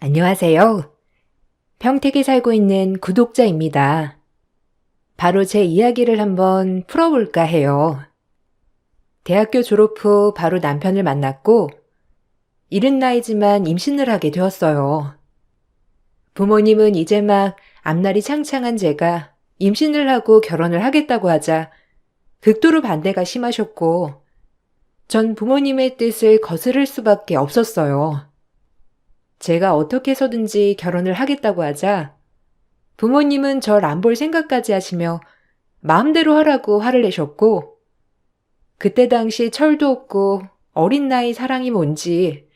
안녕하세요. 평택에 살고 있는 구독자입니다. 바로 제 이야기를 한번 풀어볼까 해요. 대학교 졸업 후 바로 남편을 만났고, 이른 나이지만 임신을 하게 되었어요. 부모님은 이제 막 앞날이 창창한 제가 임신을 하고 결혼을 하겠다고 하자 극도로 반대가 심하셨고, 전 부모님의 뜻을 거스를 수밖에 없었어요. 제가 어떻게 해서든지 결혼을 하겠다고 하자 부모님은 절 안 볼 생각까지 하시며 마음대로 하라고 화를 내셨고, 그때 당시 철도 없고 어린 나이 사랑이 뭔지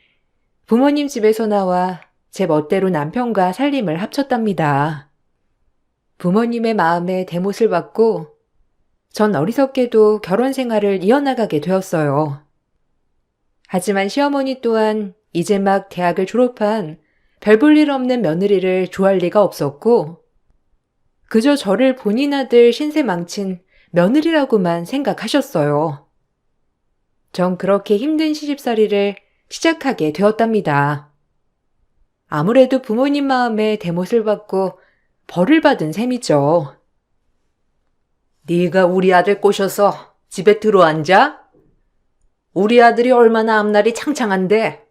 부모님 집에서 나와 제 멋대로 남편과 살림을 합쳤답니다. 부모님의 마음에 대못을 받고 전 어리석게도 결혼 생활을 이어나가게 되었어요. 하지만 시어머니 또한 이제 막 대학을 졸업한 별 볼 일 없는 며느리를 좋아할 리가 없었고, 그저 저를 본인 아들 신세 망친 며느리라고만 생각하셨어요. 전 그렇게 힘든 시집살이를 시작하게 되었답니다. 아무래도 부모님 마음에 대못을 받고 벌을 받은 셈이죠. 네가 우리 아들 꼬셔서 집에 들어앉아? 우리 아들이 얼마나 앞날이 창창한데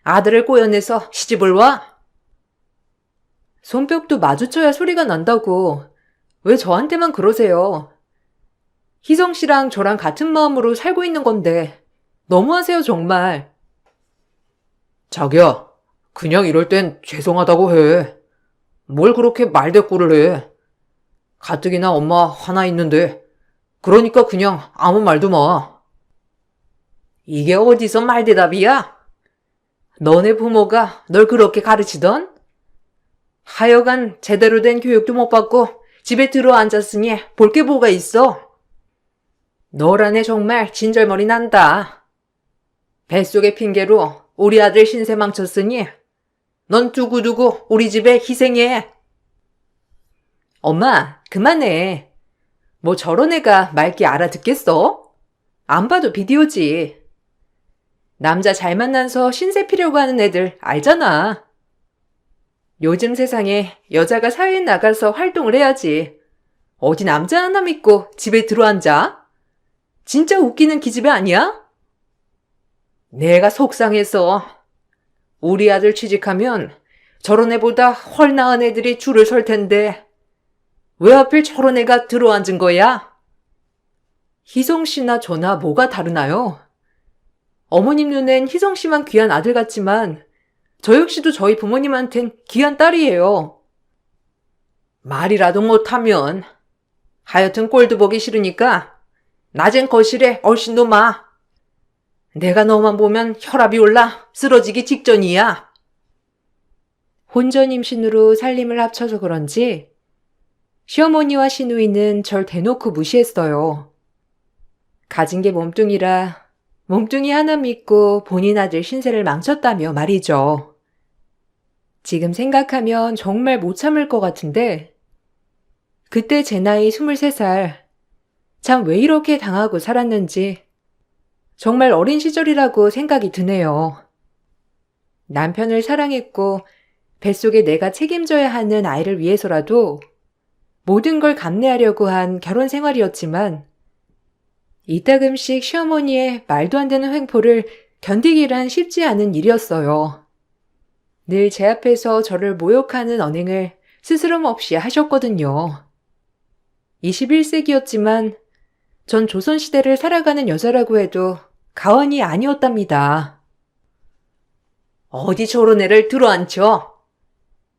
아들을 꼬여내서 시집을 와? 손뼉도 마주쳐야 소리가 난다고. 왜 저한테만 그러세요? 희성 씨랑 저랑 같은 마음으로 살고 있는 건데 너무하세요 정말. 자기야, 그냥 이럴 땐 죄송하다고 해. 뭘 그렇게 말대꾸를 해. 가뜩이나 엄마 화나 있는데 그러니까 그냥 아무 말도 마. 이게 어디서 말대답이야? 너네 부모가 널 그렇게 가르치던? 하여간 제대로 된 교육도 못 받고 집에 들어앉았으니 볼 게 뭐가 있어? 너라네 정말 진절머리 난다. 뱃속의 핑계로 우리 아들 신세 망쳤으니 넌 두고두고 우리 집에 희생해. 엄마, 그만해. 뭐 저런 애가 말귀 알아듣겠어? 안 봐도 비디오지. 남자 잘 만나서 신세 피려고 하는 애들 알잖아. 요즘 세상에 여자가 사회에 나가서 활동을 해야지. 어디 남자 하나 믿고 집에 들어앉아? 진짜 웃기는 기집애 아니야? 내가 속상해서. 우리 아들 취직하면 저런 애보다 헐 나은 애들이 줄을 설 텐데 왜 하필 저런 애가 들어앉은 거야? 희성 씨나 저나 뭐가 다르나요? 어머님 눈엔 희성 씨만 귀한 아들 같지만 저 역시도 저희 부모님한텐 귀한 딸이에요. 말이라도 못하면. 하여튼 꼴도 보기 싫으니까 낮엔 거실에 얼씬 놈아. 내가 너만 보면 혈압이 올라 쓰러지기 직전이야. 혼전 임신으로 살림을 합쳐서 그런지 시어머니와 시누이는 절 대놓고 무시했어요. 가진 게 몸뚱이라 몸뚱이 하나 믿고 본인 아들 신세를 망쳤다며 말이죠. 지금 생각하면 정말 못 참을 것 같은데 그때 제 나이 23살, 참 왜 이렇게 당하고 살았는지 정말 어린 시절이라고 생각이 드네요. 남편을 사랑했고 뱃속에 내가 책임져야 하는 아이를 위해서라도 모든 걸 감내하려고 한 결혼 생활이었지만 이따금씩 시어머니의 말도 안 되는 횡포를 견디기란 쉽지 않은 일이었어요. 늘 제 앞에서 저를 모욕하는 언행을 스스럼 없이 하셨거든요. 21세기였지만 전 조선시대를 살아가는 여자라고 해도 가언이 아니었답니다. 어디 저런 애를 들어앉혀?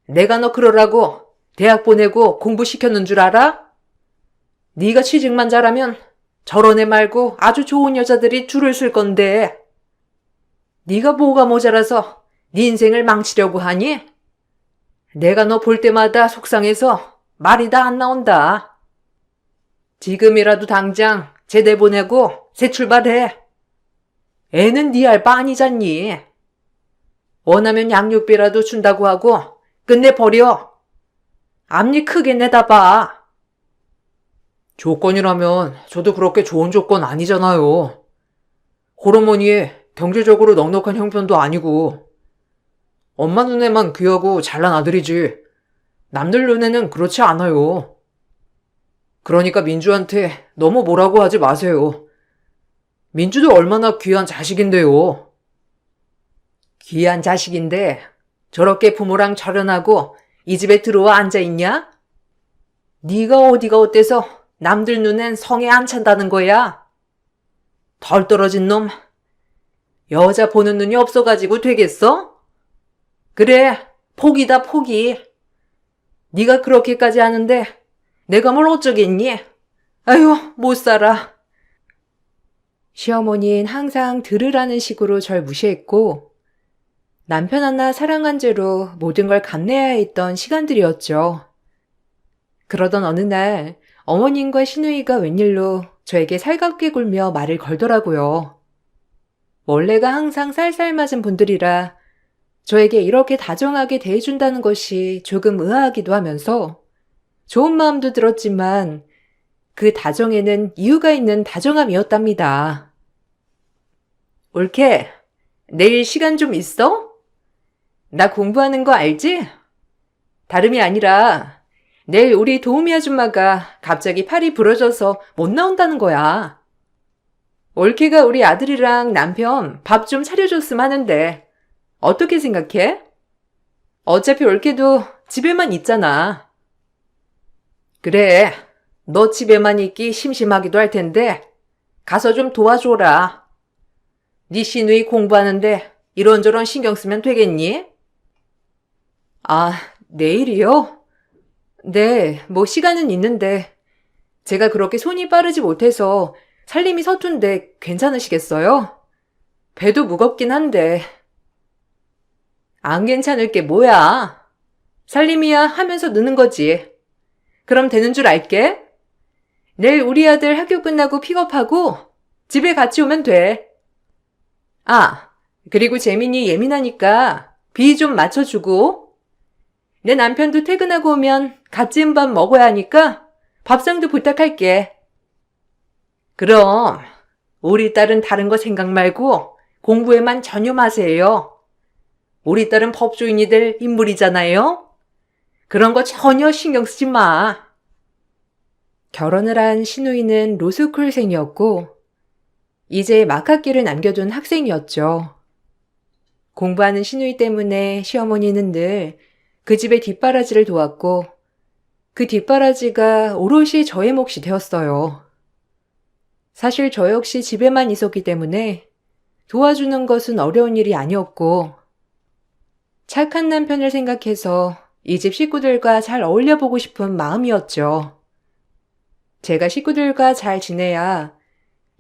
내가 너 그러라고 대학 보내고 공부시켰는 줄 알아? 네가 취직만 잘하면 저런 애 말고 아주 좋은 여자들이 줄을 쓸 건데 네가 뭐가 모자라서 네 인생을 망치려고 하니? 내가 너 볼 때마다 속상해서 말이 다 안 나온다. 지금이라도 당장 제대 보내고 새 출발해. 애는 네 알 바 아니잖니. 원하면 양육비라도 준다고 하고 끝내 버려. 앞니 크게 내다봐. 조건이라면 저도 그렇게 좋은 조건 아니잖아요. 호르몬이 경제적으로 넉넉한 형편도 아니고 엄마 눈에만 귀하고 잘난 아들이지. 남들 눈에는 그렇지 않아요. 그러니까 민주한테 너무 뭐라고 하지 마세요. 민주도 얼마나 귀한 자식인데요. 귀한 자식인데 저렇게 부모랑 절연하고 이 집에 들어와 앉아있냐? 네가 어디가 어때서 남들 눈엔 성에 안 찬다는 거야? 덜 떨어진 놈. 여자 보는 눈이 없어가지고 되겠어? 그래, 포기다 포기. 네가 그렇게까지 하는데 내가 뭘 어쩌겠니? 아유, 못 살아. 시어머니는 항상 들으라는 식으로 절 무시했고 남편 하나 사랑한 죄로 모든 걸 감내해야 했던 시간들이었죠. 그러던 어느 날 어머님과 시누이가 웬일로 저에게 살갑게 굴며 말을 걸더라고요. 원래가 항상 쌀쌀맞은 분들이라 저에게 이렇게 다정하게 대해준다는 것이 조금 의아하기도 하면서 좋은 마음도 들었지만 그 다정에는 이유가 있는 다정함이었답니다. 올케, 내일 시간 좀 있어? 나 공부하는 거 알지? 다름이 아니라 내일 우리 도우미 아줌마가 갑자기 팔이 부러져서 못 나온다는 거야. 올케가 우리 아들이랑 남편 밥 좀 차려줬으면 하는데 어떻게 생각해? 어차피 올케도 집에만 있잖아. 그래, 너 집에만 있기 심심하기도 할 텐데 가서 좀 도와줘라. 네 시누이 공부하는데 이런저런 신경 쓰면 되겠니? 아, 내일이요? 네, 뭐 시간은 있는데 제가 그렇게 손이 빠르지 못해서 살림이 서툰데 괜찮으시겠어요? 배도 무겁긴 한데. 안 괜찮을 게 뭐야? 살림이야 하면서 느는 거지. 그럼 되는 줄 알게. 내일 우리 아들 학교 끝나고 픽업하고 집에 같이 오면 돼. 아, 그리고 재민이 예민하니까 비 좀 맞춰주고. 내 남편도 퇴근하고 오면 갓 지은 밥 먹어야 하니까 밥상도 부탁할게. 그럼 우리 딸은 다른 거 생각 말고 공부에만 전념하세요. 우리 딸은 법조인이 될 인물이잖아요. 그런 거 전혀 신경 쓰지 마. 결혼을 한 시누이는 로스쿨생이었고 이제 막학기를 남겨둔 학생이었죠. 공부하는 시누이 때문에 시어머니는 늘 그 집의 뒷바라지를 도왔고 그 뒷바라지가 오롯이 저의 몫이 되었어요. 사실 저 역시 집에만 있었기 때문에 도와주는 것은 어려운 일이 아니었고 착한 남편을 생각해서 이 집 식구들과 잘 어울려보고 싶은 마음이었죠. 제가 식구들과 잘 지내야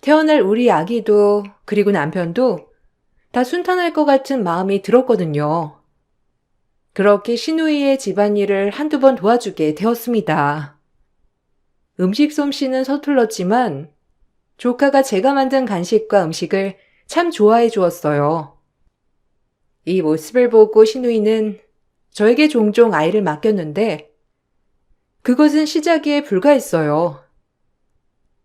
태어날 우리 아기도 그리고 남편도 다 순탄할 것 같은 마음이 들었거든요. 그렇게 시누이의 집안일을 한두 번 도와주게 되었습니다. 음식 솜씨는 서툴렀지만 조카가 제가 만든 간식과 음식을 참 좋아해 주었어요. 이 모습을 보고 시누이는 저에게 종종 아이를 맡겼는데 그것은 시작에 불과했어요.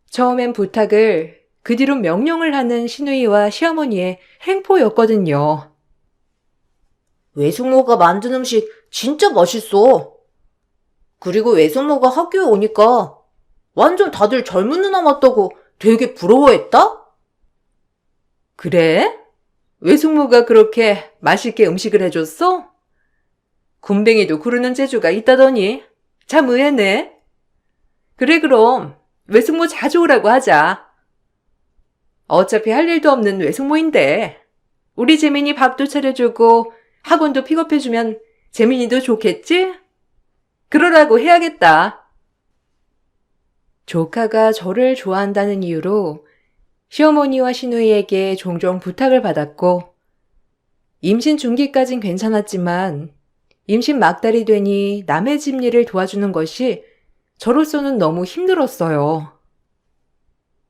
처음엔 부탁을 그 뒤로 명령을 하는 시누이와 시어머니의 행포였거든요. 외숙모가 만든 음식 진짜 맛있어. 그리고 외숙모가 학교에 오니까 완전 다들 젊은 누나 맞다고 되게 부러워했다? 그래? 외숙모가 그렇게 맛있게 음식을 해줬어? 굼벵이도 구르는 재주가 있다더니 참 의외네. 그래 그럼 외숙모 자주 오라고 하자. 어차피 할 일도 없는 외숙모인데 우리 재민이 밥도 차려주고 학원도 픽업해주면 재민이도 좋겠지? 그러라고 해야겠다. 조카가 저를 좋아한다는 이유로 시어머니와 시누이에게 종종 부탁을 받았고 임신 중기까진 괜찮았지만 임신 막달이 되니 남의 집 일을 도와주는 것이 저로서는 너무 힘들었어요.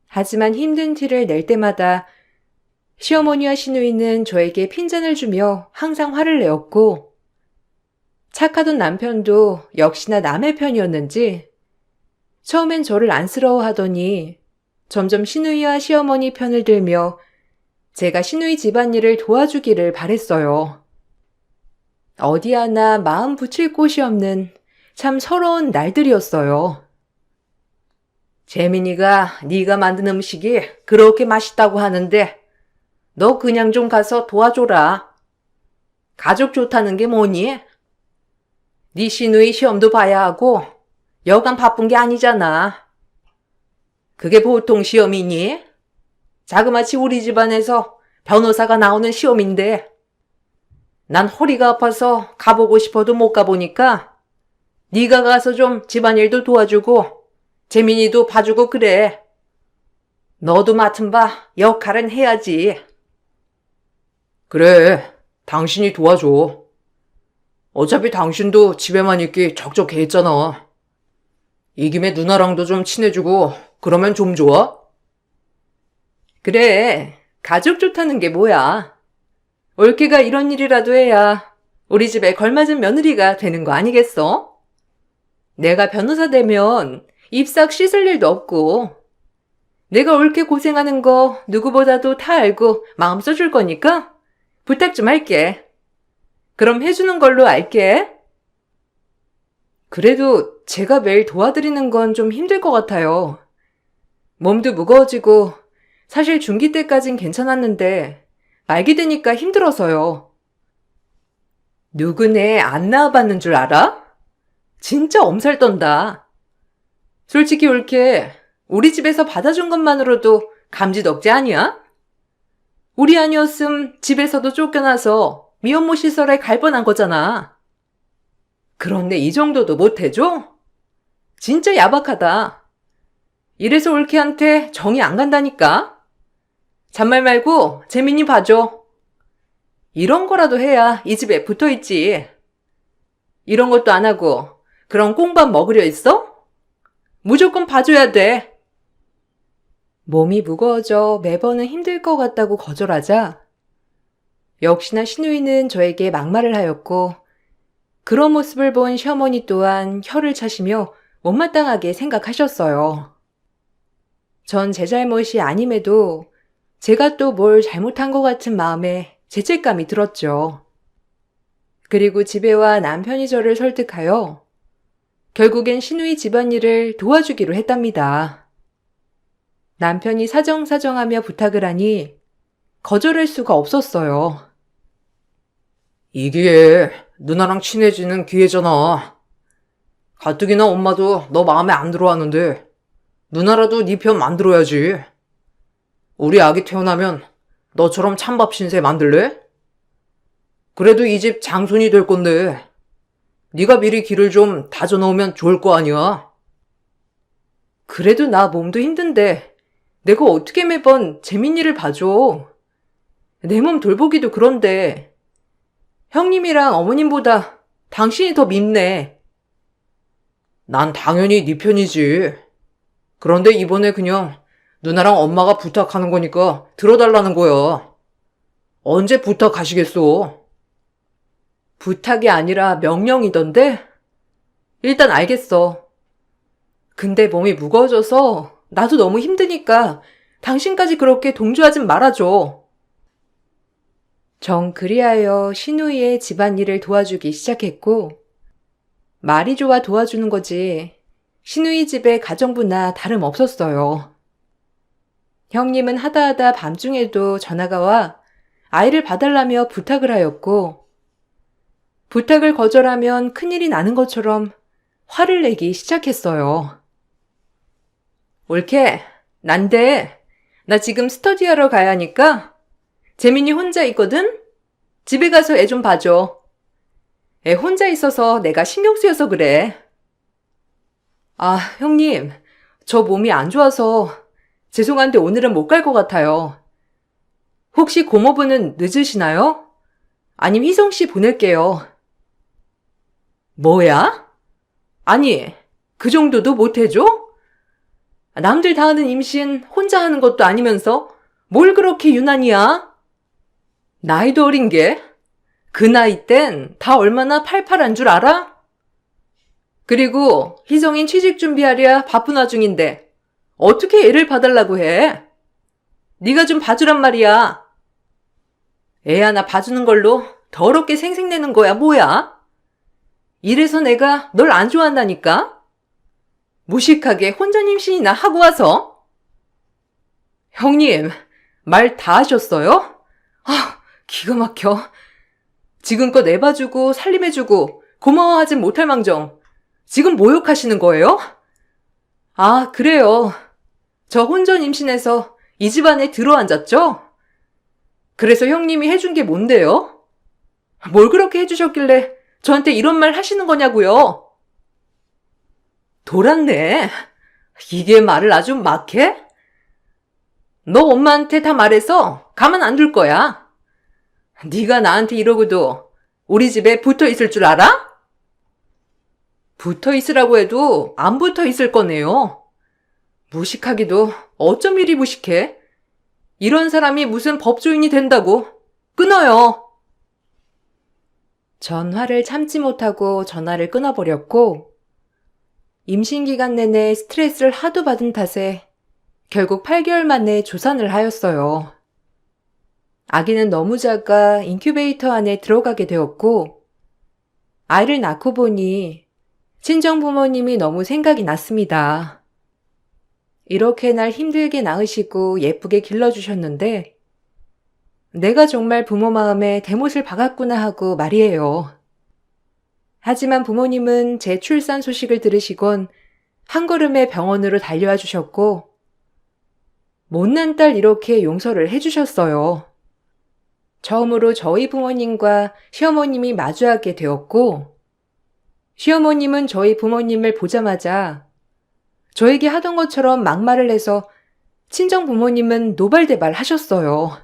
하지만 힘든 티를 낼 때마다 시어머니와 시누이는 저에게 핀잔을 주며 항상 화를 내었고 착하던 남편도 역시나 남의 편이었는지 처음엔 저를 안쓰러워하더니 점점 시누이와 시어머니 편을 들며 제가 시누이 집안일을 도와주기를 바랬어요. 어디 하나 마음 붙일 곳이 없는 참 서러운 날들이었어요. 재민이가 네가 만든 음식이 그렇게 맛있다고 하는데 너 그냥 좀 가서 도와줘라. 가족 좋다는 게 뭐니? 네 시누이 시험도 봐야 하고 여간 바쁜 게 아니잖아. 그게 보통 시험이니? 자그마치 우리 집안에서 변호사가 나오는 시험인데 난 허리가 아파서 가보고 싶어도 못 가보니까 네가 가서 좀 집안일도 도와주고 재민이도 봐주고 그래. 너도 맡은 바 역할은 해야지. 그래, 당신이 도와줘. 어차피 당신도 집에만 있기 적적해 했잖아. 이 김에 누나랑도 좀 친해지고 그러면 좀 좋아? 그래, 가족 좋다는 게 뭐야. 올케가 이런 일이라도 해야 우리 집에 걸맞은 며느리가 되는 거 아니겠어? 내가 변호사 되면 입싹 씻을 일도 없고 내가 올케 고생하는 거 누구보다도 다 알고 마음 써줄 거니까 부탁 좀 할게. 그럼 해주는 걸로 알게. 그래도 제가 매일 도와드리는 건 좀 힘들 것 같아요. 몸도 무거워지고 사실 중기 때까진 괜찮았는데 말기 되니까 힘들어서요. 누구네 안 낳아봤는 줄 알아? 진짜 엄살 떤다. 솔직히 올케 우리 집에서 받아준 것만으로도 감지덕지 아니야? 우리 아니었음 집에서도 쫓겨나서 미혼모 시설에 갈 뻔한 거잖아. 그런데 이 정도도 못해줘? 진짜 야박하다. 이래서 올케한테 정이 안 간다니까? 잔말 말고 재민이 봐줘. 이런 거라도 해야 이 집에 붙어있지. 이런 것도 안 하고 그런 꽁밥 먹으려 했어? 무조건 봐줘야 돼. 몸이 무거워져 매번은 힘들 것 같다고 거절하자 역시나 시누이는 저에게 막말을 하였고 그런 모습을 본 시어머니 또한 혀를 차시며 못마땅하게 생각하셨어요. 전 제 잘못이 아님에도 제가 또 뭘 잘못한 것 같은 마음에 죄책감이 들었죠. 그리고 집에 와 남편이 저를 설득하여 결국엔 시누이 집안일을 도와주기로 했답니다. 남편이 사정사정하며 부탁을 하니 거절할 수가 없었어요. 이 기회에 누나랑 친해지는 기회잖아. 가뜩이나 엄마도 너 마음에 안 들어하는데 누나라도 네 편 만들어야지. 우리 아기 태어나면 너처럼 찬밥 신세 만들래? 그래도 이 집 장손이 될 건데 네가 미리 길을 좀 다져놓으면 좋을 거 아니야. 그래도 나 몸도 힘든데 내가 어떻게 매번 재민이를 봐줘. 내 몸 돌보기도 그런데 형님이랑 어머님보다 당신이 더 밉네. 난 당연히 네 편이지. 그런데 이번에 그냥 누나랑 엄마가 부탁하는 거니까 들어달라는 거야. 언제 부탁하시겠어? 부탁이 아니라 명령이던데? 일단 알겠어. 근데 몸이 무거워져서 나도 너무 힘드니까 당신까지 그렇게 동조하진 말아줘. 정 그리하여 시누이의 집안일을 도와주기 시작했고 말이 좋아 도와주는 거지 시누이 집의 가정부나 다름없었어요. 형님은 하다하다 밤중에도 전화가 와 아이를 봐달라며 부탁을 하였고 부탁을 거절하면 큰일이 나는 것처럼 화를 내기 시작했어요. 올케, 난데 나 지금 스터디하러 가야 하니까 재민이 혼자 있거든? 집에 가서 애 좀 봐줘. 애 혼자 있어서 내가 신경 쓰여서 그래. 아, 형님, 저 몸이 안 좋아서 죄송한데 오늘은 못 갈 것 같아요. 혹시 고모부는 늦으시나요? 아님 희성씨 보낼게요. 뭐야? 아니, 그 정도도 못해줘? 남들 다 하는 임신 혼자 하는 것도 아니면서 뭘 그렇게 유난이야? 나이도 어린 게? 그 나이 땐 다 얼마나 팔팔한 줄 알아? 그리고 희성인 취직 준비하랴 바쁜 와중인데 어떻게 애를 봐달라고 해? 네가 좀 봐주란 말이야. 애 하나 봐주는 걸로 더럽게 생색내는 거야, 뭐야? 이래서 내가 널 안 좋아한다니까? 무식하게 혼전 임신이나 하고 와서? 형님, 말 다 하셨어요? 아, 기가 막혀. 지금껏 애봐주고 살림해주고 고마워하진 못할 망정 지금 모욕하시는 거예요? 아, 그래요. 저 혼전 임신해서 이 집안에 들어앉았죠? 그래서 형님이 해준 게 뭔데요? 뭘 그렇게 해주셨길래 저한테 이런 말 하시는 거냐고요? 돌았네. 이게 말을 아주 막 해? 너 엄마한테 다 말해서 가만 안 둘 거야. 네가 나한테 이러고도 우리 집에 붙어 있을 줄 알아? 붙어 있으라고 해도 안 붙어 있을 거네요. 무식하기도 어쩜 이리 무식해? 이런 사람이 무슨 법조인이 된다고? 끊어요. 전화를 참지 못하고 전화를 끊어버렸고 임신 기간 내내 스트레스를 하도 받은 탓에 결국 8개월 만에 조산을 하였어요. 아기는 너무 작아 인큐베이터 안에 들어가게 되었고 아이를 낳고 보니 친정 부모님이 너무 생각이 났습니다. 이렇게 날 힘들게 낳으시고 예쁘게 길러주셨는데 내가 정말 부모 마음에 대못을 박았구나 하고 말이에요. 하지만 부모님은 제 출산 소식을 들으시곤 한 걸음에 병원으로 달려와 주셨고 못난 딸 이렇게 용서를 해주셨어요. 처음으로 저희 부모님과 시어머님이 마주하게 되었고 시어머님은 저희 부모님을 보자마자 저에게 하던 것처럼 막말을 해서 친정 부모님은 노발대발 하셨어요.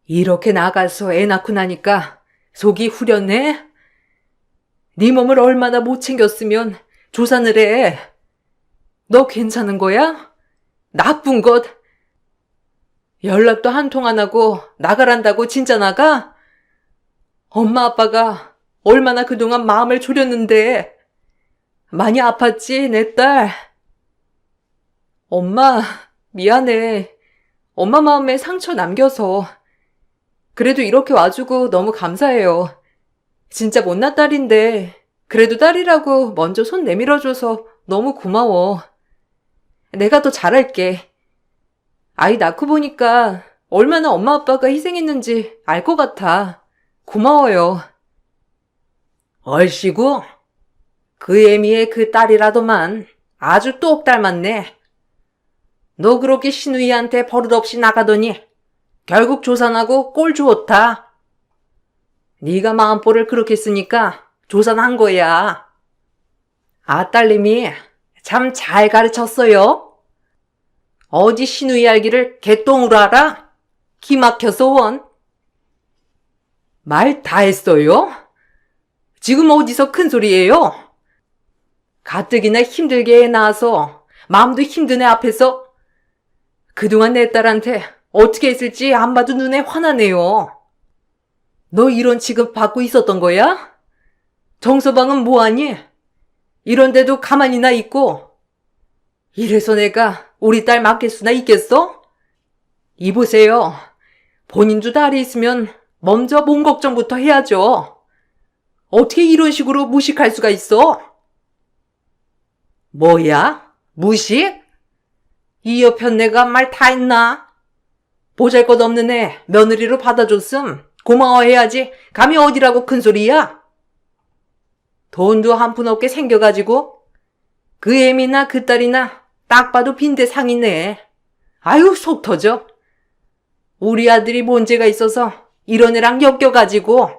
이렇게 나가서 애 낳고 나니까 속이 후련해? 네 몸을 얼마나 못 챙겼으면 조산을 해. 너 괜찮은 거야? 나쁜 것. 연락도 한 통 안 하고 나가란다고 진짜 나가? 엄마 아빠가 얼마나 그동안 마음을 졸였는데 많이 아팠지 내 딸. 엄마 미안해. 엄마 마음에 상처 남겨서. 그래도 이렇게 와주고 너무 감사해요. 진짜 못난 딸인데 그래도 딸이라고 먼저 손 내밀어줘서 너무 고마워. 내가 더 잘할게. 아이 낳고 보니까 얼마나 엄마 아빠가 희생했는지 알 것 같아. 고마워요. 얼씨구, 그 애미의 그 딸이라더만 아주 똑 닮았네. 너 그렇게 신우이한테 버릇없이 나가더니 결국 조산하고 꼴 주었다. 네가 마음보를 그렇게 쓰니까 조산한 거야. 아, 딸님이 참 잘 가르쳤어요. 어디 신우이 알기를 개똥으로 알아? 기막혀서 원. 말 다 했어요? 지금 어디서 큰 소리예요? 가뜩이나 힘들게 애 낳아서 마음도 힘든 애 앞에서 그동안 내 딸한테 어떻게 했을지 안 봐도 눈에 화나네요. 너 이런 취급 받고 있었던 거야? 정서방은 뭐하니? 이런데도 가만히나 있고. 이래서 내가 우리 딸 맡길 수나 있겠어? 이보세요. 본인도 딸이 있으면 먼저 몸 걱정부터 해야죠. 어떻게 이런 식으로 무식할 수가 있어? 뭐야? 무식? 이 옆편 내가 말 다 했나? 보잘것없는 애 며느리로 받아줬음 고마워해야지 감히 어디라고 큰소리야? 돈도 한 푼 없게 생겨가지고 그 애미나 그 딸이나 딱 봐도 빈대상이네. 아유 속 터져. 우리 아들이 문제가 있어서 이런 애랑 엮여가지고.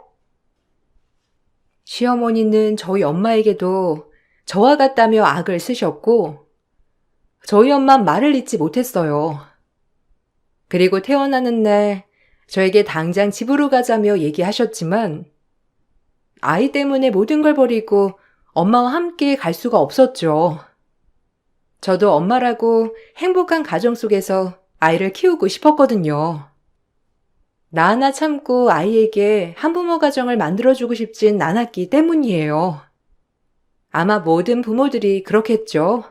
시어머니는 저희 엄마에게도 저와 같다며 악을 쓰셨고 저희 엄만 말을 잇지 못했어요. 그리고 태어나는 날 저에게 당장 집으로 가자며 얘기하셨지만 아이 때문에 모든 걸 버리고 엄마와 함께 갈 수가 없었죠. 저도 엄마라고 행복한 가정 속에서 아이를 키우고 싶었거든요. 나 하나 참고 아이에게 한부모 가정을 만들어주고 싶진 않았기 때문이에요. 아마 모든 부모들이 그렇겠죠.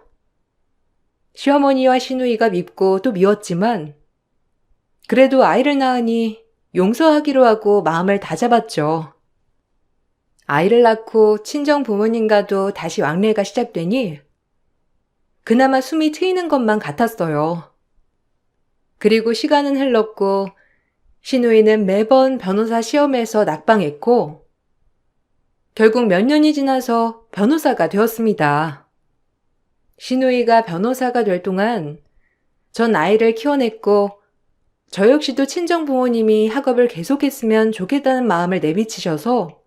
시어머니와 시누이가 밉고 또 미웠지만 그래도 아이를 낳으니 용서하기로 하고 마음을 다잡았죠. 아이를 낳고 친정 부모님과도 다시 왕래가 시작되니 그나마 숨이 트이는 것만 같았어요. 그리고 시간은 흘렀고 신우이는 매번 변호사 시험에서 낙방했고 결국 몇 년이 지나서 변호사가 되었습니다. 신우이가 변호사가 될 동안 전 아이를 키워냈고 저 역시도 친정 부모님이 학업을 계속했으면 좋겠다는 마음을 내비치셔서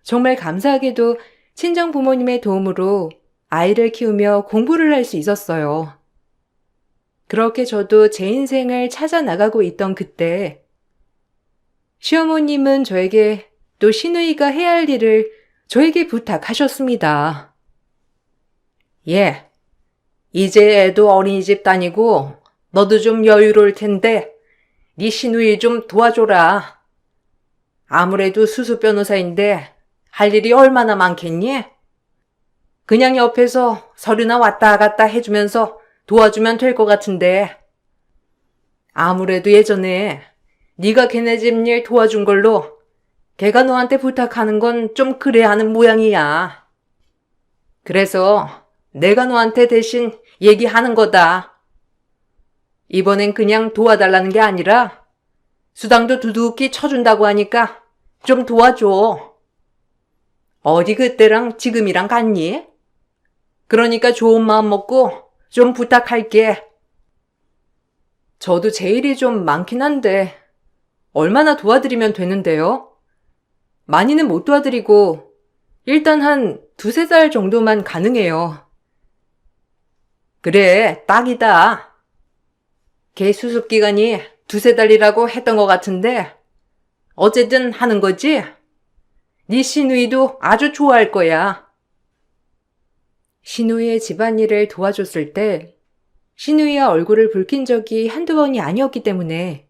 정말 감사하게도 친정 부모님의 도움으로 아이를 키우며 공부를 할 수 있었어요. 그렇게 저도 제 인생을 찾아 나가고 있던 그때 시어머님은 저에게 또 신우이가 해야 할 일을 저에게 부탁하셨습니다. 예, 이제 애도 어린이집 다니고 너도 좀 여유로울 텐데 네 신우이 좀 도와줘라. 아무래도 수수 변호사인데 할 일이 얼마나 많겠니? 그냥 옆에서 서류나 왔다 갔다 해주면서 도와주면 될 것 같은데. 아무래도 예전에 네가 걔네 집 일 도와준 걸로 걔가 너한테 부탁하는 건 좀 그래야 하는 모양이야. 그래서 내가 너한테 대신 얘기하는 거다. 이번엔 그냥 도와달라는 게 아니라 수당도 두둑히 쳐준다고 하니까 좀 도와줘. 어디 그때랑 지금이랑 같니? 그러니까 좋은 마음 먹고 좀 부탁할게. 저도 제 일이 좀 많긴 한데 얼마나 도와드리면 되는데요? 많이는 못 도와드리고 일단 한 2-3달 정도만 가능해요. 그래, 딱이다. 걔 수습기간이 2-3달이라고 했던 것 같은데 어쨌든 하는 거지? 네 시누이도 아주 좋아할 거야. 시누이의 집안일을 도와줬을 때 시누이와 얼굴을 붉힌 적이 한두 번이 아니었기 때문에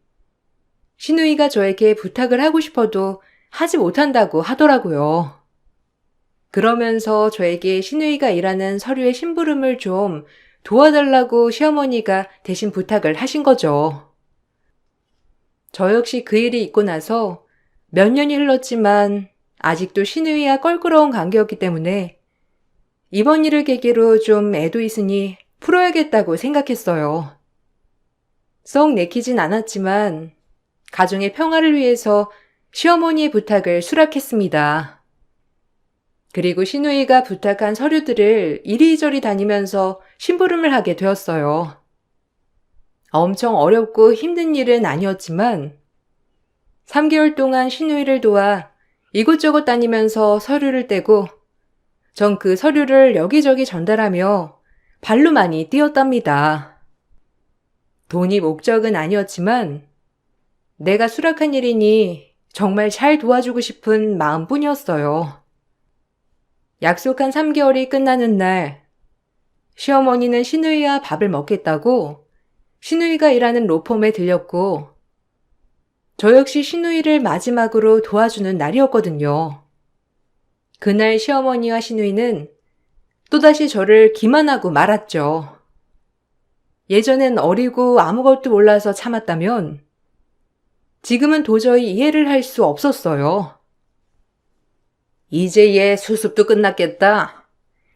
시누이가 저에게 부탁을 하고 싶어도 하지 못한다고 하더라고요. 그러면서 저에게 시누이가 일하는 서류의 심부름을 좀 도와달라고 시어머니가 대신 부탁을 하신 거죠. 저 역시 그 일이 있고 나서 몇 년이 흘렀지만 아직도 시누이와 껄끄러운 관계였기 때문에 이번 일을 계기로 좀 애도 있으니 풀어야겠다고 생각했어요. 썩 내키진 않았지만 가정의 평화를 위해서 시어머니의 부탁을 수락했습니다. 그리고 시누이가 부탁한 서류들을 이리저리 다니면서 심부름을 하게 되었어요. 엄청 어렵고 힘든 일은 아니었지만 3개월 동안 시누이를 도와 이곳저곳 다니면서 서류를 떼고 전 그 서류를 여기저기 전달하며 발로 많이 뛰었답니다. 돈이 목적은 아니었지만 내가 수락한 일이니 정말 잘 도와주고 싶은 마음뿐이었어요. 약속한 3개월이 끝나는 날 시어머니는 시누이와 밥을 먹겠다고 시누이가 일하는 로펌에 들렸고 저 역시 시누이를 마지막으로 도와주는 날이었거든요. 그날 시어머니와 시누이는 또다시 저를 기만하고 말았죠. 예전엔 어리고 아무것도 몰라서 참았다면 지금은 도저히 이해를 할 수 없었어요. 이제 얘 수습도 끝났겠다.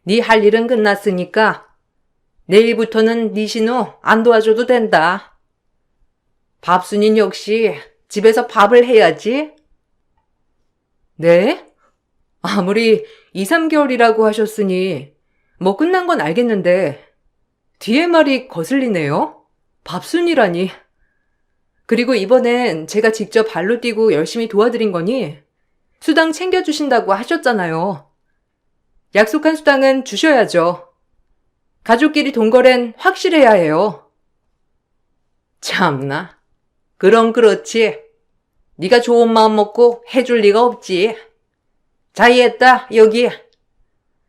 네 할 일은 끝났으니까 내일부터는 네 신우 안 도와줘도 된다. 밥순인 역시 집에서 밥을 해야지. 네? 아무리 2-3개월이라고 하셨으니 뭐 끝난 건 알겠는데 뒤에 말이 거슬리네요. 밥순이라니. 그리고 이번엔 제가 직접 발로 뛰고 열심히 도와드린 거니 수당 챙겨주신다고 하셨잖아요. 약속한 수당은 주셔야죠. 가족끼리 돈거래는 확실해야 해요. 참나. 그럼 그렇지. 네가 좋은 마음 먹고 해줄 리가 없지. 자이했다 여기.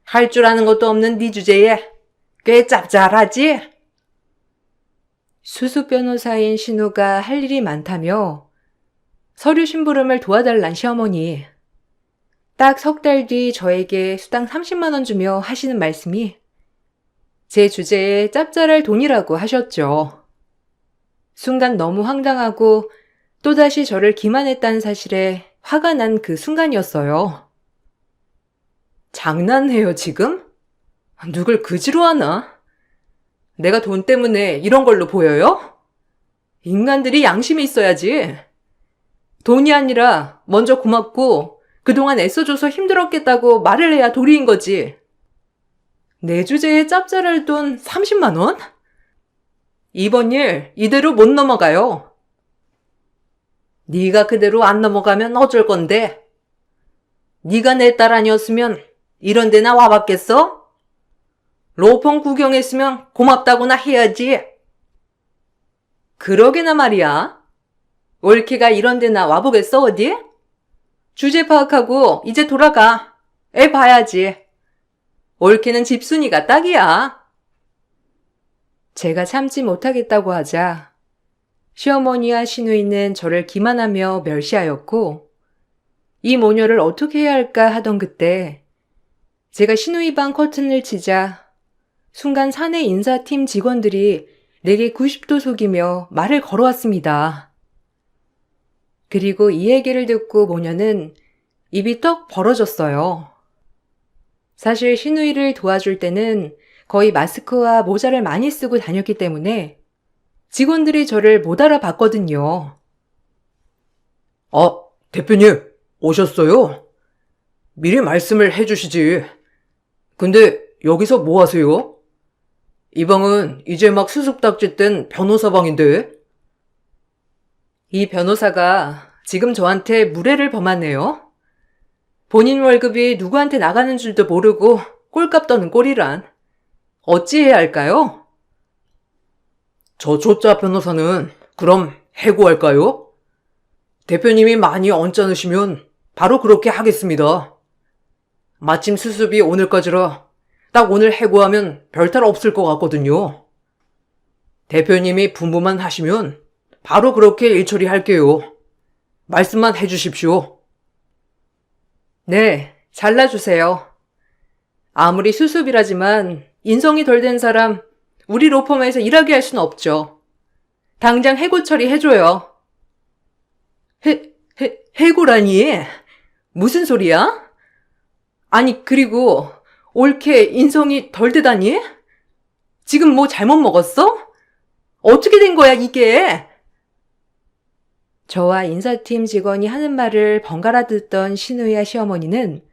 할 줄 아는 것도 없는 네 주제에 꽤 짭짤하지? 수수 변호사인 신우가 할 일이 많다며 서류 심부름을 도와달란 시어머니. 딱 3달 뒤 저에게 수당 30만 원 주며 하시는 말씀이 제 주제에 짭짤할 돈이라고 하셨죠. 순간 너무 황당하고 또다시 저를 기만했다는 사실에 화가 난 그 순간이었어요. 장난해요, 지금? 누굴 그지로 하나? 내가 돈 때문에 이런 걸로 보여요? 인간들이 양심이 있어야지. 돈이 아니라 먼저 고맙고 그동안 애써줘서 힘들었겠다고 말을 해야 도리인 거지. 내 주제에 짭짤할 돈 30만 원? 이번 일 이대로 못 넘어가요. 네가 그대로 안 넘어가면 어쩔 건데? 네가 내 딸 아니었으면 이런 데나 와봤겠어? 로펌 구경했으면 고맙다고나 해야지. 그러게나 말이야. 올케가 이런 데나 와보겠어, 어디? 주제 파악하고 이제 돌아가. 애 봐야지. 올케는 집순이가 딱이야. 제가 참지 못하겠다고 하자 시어머니와 시누이는 저를 기만하며 멸시하였고 이 모녀를 어떻게 해야 할까 하던 그때 제가 시누이 방 커튼을 치자 순간 사내 인사팀 직원들이 내게 90도 속이며 말을 걸어왔습니다. 그리고 이 얘기를 듣고 모녀는 입이 떡 벌어졌어요. 사실 시누이를 도와줄 때는 거의 마스크와 모자를 많이 쓰고 다녔기 때문에 직원들이 저를 못 알아봤거든요. 대표님, 오셨어요? 미리 말씀을 해주시지. 근데 여기서 뭐 하세요? 이 방은 이제 막 수습딱지 뗀 변호사 방인데. 이 변호사가 지금 저한테 무례를 범하네요. 본인 월급이 누구한테 나가는 줄도 모르고 꼴값 떠는 꼴이란. 어찌해야 할까요? 저 조짜 변호사는 그럼 해고할까요? 대표님이 많이 언짢으시면 바로 그렇게 하겠습니다. 마침 수습이 오늘까지라 딱 오늘 해고하면 별탈 없을 것 같거든요. 대표님이 분부만 하시면 바로 그렇게 일 처리할게요. 말씀만 해주십시오. 네, 잘라주세요. 아무리 수습이라지만 인성이 덜 된 사람 우리 로펌에서 일하게 할 수는 없죠. 당장 해고 처리해줘요. 해고라니? 무슨 소리야? 아니 그리고 올케 인성이 덜 되다니? 지금 뭐 잘못 먹었어? 어떻게 된 거야 이게? 저와 인사팀 직원이 하는 말을 번갈아 듣던 시누이와 시어머니는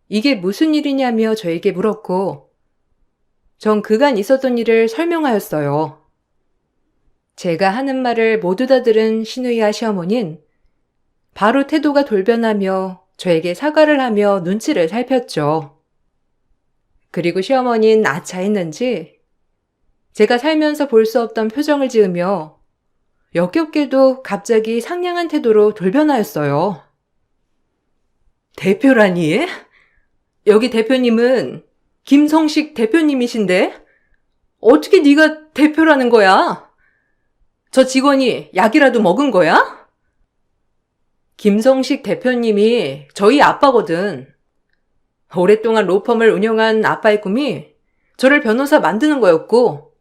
이게 무슨 일이냐며 저에게 물었고 전 그간 있었던 일을 설명하였어요. 제가 하는 말을 모두 다 들은 시누이와 시어머니는 바로 태도가 돌변하며 저에게 사과를 하며 눈치를 살폈죠. 그리고 시어머니는 아차했는지 제가 살면서 볼 수 없던 표정을 지으며 역겹게도 갑자기 상냥한 태도로 돌변하였어요. 대표라니? 여기 대표님은 김성식 대표님이신데 어떻게 네가 대표라는 거야? 저 직원이 약이라도 먹은 거야? 김성식 대표님이 저희 아빠거든. 오랫동안 로펌을 운영한 아빠의 꿈이 저를 변호사 만드는 거였고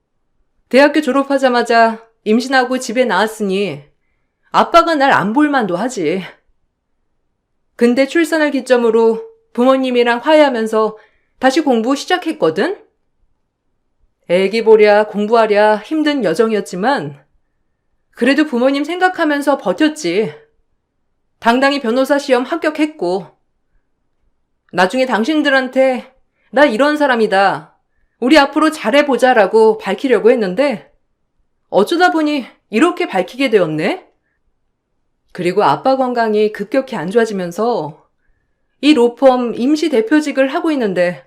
대학교 졸업하자마자 임신하고 집에 나왔으니 아빠가 날 안 볼만도 하지. 근데 출산을 기점으로 부모님이랑 화해하면서 다시 공부 시작했거든? 애기 보랴 공부하랴 힘든 여정이었지만 그래도 부모님 생각하면서 버텼지. 당당히 변호사 시험 합격했고 나중에 당신들한테 나 이런 사람이다. 우리 앞으로 잘해보자라고 밝히려고 했는데 어쩌다 보니 이렇게 밝히게 되었네? 그리고 아빠 건강이 급격히 안 좋아지면서 이 로펌 임시 대표직을 하고 있는데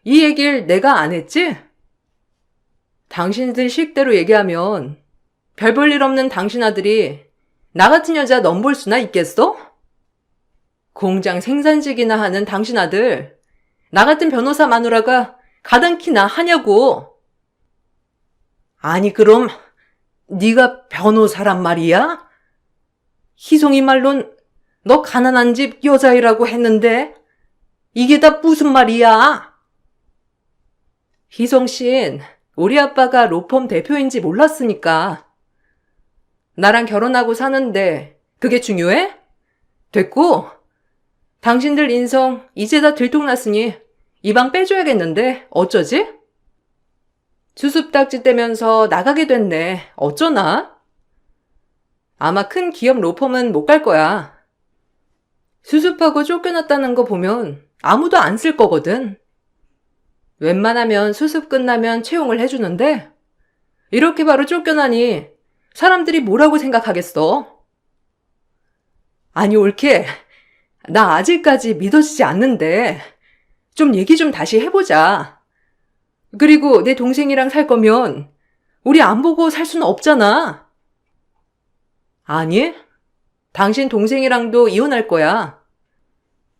이 얘기를 내가 안 했지? 당신들 식대로 얘기하면 별 볼 일 없는 당신 아들이 나 같은 여자 넘볼 수나 있겠어? 공장 생산직이나 하는 당신 아들 나 같은 변호사 마누라가 가당키나 하냐고. 아니 그럼 네가 변호사란 말이야? 희송이 말론 너 가난한 집 여자이라고 했는데 이게 다 무슨 말이야? 희송 씨는 우리 아빠가 로펌 대표인지 몰랐으니까. 나랑 결혼하고 사는데 그게 중요해? 됐고, 당신들 인성 이제 다 들통났으니 이 방 빼줘야겠는데 어쩌지? 수습딱지 떼면서 나가게 됐네. 어쩌나? 아마 큰 기업 로펌은 못 갈 거야. 수습하고 쫓겨났다는 거 보면 아무도 안 쓸 거거든. 웬만하면 수습 끝나면 채용을 해주는데 이렇게 바로 쫓겨나니 사람들이 뭐라고 생각하겠어? 아니 올케, 나 아직까지 믿어지지 않는데 좀 얘기 좀 다시 해보자. 그리고 내 동생이랑 살 거면 우리 안 보고 살 수는 없잖아. 아니, 당신 동생이랑도 이혼할 거야.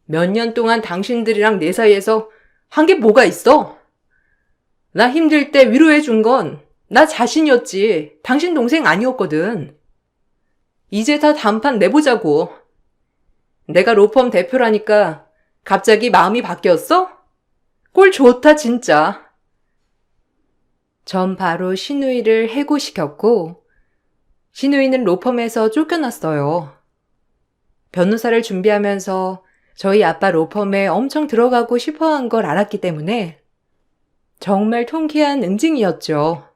몇 년 동안 당신들이랑 내 사이에서 한 게 뭐가 있어? 나 힘들 때 위로해 준 건 나 자신이었지 당신 동생 아니었거든. 이제 다 단판 내보자고. 내가 로펌 대표라니까 갑자기 마음이 바뀌었어? 꼴 좋다 진짜. 전 바로 신우이를 해고시켰고 신우이는 로펌에서 쫓겨났어요. 변호사를 준비하면서 저희 아빠 로펌에 엄청 들어가고 싶어한 걸 알았기 때문에 정말 통쾌한 응징이었죠.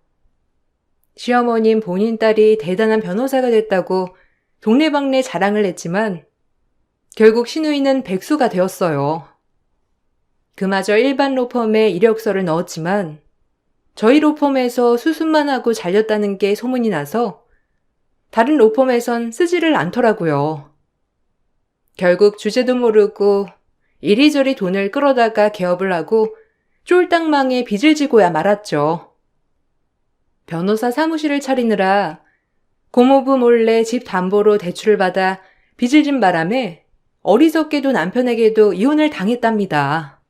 시어머님 본인 딸이 대단한 변호사가 됐다고 동네방네 자랑을 했지만 결국 신우이는 백수가 되었어요. 그마저 일반 로펌에 이력서를 넣었지만 저희 로펌에서 수습만 하고 잘렸다는 게 소문이 나서 다른 로펌에선 쓰지를 않더라고요. 결국 주제도 모르고 이리저리 돈을 끌어다가 개업을 하고 쫄딱 망해 빚을 지고야 말았죠. 변호사 사무실을 차리느라 고모부 몰래 집 담보로 대출을 받아 빚을 진 바람에 어리석게도 남편에게도 이혼을 당했답니다.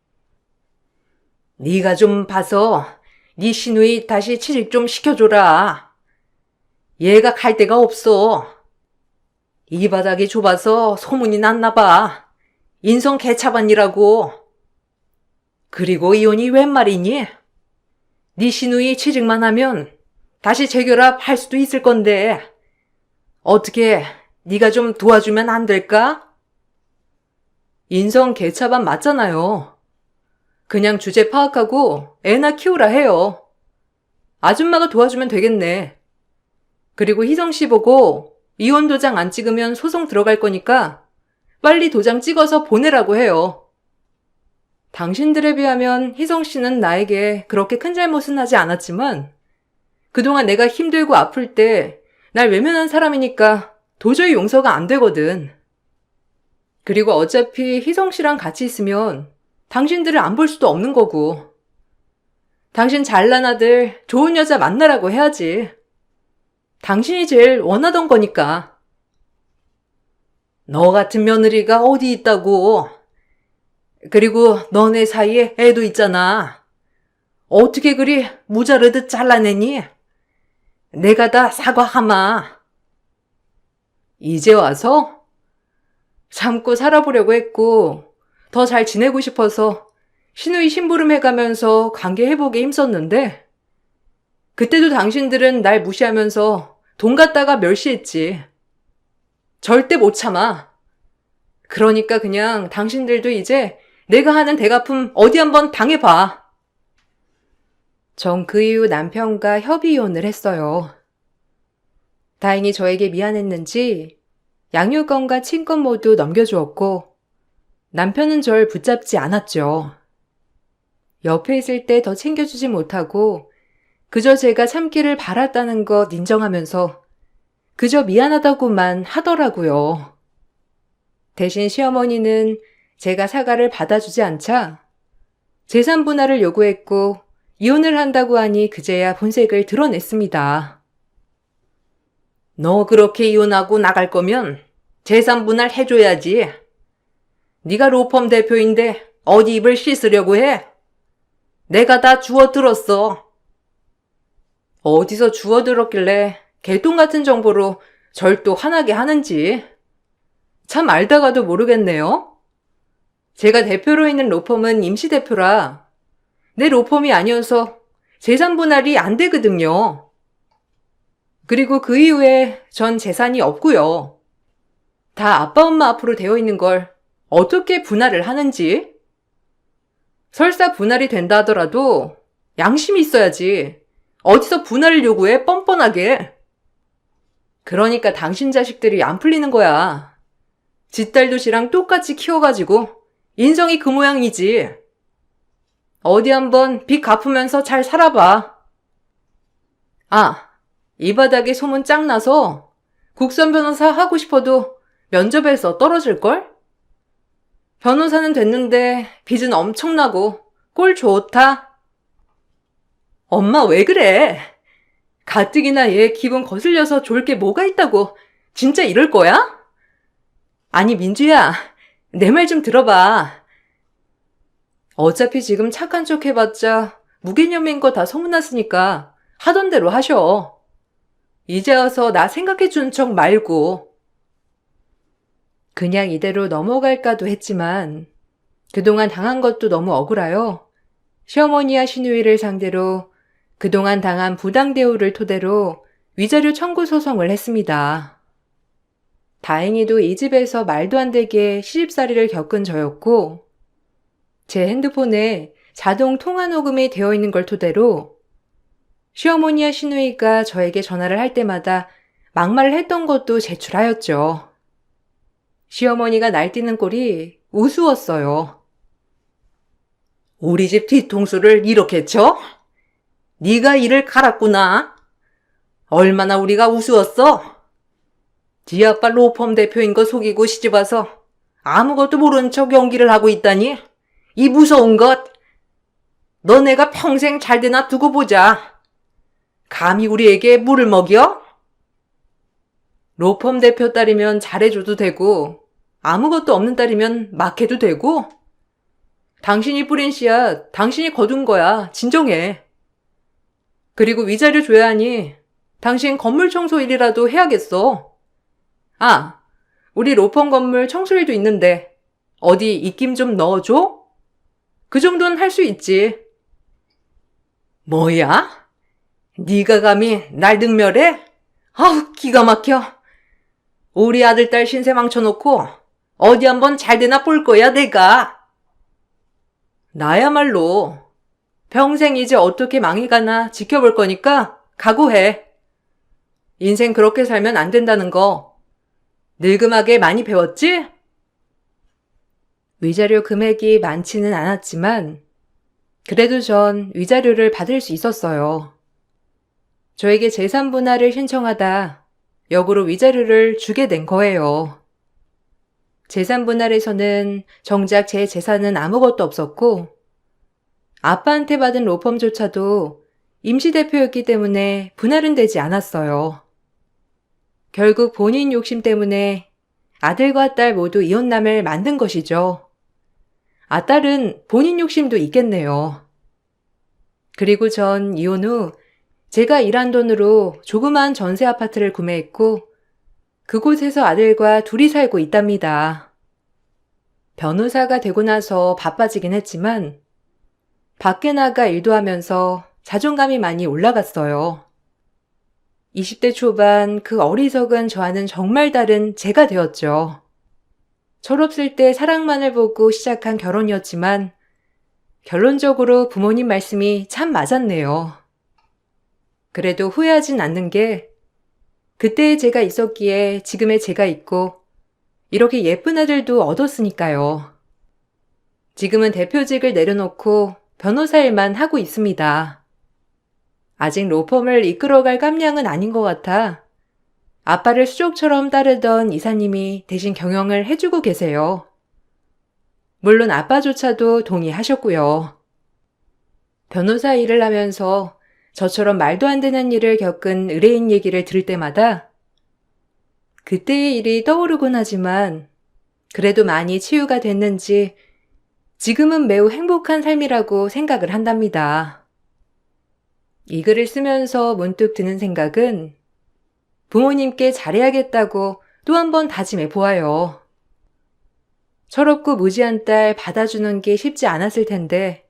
네가 좀 봐서 네 시누이 다시 취직 좀 시켜줘라. 얘가 갈 데가 없어. 이 바닥이 좁아서 소문이 났나 봐. 인성 개차반이라고. 그리고 이혼이 웬 말이니? 네 시누이 취직만 하면 다시 재결합할 수도 있을 건데 어떻게 네가 좀 도와주면 안 될까? 인성 개차반 맞잖아요. 그냥 주제 파악하고 애나 키우라 해요. 아줌마가 도와주면 되겠네. 그리고 희성씨 보고 이혼 도장 안 찍으면 소송 들어갈 거니까 빨리 도장 찍어서 보내라고 해요. 당신들에 비하면 희성씨는 나에게 그렇게 큰 잘못은 하지 않았지만 그동안 내가 힘들고 아플 때 날 외면한 사람이니까 도저히 용서가 안 되거든. 그리고 어차피 희성씨랑 같이 있으면 당신들을 안 볼 수도 없는 거고. 당신 잘난 아들 좋은 여자 만나라고 해야지. 당신이 제일 원하던 거니까. 너 같은 며느리가 어디 있다고. 그리고 너네 사이에 애도 있잖아. 어떻게 그리 무자르듯 잘라내니? 내가 다 사과하마. 이제 와서? 참고 살아보려고 했고 더 잘 지내고 싶어서 시누이 심부름 해가면서 관계 회복에 힘썼는데 그때도 당신들은 날 무시하면서 돈 갖다가 멸시했지. 절대 못 참아. 그러니까 그냥 당신들도 이제 내가 하는 대가품 어디 한번 당해봐. 전 그 이후 남편과 협의 이혼을 했어요. 다행히 저에게 미안했는지 양육권과 친권 모두 넘겨주었고 남편은 절 붙잡지 않았죠. 옆에 있을 때 더 챙겨주지 못하고 그저 제가 참기를 바랐다는 것 인정하면서 그저 미안하다고만 하더라고요. 대신 시어머니는 제가 사과를 받아주지 않자 재산 분할을 요구했고 이혼을 한다고 하니 그제야 본색을 드러냈습니다. 너 그렇게 이혼하고 나갈 거면 재산 분할 해줘야지. 네가 로펌 대표인데 어디 입을 씻으려고 해? 내가 다 주워들었어. 어디서 주워들었길래 개똥 같은 정보로 절 또 화나게 하는지. 참 알다가도 모르겠네요. 제가 대표로 있는 로펌은 임시대표라 내 로펌이 아니어서 재산 분할이 안 되거든요. 그리고 그 이후에 전 재산이 없고요. 다 아빠 엄마 앞으로 되어 있는 걸 어떻게 분할을 하는지? 설사 분할이 된다 하더라도 양심이 있어야지. 어디서 분할을 요구해, 뻔뻔하게. 그러니까 당신 자식들이 안 풀리는 거야. 지 딸도 지랑 똑같이 키워가지고 인성이 그 모양이지. 어디 한번 빚 갚으면서 잘 살아봐. 아, 이 바닥에 소문 짱 나서 국선 변호사 하고 싶어도 면접에서 떨어질걸? 변호사는 됐는데 빚은 엄청나고 꼴 좋다. 엄마 왜 그래? 가뜩이나 얘 기분 거슬려서 좋을 게 뭐가 있다고 진짜 이럴 거야? 아니 민주야, 내 말 좀 들어봐. 어차피 지금 착한 척 해봤자 무개념인 거 다 소문났으니까 하던 대로 하셔. 이제 와서 나 생각해주는 척 말고. 그냥 이대로 넘어갈까도 했지만 그동안 당한 것도 너무 억울하여 시어머니와 시누이를 상대로 그동안 당한 부당 대우를 토대로 위자료 청구 소송을 했습니다. 다행히도 이 집에서 말도 안 되게 시집살이를 겪은 저였고 제 핸드폰에 자동 통화 녹음이 되어 있는 걸 토대로 시어머니와 시누이가 저에게 전화를 할 때마다 막말을 했던 것도 제출하였죠. 시어머니가 날뛰는 꼴이 우스웠어요. 우리 집 뒤통수를 이렇게 쳐? 네가 이를 갈았구나. 얼마나 우리가 우스웠어? 지 아빠 로펌 대표인 거 속이고 시집와서 아무것도 모르는 척 연기를 하고 있다니? 이 무서운 것. 너 내가 평생 잘 되나 두고 보자. 감히 우리에게 물을 먹여? 로펌 대표 딸이면 잘해줘도 되고 아무것도 없는 딸이면 막 해도 되고 당신이 뿌린 씨앗 당신이 거둔 거야. 진정해. 그리고 위자료 줘야 하니 당신 건물 청소 일이라도 해야겠어. 아, 우리 로펌 건물 청소일도 있는데 어디 입김 좀 넣어줘? 그 정도는 할 수 있지. 뭐야? 네가 감히 날 능멸해? 아우 기가 막혀. 우리 아들 딸 신세 망쳐놓고 어디 한번 잘 되나 볼 거야 내가. 나야말로 평생 이제 어떻게 망해가나 지켜볼 거니까 각오해. 인생 그렇게 살면 안 된다는 거 늙음하게 많이 배웠지? 위자료 금액이 많지는 않았지만 그래도 전 위자료를 받을 수 있었어요. 저에게 재산 분할을 신청하다 역으로 위자료를 주게 된 거예요. 재산 분할에서는 정작 제 재산은 아무것도 없었고 아빠한테 받은 로펌조차도 임시대표였기 때문에 분할은 되지 않았어요. 결국 본인 욕심 때문에 아들과 딸 모두 이혼남을 만든 것이죠. 아딸은 본인 욕심도 있겠네요. 그리고 전 이혼 후 제가 일한 돈으로 조그마한 전세 아파트를 구매했고 그곳에서 아들과 둘이 살고 있답니다. 변호사가 되고 나서 바빠지긴 했지만 밖에 나가 일도 하면서 자존감이 많이 올라갔어요. 20대 초반 그 어리석은 저와는 정말 다른 제가 되었죠. 철없을 때 사랑만을 보고 시작한 결혼이었지만 결론적으로 부모님 말씀이 참 맞았네요. 그래도 후회하진 않는 게 그때의 제가 있었기에 지금의 제가 있고 이렇게 예쁜 아들도 얻었으니까요. 지금은 대표직을 내려놓고 변호사 일만 하고 있습니다. 아직 로펌을 이끌어갈 깜냥은 아닌 것 같아 아빠를 수족처럼 따르던 이사님이 대신 경영을 해주고 계세요. 물론 아빠조차도 동의하셨고요. 변호사 일을 하면서 저처럼 말도 안 되는 일을 겪은 의뢰인 얘기를 들을 때마다 그때의 일이 떠오르곤 하지만 그래도 많이 치유가 됐는지 지금은 매우 행복한 삶이라고 생각을 한답니다. 이 글을 쓰면서 문득 드는 생각은 부모님께 잘해야겠다고 또 한 번 다짐해 보아요. 철없고 무지한 딸 받아주는 게 쉽지 않았을 텐데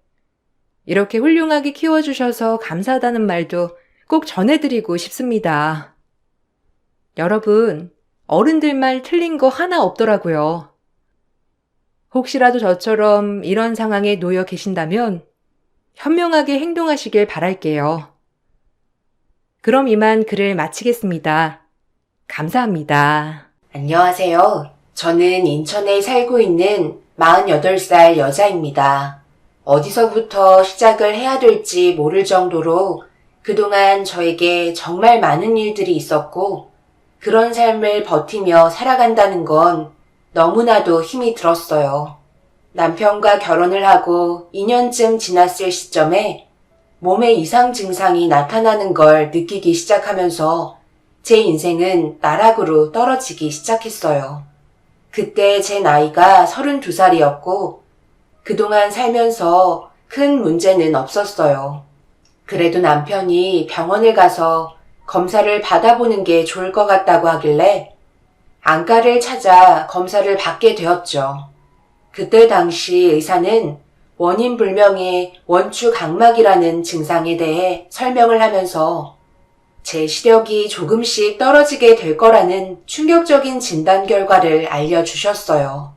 이렇게 훌륭하게 키워주셔서 감사하다는 말도 꼭 전해드리고 싶습니다. 여러분, 어른들 말 틀린 거 하나 없더라고요. 혹시라도 저처럼 이런 상황에 놓여 계신다면 현명하게 행동하시길 바랄게요. 그럼 이만 글을 마치겠습니다. 감사합니다. 안녕하세요. 저는 인천에 살고 있는 48살 여자입니다. 어디서부터 시작을 해야 될지 모를 정도로 그동안 저에게 정말 많은 일들이 있었고 그런 삶을 버티며 살아간다는 건 너무나도 힘이 들었어요. 남편과 결혼을 하고 2년쯤 지났을 시점에 몸에 이상 증상이 나타나는 걸 느끼기 시작하면서 제 인생은 나락으로 떨어지기 시작했어요. 그때 제 나이가 32살이었고 그동안 살면서 큰 문제는 없었어요. 그래도 남편이 병원을 가서 검사를 받아보는 게 좋을 것 같다고 하길래 안과를 찾아 검사를 받게 되었죠. 그때 당시 의사는 원인 불명의 원추 각막이라는 증상에 대해 설명을 하면서 제 시력이 조금씩 떨어지게 될 거라는 충격적인 진단 결과를 알려주셨어요.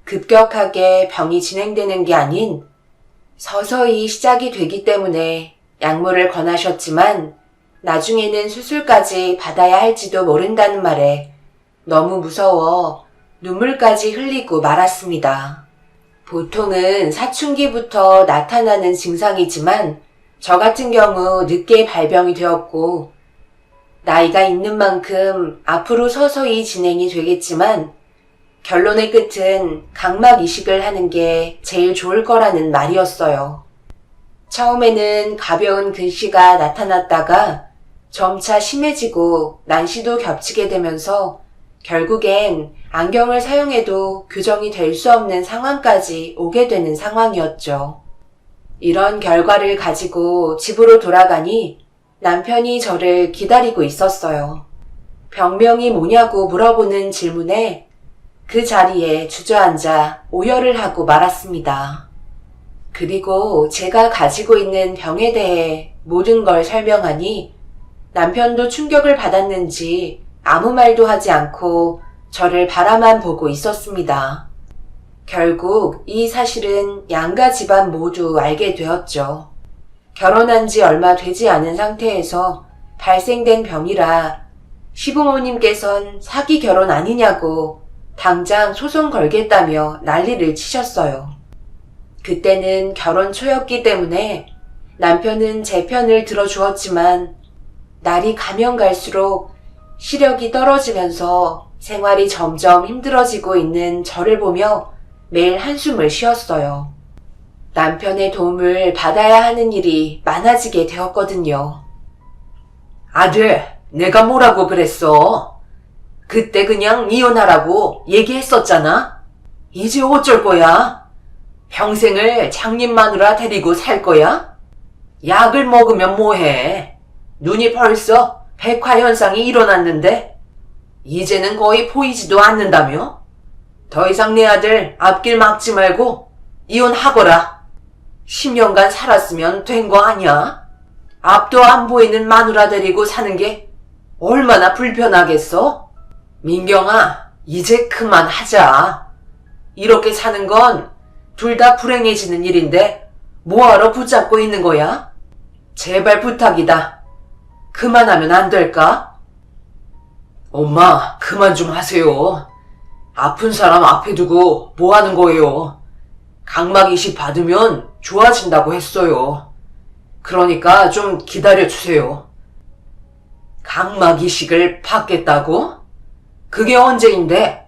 급격하게 병이 진행되는 게 아닌 서서히 시작이 되기 때문에 약물을 권하셨지만 나중에는 수술까지 받아야 할지도 모른다는 말에 너무 무서워 눈물까지 흘리고 말았습니다. 보통은 사춘기부터 나타나는 증상이지만 저 같은 경우 늦게 발병이 되었고 나이가 있는 만큼 앞으로 서서히 진행이 되겠지만 결론의 끝은 각막 이식을 하는 게 제일 좋을 거라는 말이었어요. 처음에는 가벼운 근시가 나타났다가 점차 심해지고 난시도 겹치게 되면서 결국엔 안경을 사용해도 교정이 될 수 없는 상황까지 오게 되는 상황이었죠. 이런 결과를 가지고 집으로 돌아가니 남편이 저를 기다리고 있었어요. 병명이 뭐냐고 물어보는 질문에 그 자리에 주저앉아 오열을 하고 말았습니다. 그리고 제가 가지고 있는 병에 대해 모든 걸 설명하니 남편도 충격을 받았는지 아무 말도 하지 않고 저를 바라만 보고 있었습니다. 결국 이 사실은 양가 집안 모두 알게 되었죠. 결혼한 지 얼마 되지 않은 상태에서 발생된 병이라 시부모님께선 사기 결혼 아니냐고 당장 소송 걸겠다며 난리를 치셨어요. 그때는 결혼 초였기 때문에 남편은 제 편을 들어주었지만 날이 가면 갈수록 시력이 떨어지면서 생활이 점점 힘들어지고 있는 저를 보며 매일 한숨을 쉬었어요. 남편의 도움을 받아야 하는 일이 많아지게 되었거든요. 아들, 내가 뭐라고 그랬어? 그때 그냥 이혼하라고 얘기했었잖아? 이제 어쩔 거야? 평생을 장님 마누라 데리고 살 거야? 약을 먹으면 뭐해? 눈이 벌써 백화현상이 일어났는데 이제는 거의 보이지도 않는다며? 더 이상 내 아들 앞길 막지 말고 이혼하거라. 10년간 살았으면 된 거 아니야? 앞도 안 보이는 마누라 데리고 사는 게 얼마나 불편하겠어? 민경아, 이제 그만하자. 이렇게 사는 건 둘 다 불행해지는 일인데 뭐하러 붙잡고 있는 거야? 제발 부탁이다. 그만하면 안 될까? 엄마, 그만 좀 하세요. 아픈 사람 앞에 두고 뭐 하는 거예요? 각막 이식 받으면 좋아진다고 했어요. 그러니까 좀 기다려주세요. 각막 이식을 받겠다고? 그게 언제인데?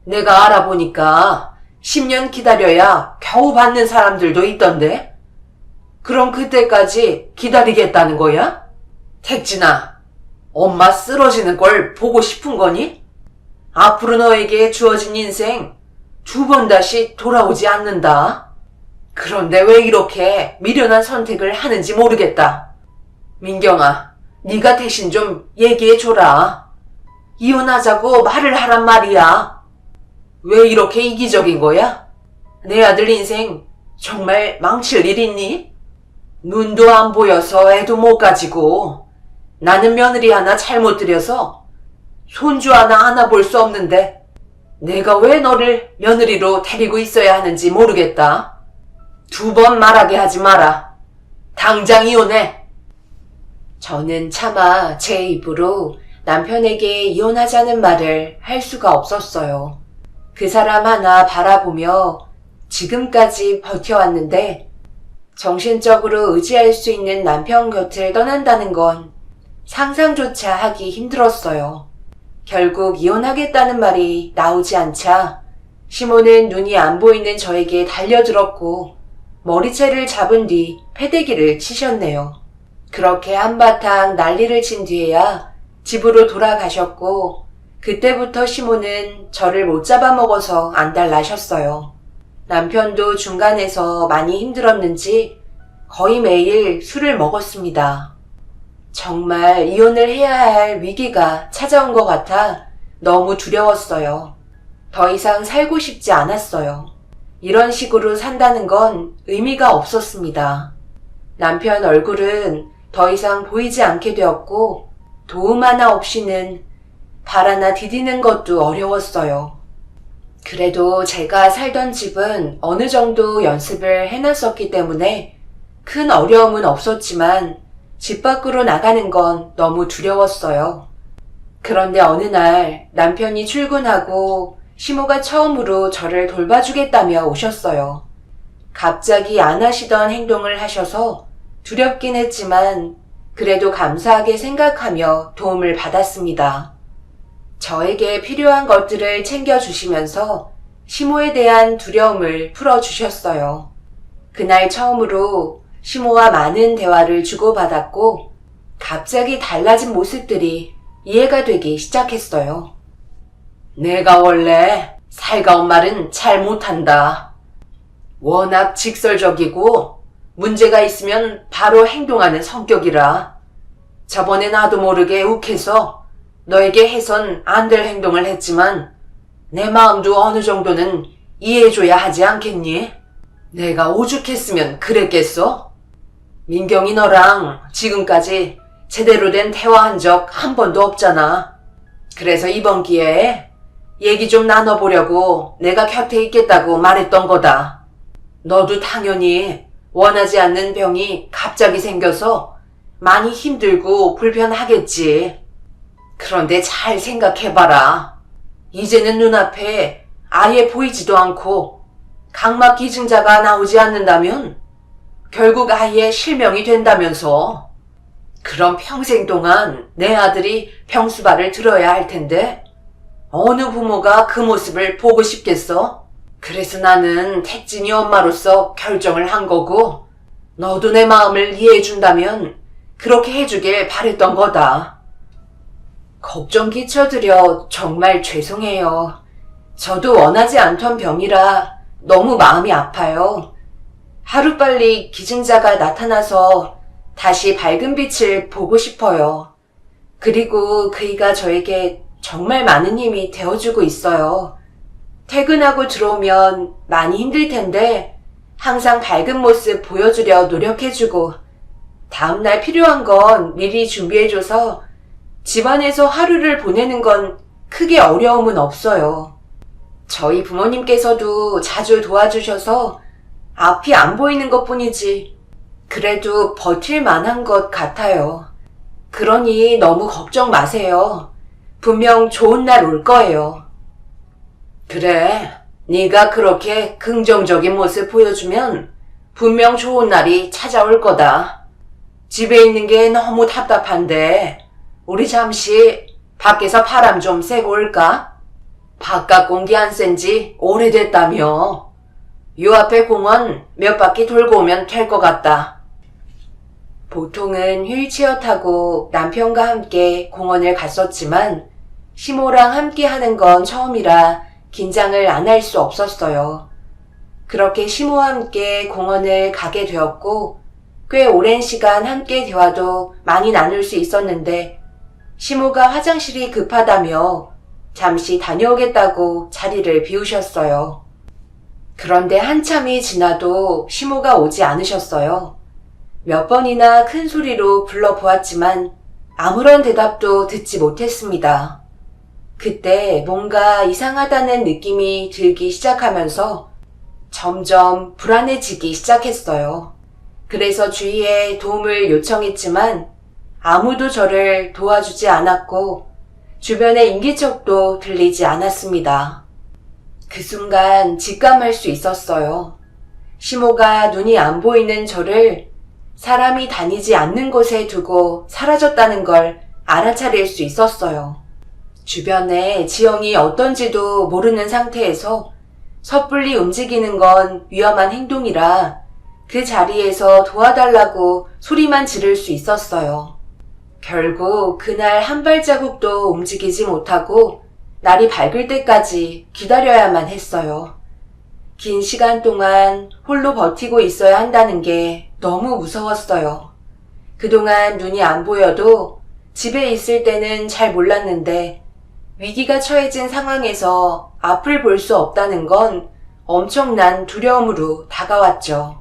내가 알아보니까 10년 기다려야 겨우 받는 사람들도 있던데? 그럼 그때까지 기다리겠다는 거야? 택진아, 엄마 쓰러지는 걸 보고 싶은 거니? 앞으로 너에게 주어진 인생 2번 다시 돌아오지 않는다. 그런데 왜 이렇게 미련한 선택을 하는지 모르겠다. 민경아, 네가 대신 좀 얘기해줘라. 이혼하자고 말을 하란 말이야. 왜 이렇게 이기적인 거야? 내 아들 인생 정말 망칠 일 있니? 눈도 안 보여서 애도 못 가지고 나는 며느리 하나 잘못 들여서 손주 하나 안아볼 수 없는데 내가 왜 너를 며느리로 데리고 있어야 하는지 모르겠다. 2번 말하게 하지 마라. 당장 이혼해. 저는 차마 제 입으로 남편에게 이혼하자는 말을 할 수가 없었어요. 그 사람 하나 바라보며 지금까지 버텨왔는데 정신적으로 의지할 수 있는 남편 곁을 떠난다는 건 상상조차 하기 힘들었어요. 결국 이혼하겠다는 말이 나오지 않자 시모는 눈이 안 보이는 저에게 달려들었고 머리채를 잡은 뒤 패대기를 치셨네요. 그렇게 한바탕 난리를 친 뒤에야 집으로 돌아가셨고 그때부터 시모는 저를 못 잡아먹어서 안달나셨어요. 남편도 중간에서 많이 힘들었는지 거의 매일 술을 먹었습니다. 정말 이혼을 해야 할 위기가 찾아온 것 같아 너무 두려웠어요. 더 이상 살고 싶지 않았어요. 이런 식으로 산다는 건 의미가 없었습니다. 남편 얼굴은 더 이상 보이지 않게 되었고 도움 하나 없이는 발 하나 디디는 것도 어려웠어요. 그래도 제가 살던 집은 어느 정도 연습을 해놨었기 때문에 큰 어려움은 없었지만 집 밖으로 나가는 건 너무 두려웠어요. 그런데 어느 날 남편이 출근하고 시모가 처음으로 저를 돌봐주겠다며 오셨어요. 갑자기 안 하시던 행동을 하셔서 두렵긴 했지만 그래도 감사하게 생각하며 도움을 받았습니다. 저에게 필요한 것들을 챙겨주시면서 시모에 대한 두려움을 풀어주셨어요. 그날 처음으로 시모와 많은 대화를 주고받았고 갑자기 달라진 모습들이 이해가 되기 시작했어요. 내가 원래 살가운 말은 잘 못한다. 워낙 직설적이고 문제가 있으면 바로 행동하는 성격이라 저번에 나도 모르게 욱해서 너에게 해선 안 될 행동을 했지만 내 마음도 어느 정도는 이해해줘야 하지 않겠니? 내가 오죽했으면 그랬겠어? 민경이 너랑 지금까지 제대로 된 대화한 적 한 번도 없잖아. 그래서 이번 기회에 얘기 좀 나눠보려고 내가 곁에 있겠다고 말했던 거다. 너도 당연히 원하지 않는 병이 갑자기 생겨서 많이 힘들고 불편하겠지. 그런데 잘 생각해봐라. 이제는 눈앞에 아예 보이지도 않고 각막 기증자가 나오지 않는다면 결국 아예 실명이 된다면서. 그럼 평생 동안 내 아들이 병수발을 들어야 할 텐데 어느 부모가 그 모습을 보고 싶겠어? 그래서 나는 택진이 엄마로서 결정을 한 거고 너도 내 마음을 이해해준다면 그렇게 해주길 바랬던 거다. 걱정 끼쳐드려 정말 죄송해요. 저도 원하지 않던 병이라 너무 마음이 아파요. 하루빨리 기증자가 나타나서 다시 밝은 빛을 보고 싶어요. 그리고 그이가 저에게 정말 많은 힘이 되어주고 있어요. 퇴근하고 들어오면 많이 힘들 텐데 항상 밝은 모습 보여주려 노력해주고 다음날 필요한 건 미리 준비해줘서 집안에서 하루를 보내는 건 크게 어려움은 없어요. 저희 부모님께서도 자주 도와주셔서 앞이 안 보이는 것뿐이지 그래도 버틸 만한 것 같아요. 그러니 너무 걱정 마세요. 분명 좋은 날 올 거예요. 그래, 네가 그렇게 긍정적인 모습 보여주면 분명 좋은 날이 찾아올 거다. 집에 있는 게 너무 답답한데 우리 잠시 밖에서 바람 좀 쐬고 올까? 바깥 공기 안 쐰 지 오래됐다며. 요 앞에 공원 몇 바퀴 돌고 오면 될 것 같다. 보통은 휠체어 타고 남편과 함께 공원을 갔었지만 시모랑 함께 하는 건 처음이라 긴장을 안 할 수 없었어요. 그렇게 시모와 함께 공원을 가게 되었고 꽤 오랜 시간 함께 대화도 많이 나눌 수 있었는데 시모가 화장실이 급하다며 잠시 다녀오겠다고 자리를 비우셨어요. 그런데 한참이 지나도 시모가 오지 않으셨어요. 몇 번이나 큰 소리로 불러보았지만 아무런 대답도 듣지 못했습니다. 그때 뭔가 이상하다는 느낌이 들기 시작하면서 점점 불안해지기 시작했어요. 그래서 주위에 도움을 요청했지만 아무도 저를 도와주지 않았고 주변의 인기척도 들리지 않았습니다. 그 순간 직감할 수 있었어요. 시모가 눈이 안 보이는 저를 사람이 다니지 않는 곳에 두고 사라졌다는 걸 알아차릴 수 있었어요. 주변에 지형이 어떤지도 모르는 상태에서 섣불리 움직이는 건 위험한 행동이라 그 자리에서 도와달라고 소리만 지를 수 있었어요. 결국 그날 한 발자국도 움직이지 못하고 날이 밝을 때까지 기다려야만 했어요. 긴 시간 동안 홀로 버티고 있어야 한다는 게 너무 무서웠어요. 그동안 눈이 안 보여도 집에 있을 때는 잘 몰랐는데 위기가 처해진 상황에서 앞을 볼 수 없다는 건 엄청난 두려움으로 다가왔죠.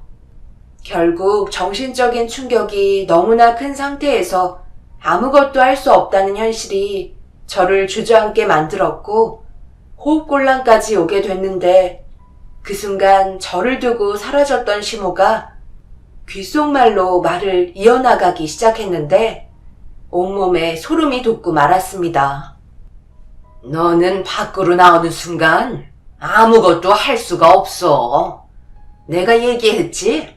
결국 정신적인 충격이 너무나 큰 상태에서 아무것도 할 수 없다는 현실이 저를 주저앉게 만들었고 호흡곤란까지 오게 됐는데 그 순간 저를 두고 사라졌던 시모가 귓속말로 말을 이어나가기 시작했는데 온몸에 소름이 돋고 말았습니다. 너는 밖으로 나오는 순간 아무것도 할 수가 없어. 내가 얘기했지?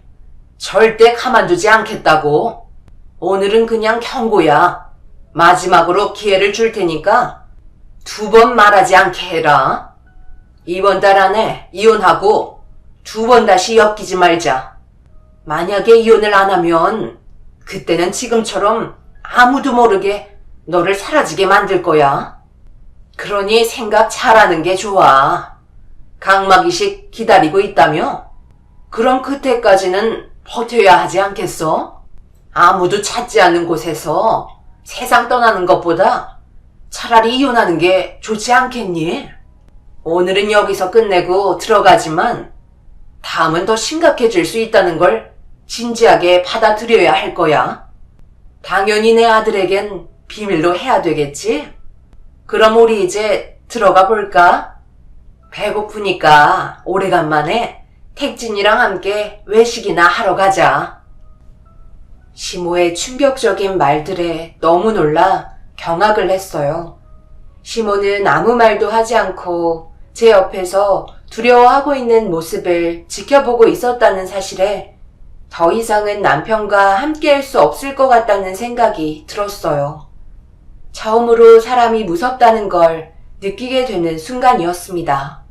절대 가만두지 않겠다고. 오늘은 그냥 경고야. 마지막으로 기회를 줄 테니까 2번 말하지 않게 해라. 이번 달 안에 이혼하고 2번 다시 엮이지 말자. 만약에 이혼을 안 하면 그때는 지금처럼 아무도 모르게 너를 사라지게 만들 거야. 그러니 생각 잘하는 게 좋아. 각막이식 기다리고 있다며? 그럼 그때까지는 버텨야 하지 않겠어? 아무도 찾지 않는 곳에서 세상 떠나는 것보다 차라리 이혼하는 게 좋지 않겠니? 오늘은 여기서 끝내고 들어가지만 다음은 더 심각해질 수 있다는 걸 진지하게 받아들여야 할 거야. 당연히 내 아들에겐 비밀로 해야 되겠지? 그럼 우리 이제 들어가 볼까? 배고프니까 오래간만에 택진이랑 함께 외식이나 하러 가자. 시모의 충격적인 말들에 너무 놀라 경악을 했어요. 시모는 아무 말도 하지 않고 제 옆에서 두려워하고 있는 모습을 지켜보고 있었다는 사실에 더 이상은 남편과 함께 할 수 없을 것 같다는 생각이 들었어요. 처음으로 사람이 무섭다는 걸 느끼게 되는 순간이었습니다.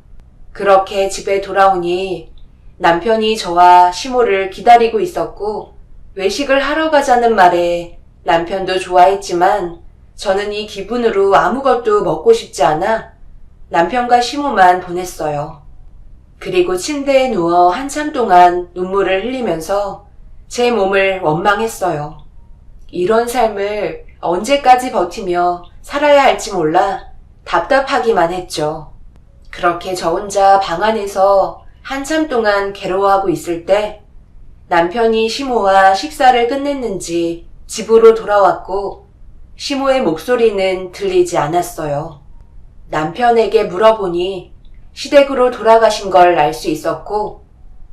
그렇게 집에 돌아오니 남편이 저와 시모를 기다리고 있었고 외식을 하러 가자는 말에 남편도 좋아했지만 저는 이 기분으로 아무것도 먹고 싶지 않아 남편과 시모만 보냈어요. 그리고 침대에 누워 한참 동안 눈물을 흘리면서 제 몸을 원망했어요. 이런 삶을 언제까지 버티며 살아야 할지 몰라 답답하기만 했죠. 그렇게 저 혼자 방 안에서 한참 동안 괴로워하고 있을 때 남편이 시모와 식사를 끝냈는지 집으로 돌아왔고 시모의 목소리는 들리지 않았어요. 남편에게 물어보니 시댁으로 돌아가신 걸 알 수 있었고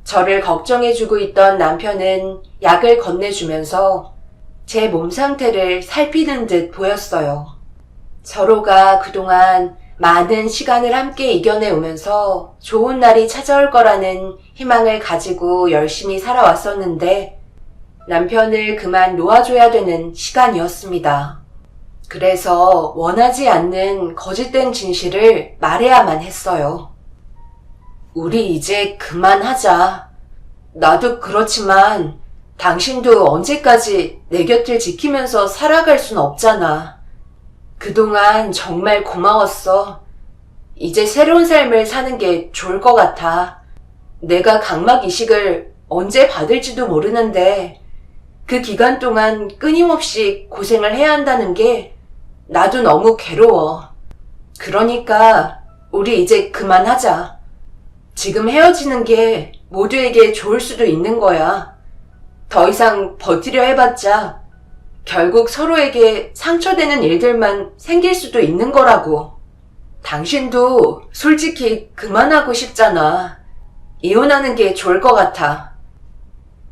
저를 걱정해주고 있던 남편은 약을 건네주면서 제 몸 상태를 살피는 듯 보였어요. 서로가 그동안 많은 시간을 함께 이겨내오면서 좋은 날이 찾아올 거라는 희망을 가지고 열심히 살아왔었는데 남편을 그만 놓아줘야 되는 시간이었습니다. 그래서 원하지 않는 거짓된 진실을 말해야만 했어요. 우리 이제 그만하자. 나도 그렇지만 당신도 언제까지 내 곁을 지키면서 살아갈 순 없잖아. 그동안 정말 고마웠어. 이제 새로운 삶을 사는 게 좋을 것 같아. 내가 각막 이식을 언제 받을지도 모르는데 그 기간 동안 끊임없이 고생을 해야 한다는 게 나도 너무 괴로워. 그러니까 우리 이제 그만하자. 지금 헤어지는 게 모두에게 좋을 수도 있는 거야. 더 이상 버티려 해봤자 결국 서로에게 상처되는 일들만 생길 수도 있는 거라고. 당신도 솔직히 그만하고 싶잖아. 이혼하는 게 좋을 것 같아.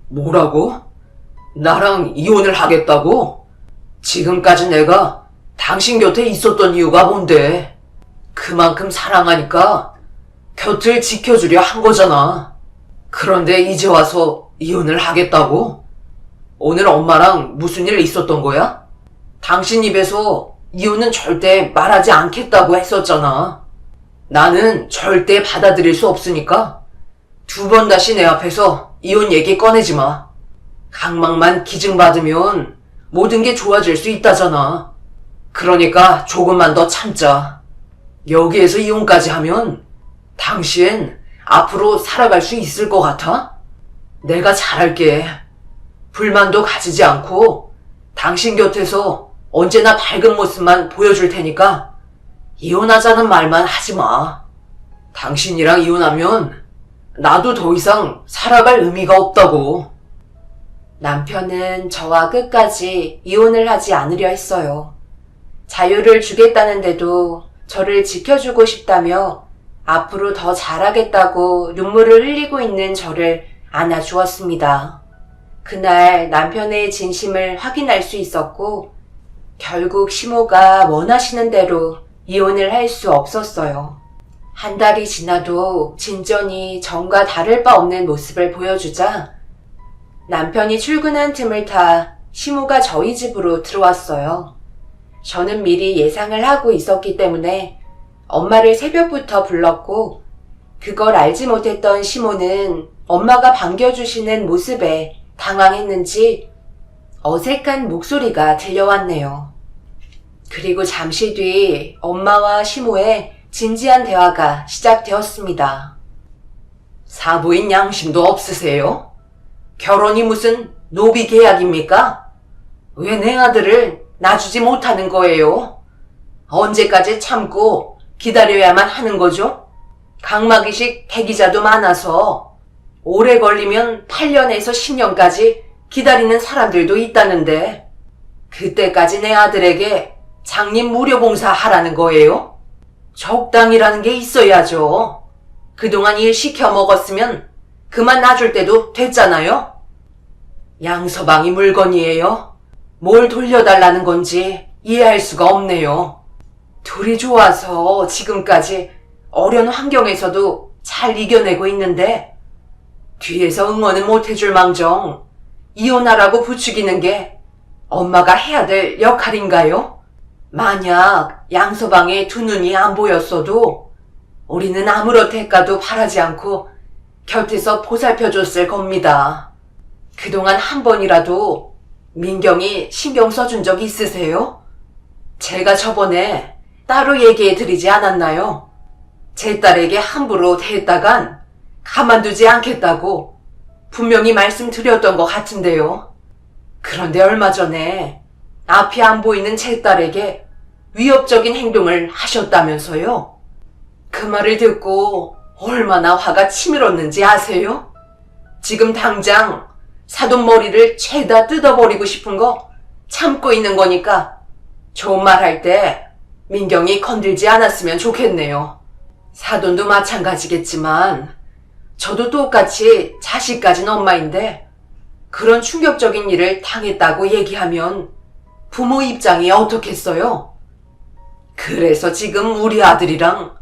뭐라고? 나랑 이혼을 하겠다고? 지금까지 내가 당신 곁에 있었던 이유가 뭔데? 그만큼 사랑하니까 곁을 지켜주려 한 거잖아. 그런데 이제 와서 이혼을 하겠다고? 오늘 엄마랑 무슨 일 있었던 거야? 당신 입에서 이혼은 절대 말하지 않겠다고 했었잖아. 나는 절대 받아들일 수 없으니까 2번 다시 내 앞에서 이혼 얘기 꺼내지 마. 강막만 기증받으면 모든 게 좋아질 수 있다잖아. 그러니까 조금만 더 참자. 여기에서 이혼까지 하면 당신 앞으로 살아갈 수 있을 것 같아? 내가 잘할게. 불만도 가지지 않고 당신 곁에서 언제나 밝은 모습만 보여줄 테니까 이혼하자는 말만 하지 마. 당신이랑 이혼하면 나도 더 이상 살아갈 의미가 없다고. 남편은 저와 끝까지 이혼을 하지 않으려 했어요. 자유를 주겠다는데도 저를 지켜주고 싶다며 앞으로 더 잘하겠다고 눈물을 흘리고 있는 저를 안아주었습니다. 그날 남편의 진심을 확인할 수 있었고 결국 시모가 원하시는 대로 이혼을 할 수 없었어요. 한 달이 지나도 진전이 전과 다를 바 없는 모습을 보여주자 남편이 출근한 틈을 타 시모가 저희 집으로 들어왔어요. 저는 미리 예상을 하고 있었기 때문에 엄마를 새벽부터 불렀고 그걸 알지 못했던 시모는 엄마가 반겨주시는 모습에 당황했는지 어색한 목소리가 들려왔네요. 그리고 잠시 뒤 엄마와 시모의 진지한 대화가 시작되었습니다. 사부인 양심도 없으세요? 결혼이 무슨 노비 계약입니까? 왜 내 아들을 놔주지 못하는 거예요? 언제까지 참고 기다려야만 하는 거죠? 각막이식 대기자도 많아서 오래 걸리면 8년에서 10년까지 기다리는 사람들도 있다는데 그때까지 내 아들에게 장님 무료 봉사 하라는 거예요? 적당이라는 게 있어야죠. 그동안 일 시켜 먹었으면 그만 놔줄 때도 됐잖아요. 양서방이 물건이에요. 뭘 돌려달라는 건지 이해할 수가 없네요. 둘이 좋아서 지금까지 어려운 환경에서도 잘 이겨내고 있는데 뒤에서 응원은 못해줄 망정 이혼하라고 부추기는 게 엄마가 해야 될 역할인가요? 만약 양서방의 두 눈이 안 보였어도 우리는 아무런 대가도 바라지 않고 곁에서 보살펴줬을 겁니다. 그동안 한 번이라도 민경이 신경 써준 적 있으세요? 제가 저번에 따로 얘기해드리지 않았나요? 제 딸에게 함부로 대했다간 가만두지 않겠다고 분명히 말씀드렸던 것 같은데요. 그런데 얼마 전에 앞이 안 보이는 제 딸에게 위협적인 행동을 하셨다면서요? 그 말을 듣고 얼마나 화가 치밀었는지 아세요? 지금 당장 사돈머리를 죄다 뜯어버리고 싶은 거 참고 있는 거니까 좋은 말 할 때 민경이 건들지 않았으면 좋겠네요. 사돈도 마찬가지겠지만 저도 똑같이 자식 가진 엄마인데 그런 충격적인 일을 당했다고 얘기하면 부모 입장이 어떻겠어요? 그래서 지금 우리 아들이랑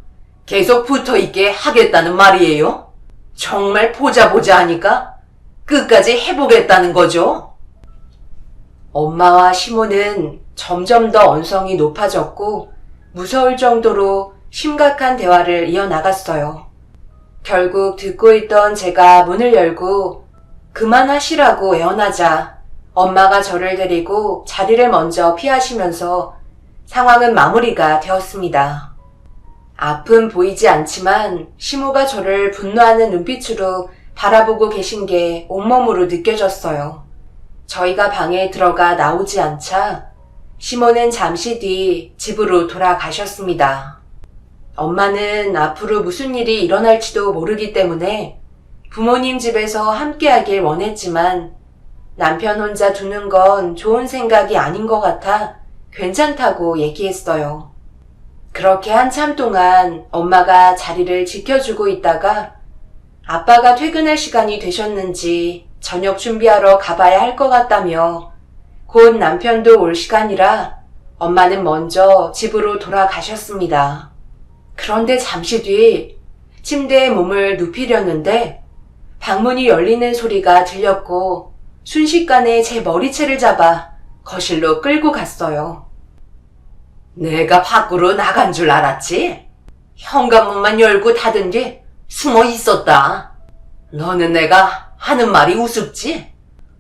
계속 붙어있게 하겠다는 말이에요? 정말 보자 하니까 끝까지 해보겠다는 거죠? 엄마와 시모는 점점 더 언성이 높아졌고 무서울 정도로 심각한 대화를 이어나갔어요. 결국 듣고 있던 제가 문을 열고 그만하시라고 애원하자 엄마가 저를 데리고 자리를 먼저 피하시면서 상황은 마무리가 되었습니다. 앞은 보이지 않지만 시모가 저를 분노하는 눈빛으로 바라보고 계신 게 온몸으로 느껴졌어요. 저희가 방에 들어가 나오지 않자 시모는 잠시 뒤 집으로 돌아가셨습니다. 엄마는 앞으로 무슨 일이 일어날지도 모르기 때문에 부모님 집에서 함께하길 원했지만 남편 혼자 두는 건 좋은 생각이 아닌 것 같아 괜찮다고 얘기했어요. 그렇게 한참 동안 엄마가 자리를 지켜주고 있다가 아빠가 퇴근할 시간이 되셨는지 저녁 준비하러 가봐야 할 것 같다며 곧 남편도 올 시간이라 엄마는 먼저 집으로 돌아가셨습니다. 그런데 잠시 뒤 침대에 몸을 눕히려는데 방문이 열리는 소리가 들렸고 순식간에 제 머리채를 잡아 거실로 끌고 갔어요. 내가 밖으로 나간 줄 알았지? 현관문만 열고 닫은 뒤 숨어 있었다. 너는 내가 하는 말이 우습지?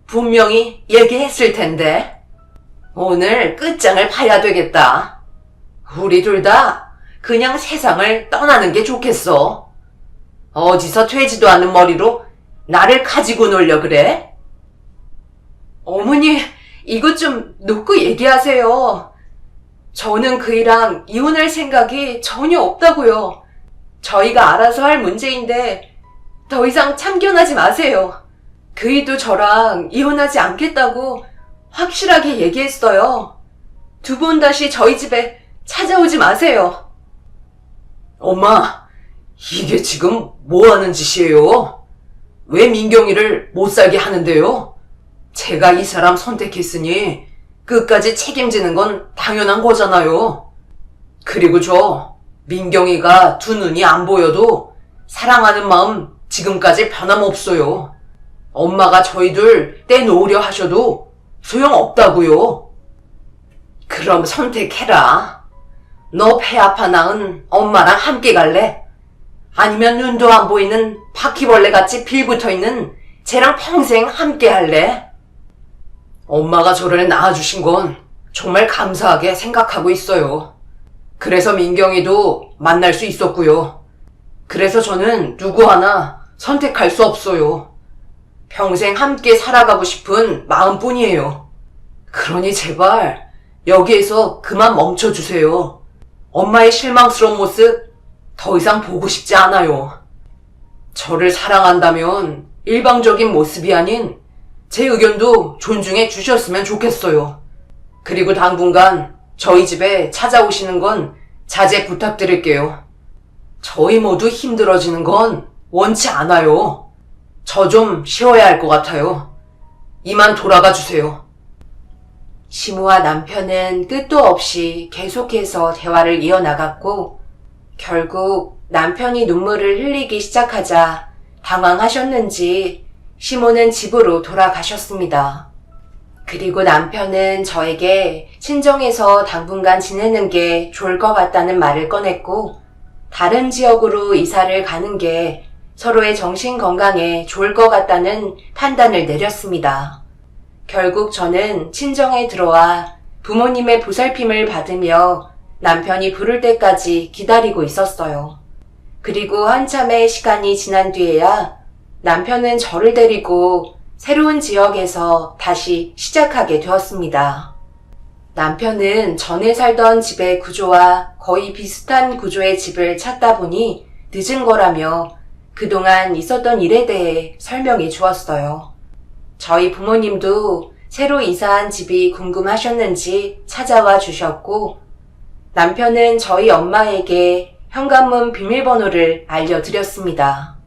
분명히 얘기했을 텐데. 오늘 끝장을 봐야 되겠다. 우리 둘 다 그냥 세상을 떠나는 게 좋겠어. 어디서 되지도 않은 머리로 나를 가지고 놀려 그래? 어머니, 이것 좀 놓고 얘기하세요. 저는 그이랑 이혼할 생각이 전혀 없다고요. 저희가 알아서 할 문제인데 더 이상 참견하지 마세요. 그이도 저랑 이혼하지 않겠다고 확실하게 얘기했어요. 두 번 다시 저희 집에 찾아오지 마세요. 엄마, 이게 지금 뭐 하는 짓이에요? 왜 민경이를 못 살게 하는데요? 제가 이 사람 선택했으니 끝까지 책임지는 건 당연한 거잖아요. 그리고 민경이가 두 눈이 안 보여도 사랑하는 마음 지금까지 변함없어요. 엄마가 저희들 떼놓으려 하셔도 소용없다고요. 그럼 선택해라. 너 배 아파 낳은 엄마랑 함께 갈래? 아니면 눈도 안 보이는 바퀴벌레 같이 빌붙어있는 쟤랑 평생 함께 할래? 엄마가 저를 낳아주신 건 정말 감사하게 생각하고 있어요. 그래서 민경이도 만날 수 있었고요. 그래서 저는 누구 하나 선택할 수 없어요. 평생 함께 살아가고 싶은 마음뿐이에요. 그러니 제발 여기에서 그만 멈춰주세요. 엄마의 실망스러운 모습 더 이상 보고 싶지 않아요. 저를 사랑한다면 일방적인 모습이 아닌 제 의견도 존중해 주셨으면 좋겠어요. 그리고 당분간 저희 집에 찾아오시는 건 자제 부탁드릴게요. 저희 모두 힘들어지는 건 원치 않아요. 저 좀 쉬어야 할 것 같아요. 이만 돌아가 주세요. 시모와 남편은 끝도 없이 계속해서 대화를 이어나갔고 결국 남편이 눈물을 흘리기 시작하자 당황하셨는지 시모는 집으로 돌아가셨습니다. 그리고 남편은 저에게 친정에서 당분간 지내는 게 좋을 것 같다는 말을 꺼냈고 다른 지역으로 이사를 가는 게 서로의 정신 건강에 좋을 것 같다는 판단을 내렸습니다. 결국 저는 친정에 들어와 부모님의 보살핌을 받으며 남편이 부를 때까지 기다리고 있었어요. 그리고 한참의 시간이 지난 뒤에야 남편은 저를 데리고 새로운 지역에서 다시 시작하게 되었습니다. 남편은 전에 살던 집의 구조와 거의 비슷한 구조의 집을 찾다 보니 늦은 거라며 그동안 있었던 일에 대해 설명해 주었어요. 저희 부모님도 새로 이사한 집이 궁금하셨는지 찾아와 주셨고 남편은 저희 엄마에게 현관문 비밀번호를 알려드렸습니다.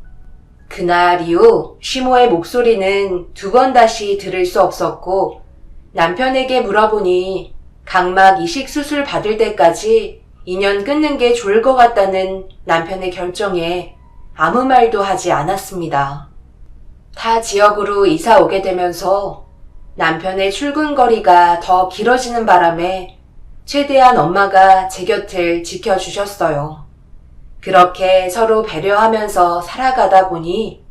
그날 이후 시모의 목소리는 두 번 다시 들을 수 없었고 남편에게 물어보니 각막 이식 수술 받을 때까지 인연 끊는 게 좋을 것 같다는 남편의 결정에 아무 말도 하지 않았습니다. 타 지역으로 이사 오게 되면서 남편의 출근 거리가 더 길어지는 바람에 최대한 엄마가 제 곁을 지켜주셨어요. 그렇게 서로 배려하면서 살아가다 보니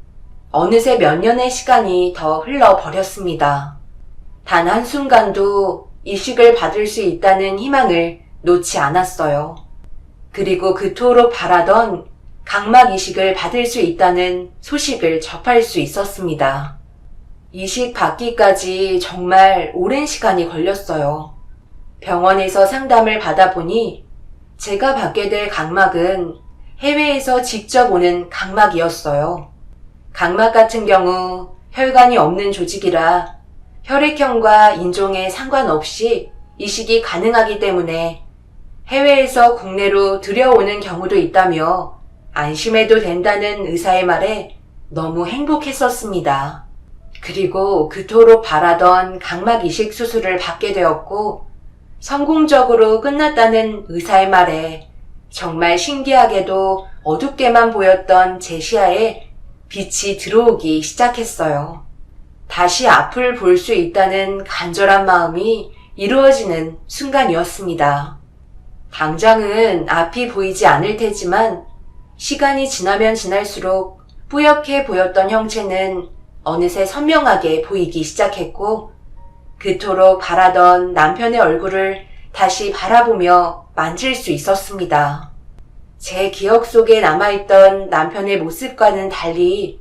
어느새 몇 년의 시간이 더 흘러버렸습니다. 단 한순간도 이식을 받을 수 있다는 희망을 놓지 않았어요. 그리고 그토록 바라던 각막 이식을 받을 수 있다는 소식을 접할 수 있었습니다. 이식 받기까지 정말 오랜 시간이 걸렸어요. 병원에서 상담을 받아보니 제가 받게 될 각막은 해외에서 직접 오는 각막이었어요. 각막 같은 경우 혈관이 없는 조직이라 혈액형과 인종에 상관없이 이식이 가능하기 때문에 해외에서 국내로 들여오는 경우도 있다며 안심해도 된다는 의사의 말에 너무 행복했었습니다. 그리고 그토록 바라던 각막 이식 수술을 받게 되었고 성공적으로 끝났다는 의사의 말에 정말 신기하게도 어둡게만 보였던 제 시야에 빛이 들어오기 시작했어요. 다시 앞을 볼 수 있다는 간절한 마음이 이루어지는 순간이었습니다. 당장은 앞이 보이지 않을 테지만 시간이 지나면 지날수록 뿌옇게 보였던 형체는 어느새 선명하게 보이기 시작했고 그토록 바라던 남편의 얼굴을 다시 바라보며 만질 수 있었습니다. 제 기억 속에 남아있던 남편의 모습과는 달리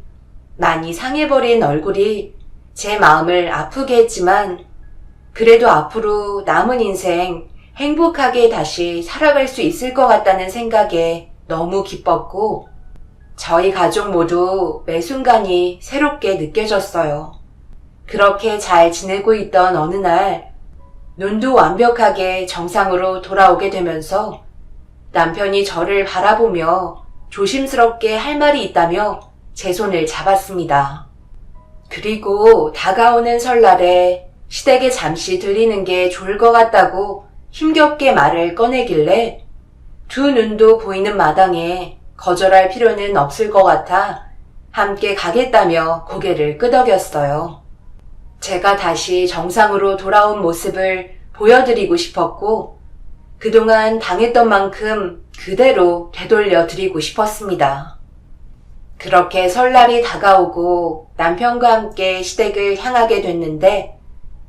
많이 상해버린 얼굴이 제 마음을 아프게 했지만 그래도 앞으로 남은 인생 행복하게 다시 살아갈 수 있을 것 같다는 생각에 너무 기뻤고 저희 가족 모두 매 순간이 새롭게 느껴졌어요. 그렇게 잘 지내고 있던 어느 날 눈도 완벽하게 정상으로 돌아오게 되면서 남편이 저를 바라보며 조심스럽게 할 말이 있다며 제 손을 잡았습니다. 그리고 다가오는 설날에 시댁에 잠시 들리는 게 좋을 것 같다고 힘겹게 말을 꺼내길래 두 눈도 보이는 마당에 거절할 필요는 없을 것 같아 함께 가겠다며 고개를 끄덕였어요. 제가 다시 정상으로 돌아온 모습을 보여드리고 싶었고 그동안 당했던 만큼 그대로 되돌려 드리고 싶었습니다. 그렇게 설날이 다가오고 남편과 함께 시댁을 향하게 됐는데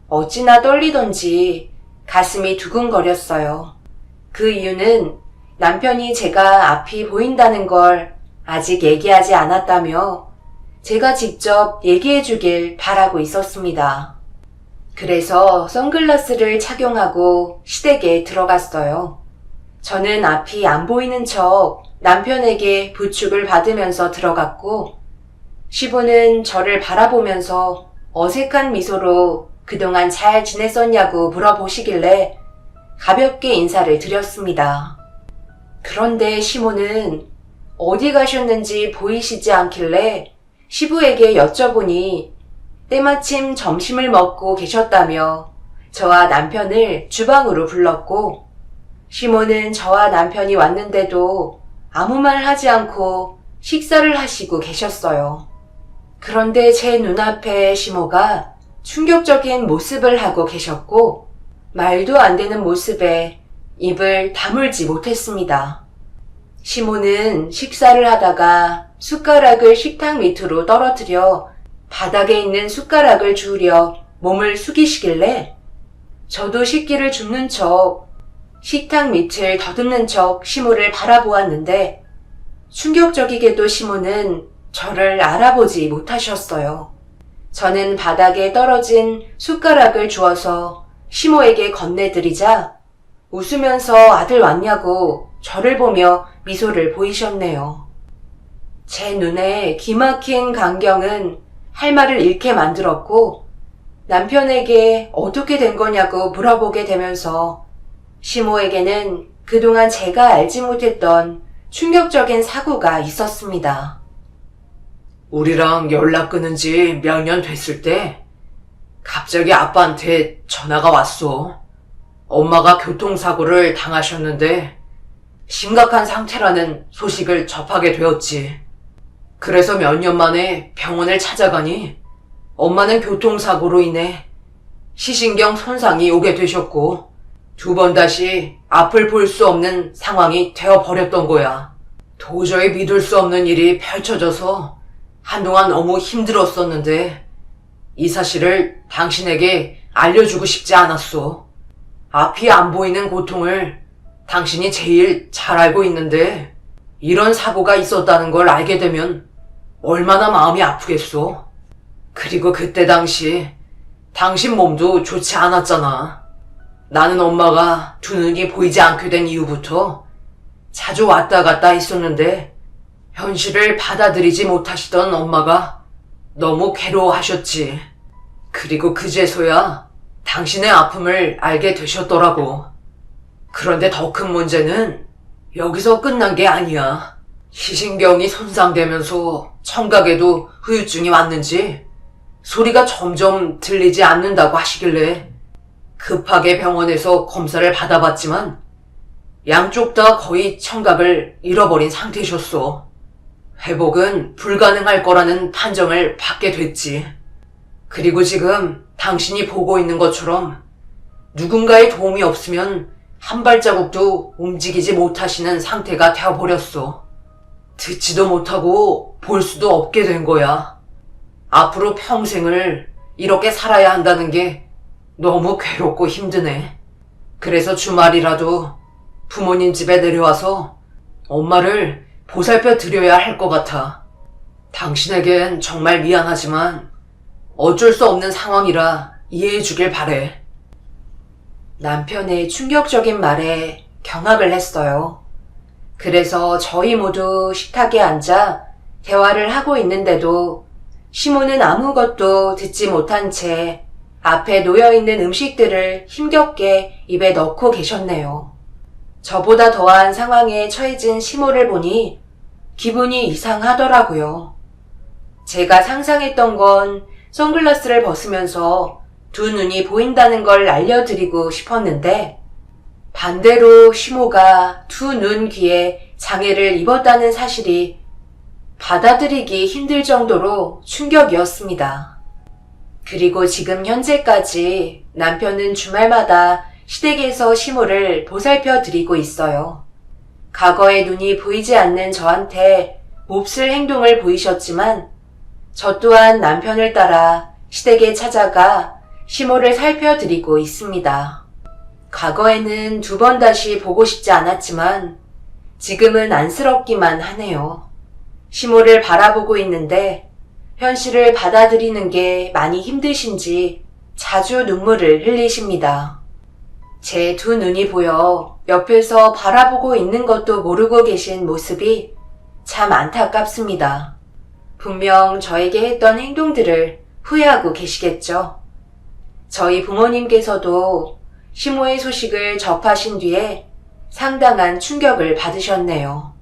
어찌나 떨리던지 가슴이 두근거렸어요. 그 이유는 남편이 제가 앞이 보인다는 걸 아직 얘기하지 않았다며 제가 직접 얘기해 주길 바라고 있었습니다. 그래서 선글라스를 착용하고 시댁에 들어갔어요. 저는 앞이 안 보이는 척 남편에게 부축을 받으면서 들어갔고 시부는 저를 바라보면서 어색한 미소로 그동안 잘 지냈었냐고 물어보시길래 가볍게 인사를 드렸습니다. 그런데 시모는 어디 가셨는지 보이시지 않길래 시부에게 여쭤보니 때마침 점심을 먹고 계셨다며 저와 남편을 주방으로 불렀고 시모는 저와 남편이 왔는데도 아무 말 하지 않고 식사를 하시고 계셨어요. 그런데 제 눈앞에 시모가 충격적인 모습을 하고 계셨고 말도 안 되는 모습에 입을 다물지 못했습니다. 시모는 식사를 하다가 숟가락을 식탁 밑으로 떨어뜨려 바닥에 있는 숟가락을 주우려 몸을 숙이시길래 저도 식기를 줍는 척 식탁 밑을 더듬는 척 시모를 바라보았는데 충격적이게도 시모는 저를 알아보지 못하셨어요. 저는 바닥에 떨어진 숟가락을 주워서 시모에게 건네드리자 웃으면서 아들 왔냐고 저를 보며 미소를 보이셨네요. 제 눈에 기막힌 광경은 할 말을 잃게 만들었고 남편에게 어떻게 된 거냐고 물어보게 되면서 시모에게는 그동안 제가 알지 못했던 충격적인 사고가 있었습니다. 우리랑 연락 끊은 지 몇 년 됐을 때 갑자기 아빠한테 전화가 왔어. 엄마가 교통사고를 당하셨는데 심각한 상태라는 소식을 접하게 되었지. 그래서 몇 년 만에 병원을 찾아가니 엄마는 교통사고로 인해 시신경 손상이 오게 되셨고 두 번 다시 앞을 볼 수 없는 상황이 되어버렸던 거야. 도저히 믿을 수 없는 일이 펼쳐져서 한동안 너무 힘들었었는데 이 사실을 당신에게 알려주고 싶지 않았어. 앞이 안 보이는 고통을 당신이 제일 잘 알고 있는데 이런 사고가 있었다는 걸 알게 되면 얼마나 마음이 아프겠어. 그리고 그때 당시 당신 몸도 좋지 않았잖아. 나는 엄마가 두 눈이 보이지 않게 된 이후부터 자주 왔다 갔다 했었는데 현실을 받아들이지 못하시던 엄마가 너무 괴로워하셨지. 그리고 그제서야 당신의 아픔을 알게 되셨더라고. 그런데 더 큰 문제는 여기서 끝난 게 아니야. 시신경이 손상되면서 청각에도 후유증이 왔는지 소리가 점점 들리지 않는다고 하시길래 급하게 병원에서 검사를 받아봤지만 양쪽 다 거의 청각을 잃어버린 상태셨어. 회복은 불가능할 거라는 판정을 받게 됐지. 그리고 지금 당신이 보고 있는 것처럼 누군가의 도움이 없으면 한 발자국도 움직이지 못하시는 상태가 되어버렸어. 듣지도 못하고 볼 수도 없게 된 거야. 앞으로 평생을 이렇게 살아야 한다는 게 너무 괴롭고 힘드네. 그래서 주말이라도 부모님 집에 내려와서 엄마를 보살펴 드려야 할 것 같아. 당신에겐 정말 미안하지만 어쩔 수 없는 상황이라 이해해 주길 바래. 남편의 충격적인 말에 경악을 했어요. 그래서 저희 모두 식탁에 앉아 대화를 하고 있는데도 시모는 아무것도 듣지 못한 채 앞에 놓여있는 음식들을 힘겹게 입에 넣고 계셨네요. 저보다 더한 상황에 처해진 시모를 보니 기분이 이상하더라고요. 제가 상상했던 건 선글라스를 벗으면서 두 눈이 보인다는 걸 알려드리고 싶었는데 반대로 시모가 두 눈 귀에 장애를 입었다는 사실이 받아들이기 힘들 정도로 충격이었습니다. 그리고 지금 현재까지 남편은 주말마다 시댁에서 시모를 보살펴 드리고 있어요. 과거에 눈이 보이지 않는 저한테 몹쓸 행동을 보이셨지만 저 또한 남편을 따라 시댁에 찾아가 시모를 살펴드리고 있습니다. 과거에는 두 번 다시 보고 싶지 않았지만 지금은 안쓰럽기만 하네요. 시모를 바라보고 있는데 현실을 받아들이는 게 많이 힘드신지 자주 눈물을 흘리십니다. 제 두 눈이 보여 옆에서 바라보고 있는 것도 모르고 계신 모습이 참 안타깝습니다. 분명 저에게 했던 행동들을 후회하고 계시겠죠. 저희 부모님께서도 시모의 소식을 접하신 뒤에 상당한 충격을 받으셨네요.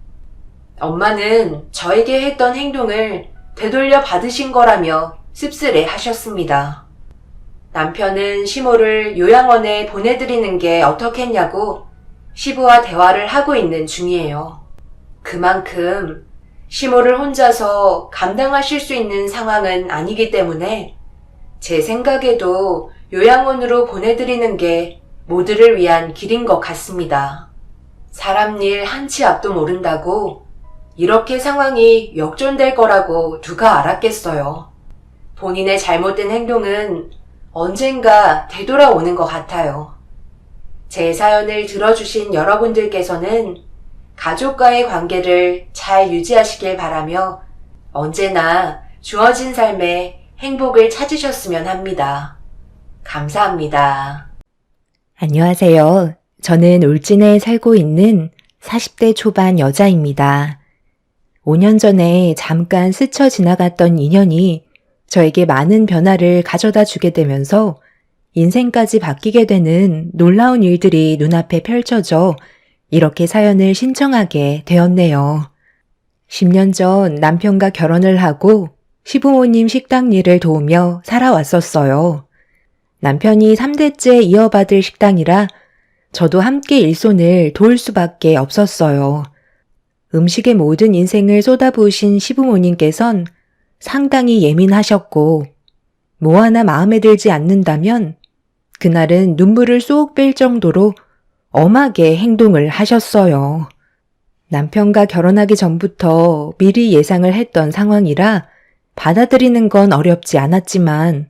엄마는 저에게 했던 행동을 되돌려 받으신 거라며 씁쓸해 하셨습니다. 남편은 시모를 요양원에 보내드리는 게 어떻겠냐고 시부와 대화를 하고 있는 중이에요. 그만큼 시모를 혼자서 감당하실 수 있는 상황은 아니기 때문에 제 생각에도 요양원으로 보내드리는 게 모두를 위한 길인 것 같습니다. 사람 일 한 치 앞도 모른다고 이렇게 상황이 역전될 거라고 누가 알았겠어요. 본인의 잘못된 행동은 언젠가 되돌아오는 것 같아요. 제 사연을 들어주신 여러분들께서는 가족과의 관계를 잘 유지하시길 바라며 언제나 주어진 삶에 행복을 찾으셨으면 합니다. 감사합니다. 안녕하세요. 저는 울진에 살고 있는 40대 초반 여자입니다. 5년 전에 잠깐 스쳐 지나갔던 인연이 저에게 많은 변화를 가져다 주게 되면서 인생까지 바뀌게 되는 놀라운 일들이 눈앞에 펼쳐져 이렇게 사연을 신청하게 되었네요. 10년 전 남편과 결혼을 하고 시부모님 식당 일을 도우며 살아왔었어요. 남편이 3대째 이어받을 식당이라 저도 함께 일손을 도울 수밖에 없었어요. 음식의 모든 인생을 쏟아부으신 시부모님께선 상당히 예민하셨고 뭐 하나 마음에 들지 않는다면 그날은 눈물을 쏙 뺄 정도로 엄하게 행동을 하셨어요. 남편과 결혼하기 전부터 미리 예상을 했던 상황이라 받아들이는 건 어렵지 않았지만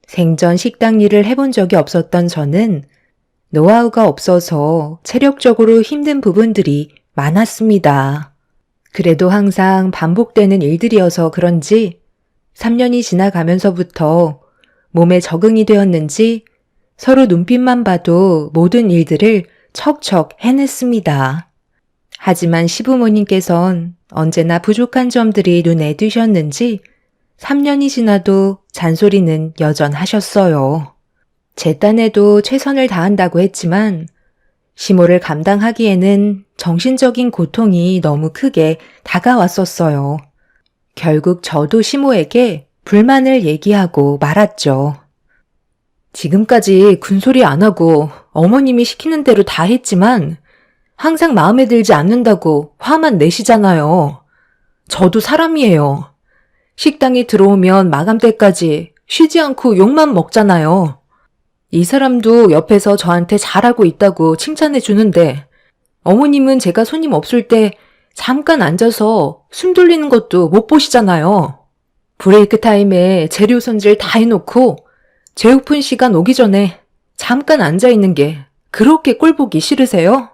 생전 식당 일을 해본 적이 없었던 저는 노하우가 없어서 체력적으로 힘든 부분들이 많았습니다. 그래도 항상 반복되는 일들이어서 그런지 3년이 지나가면서부터 몸에 적응이 되었는지 서로 눈빛만 봐도 모든 일들을 척척 해냈습니다. 하지만 시부모님께선 언제나 부족한 점들이 눈에 띄셨는지 3년이 지나도 잔소리는 여전하셨어요. 제 딴에도 최선을 다한다고 했지만 시모를 감당하기에는 정신적인 고통이 너무 크게 다가왔었어요. 결국 저도 시모에게 불만을 얘기하고 말았죠. 지금까지 군소리 안 하고 어머님이 시키는 대로 다 했지만 항상 마음에 들지 않는다고 화만 내시잖아요. 저도 사람이에요. 식당에 들어오면 마감 때까지 쉬지 않고 욕만 먹잖아요. 이 사람도 옆에서 저한테 잘하고 있다고 칭찬해 주는데 어머님은 제가 손님 없을 때 잠깐 앉아서 숨 돌리는 것도 못 보시잖아요. 브레이크 타임에 재료 손질 다 해놓고 재오픈 시간 오기 전에 잠깐 앉아있는 게 그렇게 꼴보기 싫으세요?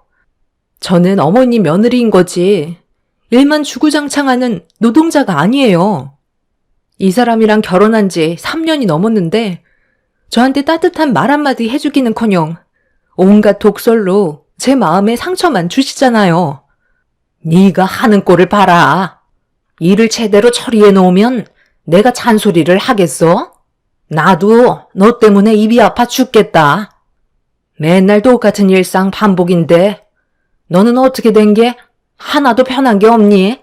저는 어머니 며느리인 거지 일만 주구장창하는 노동자가 아니에요. 이 사람이랑 결혼한 지 3년이 넘었는데 저한테 따뜻한 말 한마디 해주기는커녕 온갖 독설로 제 마음에 상처만 주시잖아요. 네가 하는 꼴을 봐라. 일을 제대로 처리해 놓으면 내가 잔소리를 하겠어? 나도 너 때문에 입이 아파 죽겠다. 맨날 똑같은 일상 반복인데 너는 어떻게 된 게 하나도 편한 게 없니?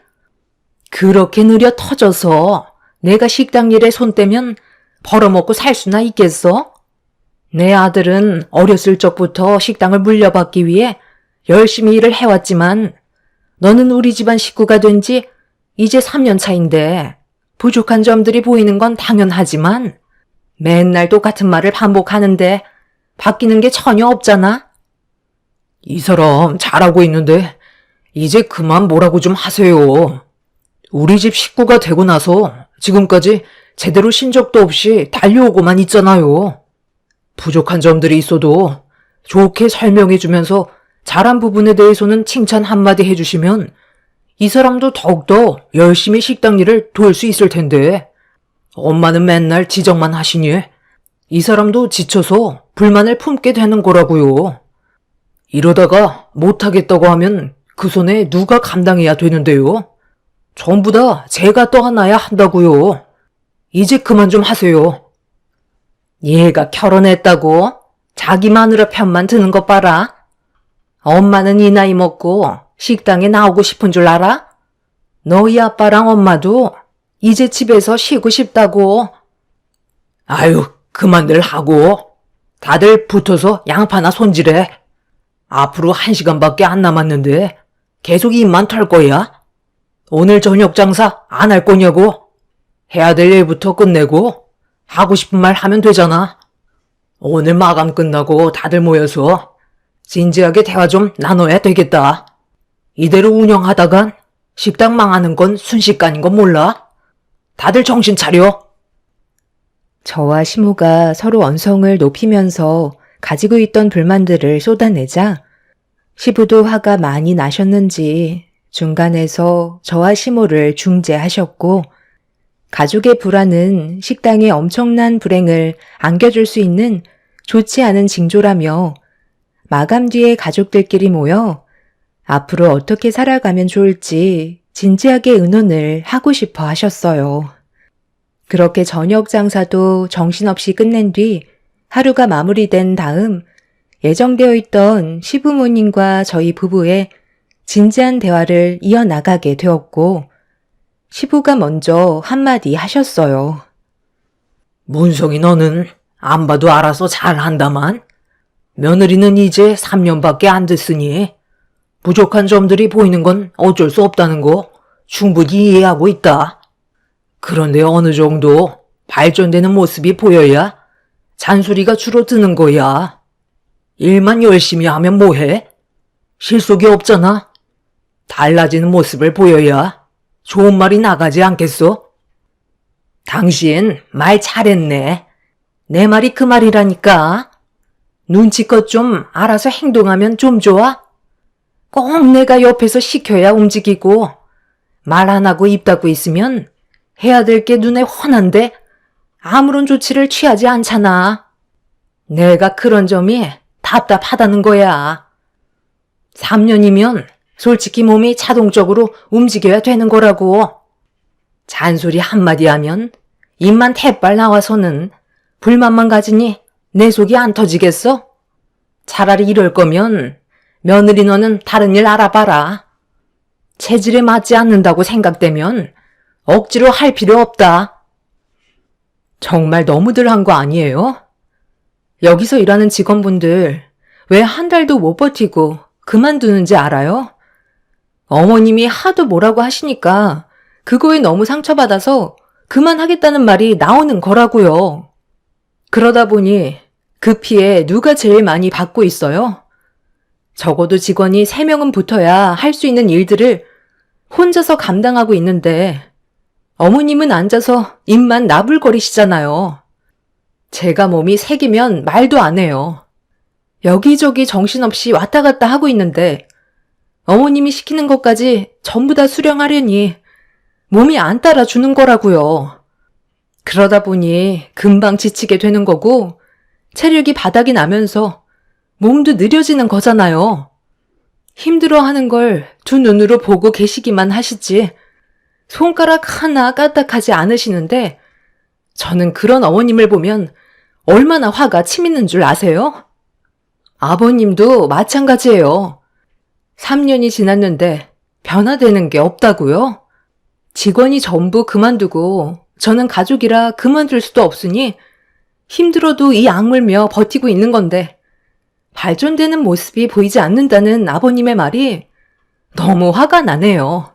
그렇게 느려 터져서 내가 식당 일에 손 떼면 벌어먹고 살 수나 있겠어? 내 아들은 어렸을 적부터 식당을 물려받기 위해 열심히 일을 해왔지만 너는 우리 집안 식구가 된 지 이제 3년 차인데 부족한 점들이 보이는 건 당연하지만 맨날 똑같은 말을 반복하는데 바뀌는 게 전혀 없잖아? 이 사람 잘하고 있는데 이제 그만 뭐라고 좀 하세요. 우리 집 식구가 되고 나서 지금까지 제대로 쉰 적도 없이 달려오고만 있잖아요. 부족한 점들이 있어도 좋게 설명해주면서 잘한 부분에 대해서는 칭찬 한마디 해주시면 이 사람도 더욱더 열심히 식당 일을 도울 수 있을 텐데 엄마는 맨날 지적만 하시니 이 사람도 지쳐서 불만을 품게 되는 거라고요. 이러다가 못하겠다고 하면 그 손에 누가 감당해야 되는데요. 전부 다 제가 떠안아야 한다고요. 이제 그만 좀 하세요. 얘가 결혼했다고 자기 마누라 편만 드는 것 봐라. 엄마는 이 나이 먹고 식당에 나오고 싶은 줄 알아? 너희 아빠랑 엄마도 이제 집에서 쉬고 싶다고. 아유, 그만들 하고 다들 붙어서 양파나 손질해. 앞으로 1시간밖에 안 남았는데 계속 입만 털 거야? 오늘 저녁 장사 안 할 거냐고? 해야 될 일부터 끝내고 하고 싶은 말 하면 되잖아. 오늘 마감 끝나고 다들 모여서 진지하게 대화 좀 나눠야 되겠다. 이대로 운영하다간 식당 망하는 건 순식간인 건 몰라? 다들 정신 차려. 저와 시모가 서로 언성을 높이면서 가지고 있던 불만들을 쏟아내자 시부도 화가 많이 나셨는지 중간에서 저와 시모를 중재하셨고 가족의 불화는 식당에 엄청난 불행을 안겨줄 수 있는 좋지 않은 징조라며 마감 뒤에 가족들끼리 모여 앞으로 어떻게 살아가면 좋을지 진지하게 의논을 하고 싶어 하셨어요. 그렇게 저녁 장사도 정신없이 끝낸 뒤 하루가 마무리된 다음 예정되어 있던 시부모님과 저희 부부의 진지한 대화를 이어나가게 되었고 시부가 먼저 한마디 하셨어요. 문성이 너는 안 봐도 알아서 잘한다만 며느리는 이제 3년밖에 안 됐으니 부족한 점들이 보이는 건 어쩔 수 없다는 거 충분히 이해하고 있다. 그런데 어느 정도 발전되는 모습이 보여야 잔소리가 줄어드는 거야. 일만 열심히 하면 뭐해? 실속이 없잖아. 달라지는 모습을 보여야 좋은 말이 나가지 않겠어? 당신 말 잘했네. 내 말이 그 말이라니까. 눈치껏 좀 알아서 행동하면 좀 좋아? 꼭 내가 옆에서 시켜야 움직이고 말 안 하고 입 닫고 있으면 해야 될 게 눈에 훤한데 아무런 조치를 취하지 않잖아. 내가 그런 점이 답답하다는 거야. 3년이면 솔직히 몸이 자동적으로 움직여야 되는 거라고. 잔소리 한마디 하면 입만 태빨 나와서는 불만만 가지니 내 속이 안 터지겠어? 차라리 이럴 거면 며느리 너는 다른 일 알아봐라. 체질에 맞지 않는다고 생각되면 억지로 할 필요 없다. 정말 너무들 한 거 아니에요? 여기서 일하는 직원분들 왜 한 달도 못 버티고 그만두는지 알아요? 어머님이 하도 뭐라고 하시니까 그거에 너무 상처받아서 그만하겠다는 말이 나오는 거라고요. 그러다 보니 그 피해 누가 제일 많이 받고 있어요? 적어도 직원이 3명은 붙어야 할 수 있는 일들을 혼자서 감당하고 있는데 어머님은 앉아서 입만 나불거리시잖아요. 제가 몸이 색이면 말도 안 해요. 여기저기 정신없이 왔다 갔다 하고 있는데 어머님이 시키는 것까지 전부 다 수령하려니 몸이 안 따라주는 거라고요. 그러다 보니 금방 지치게 되는 거고 체력이 바닥이 나면서 몸도 느려지는 거잖아요. 힘들어하는 걸 두 눈으로 보고 계시기만 하시지 손가락 하나 까딱하지 않으시는데 저는 그런 어머님을 보면 얼마나 화가 치미는 줄 아세요? 아버님도 마찬가지예요. 3년이 지났는데 변화되는 게 없다고요? 직원이 전부 그만두고 저는 가족이라 그만둘 수도 없으니 힘들어도 이 악물며 버티고 있는 건데 발전되는 모습이 보이지 않는다는 아버님의 말이 너무 화가 나네요.